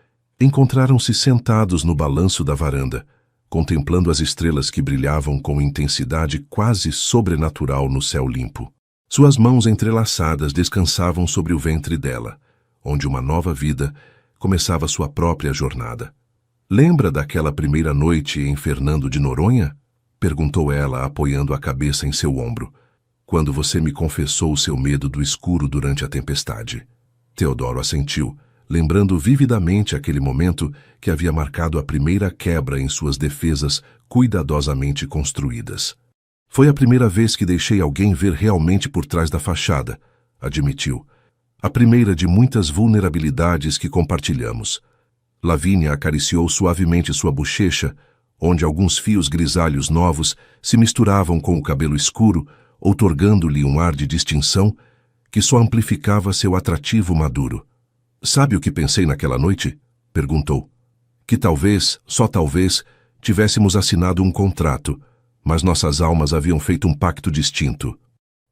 encontraram-se sentados no balanço da varanda, contemplando as estrelas que brilhavam com intensidade quase sobrenatural no céu limpo. Suas mãos entrelaçadas descansavam sobre o ventre dela, onde uma nova vida começava sua própria jornada. "Lembra daquela primeira noite em Fernando de Noronha?" perguntou ela, apoiando a cabeça em seu ombro. "Quando você me confessou o seu medo do escuro durante a tempestade." Teodoro assentiu, lembrando vividamente aquele momento que havia marcado a primeira quebra em suas defesas cuidadosamente construídas. "Foi a primeira vez que deixei alguém ver realmente por trás da fachada", admitiu. "A primeira de muitas vulnerabilidades que compartilhamos." Lavínia acariciou suavemente sua bochecha, onde alguns fios grisalhos novos se misturavam com o cabelo escuro, outorgando-lhe um ar de distinção que só amplificava seu atrativo maduro. "Sabe o que pensei naquela noite?" perguntou. "Que talvez, só talvez, tivéssemos assinado um contrato, mas nossas almas haviam feito um pacto distinto."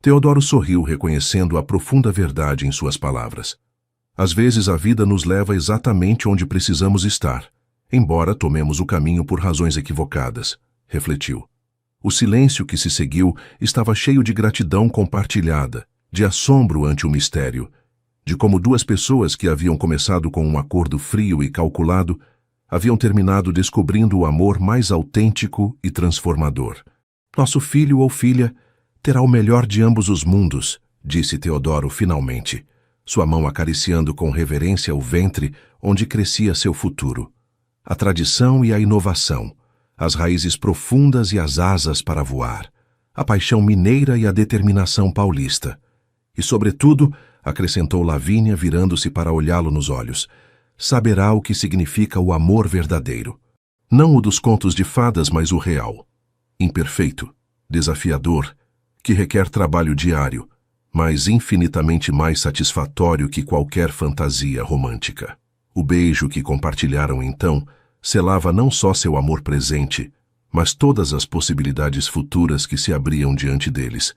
Teodoro sorriu, reconhecendo a profunda verdade em suas palavras. "Às vezes a vida nos leva exatamente onde precisamos estar, embora tomemos o caminho por razões equivocadas", refletiu. O silêncio que se seguiu estava cheio de gratidão compartilhada, de assombro ante o mistério, de como duas pessoas que haviam começado com um acordo frio e calculado haviam terminado descobrindo o amor mais autêntico e transformador. "Nosso filho ou filha terá o melhor de ambos os mundos", disse Teodoro finalmente, sua mão acariciando com reverência o ventre onde crescia seu futuro. "A tradição e a inovação, as raízes profundas e as asas para voar, a paixão mineira e a determinação paulista. E, sobretudo", acrescentou Lavínia, virando-se para olhá-lo nos olhos, "saberá o que significa o amor verdadeiro. Não o dos contos de fadas, mas o real. Imperfeito, desafiador, que requer trabalho diário, mas infinitamente mais satisfatório que qualquer fantasia romântica." O beijo que compartilharam então selava não só seu amor presente, mas todas as possibilidades futuras que se abriam diante deles.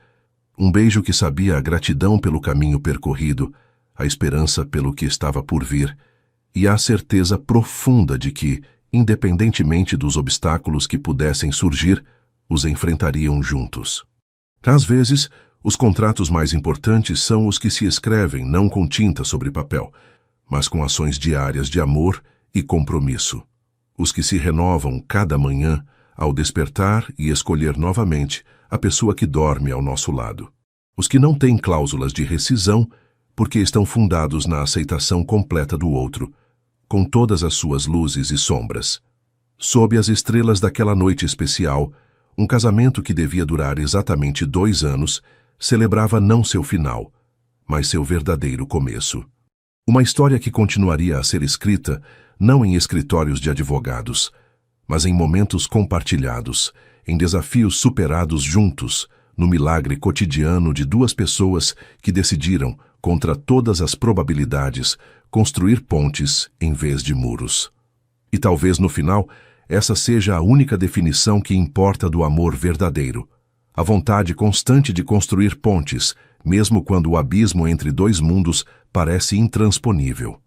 Um beijo que sabia a gratidão pelo caminho percorrido, a esperança pelo que estava por vir, e a certeza profunda de que, independentemente dos obstáculos que pudessem surgir, os enfrentariam juntos. Às vezes, os contratos mais importantes são os que se escrevem não com tinta sobre papel, mas com ações diárias de amor e compromisso. Os que se renovam cada manhã ao despertar e escolher novamente a pessoa que dorme ao nosso lado. Os que não têm cláusulas de rescisão porque estão fundados na aceitação completa do outro, com todas as suas luzes e sombras. Sob as estrelas daquela noite especial, um casamento que devia durar exatamente 2 anos celebrava não seu final, mas seu verdadeiro começo. Uma história que continuaria a ser escrita não em escritórios de advogados, mas em momentos compartilhados, em desafios superados juntos, no milagre cotidiano de 2 pessoas que decidiram, contra todas as probabilidades, construir pontes em vez de muros. E talvez no final, essa seja a única definição que importa do amor verdadeiro: a vontade constante de construir pontes, mesmo quando o abismo entre 2 mundos parece intransponível.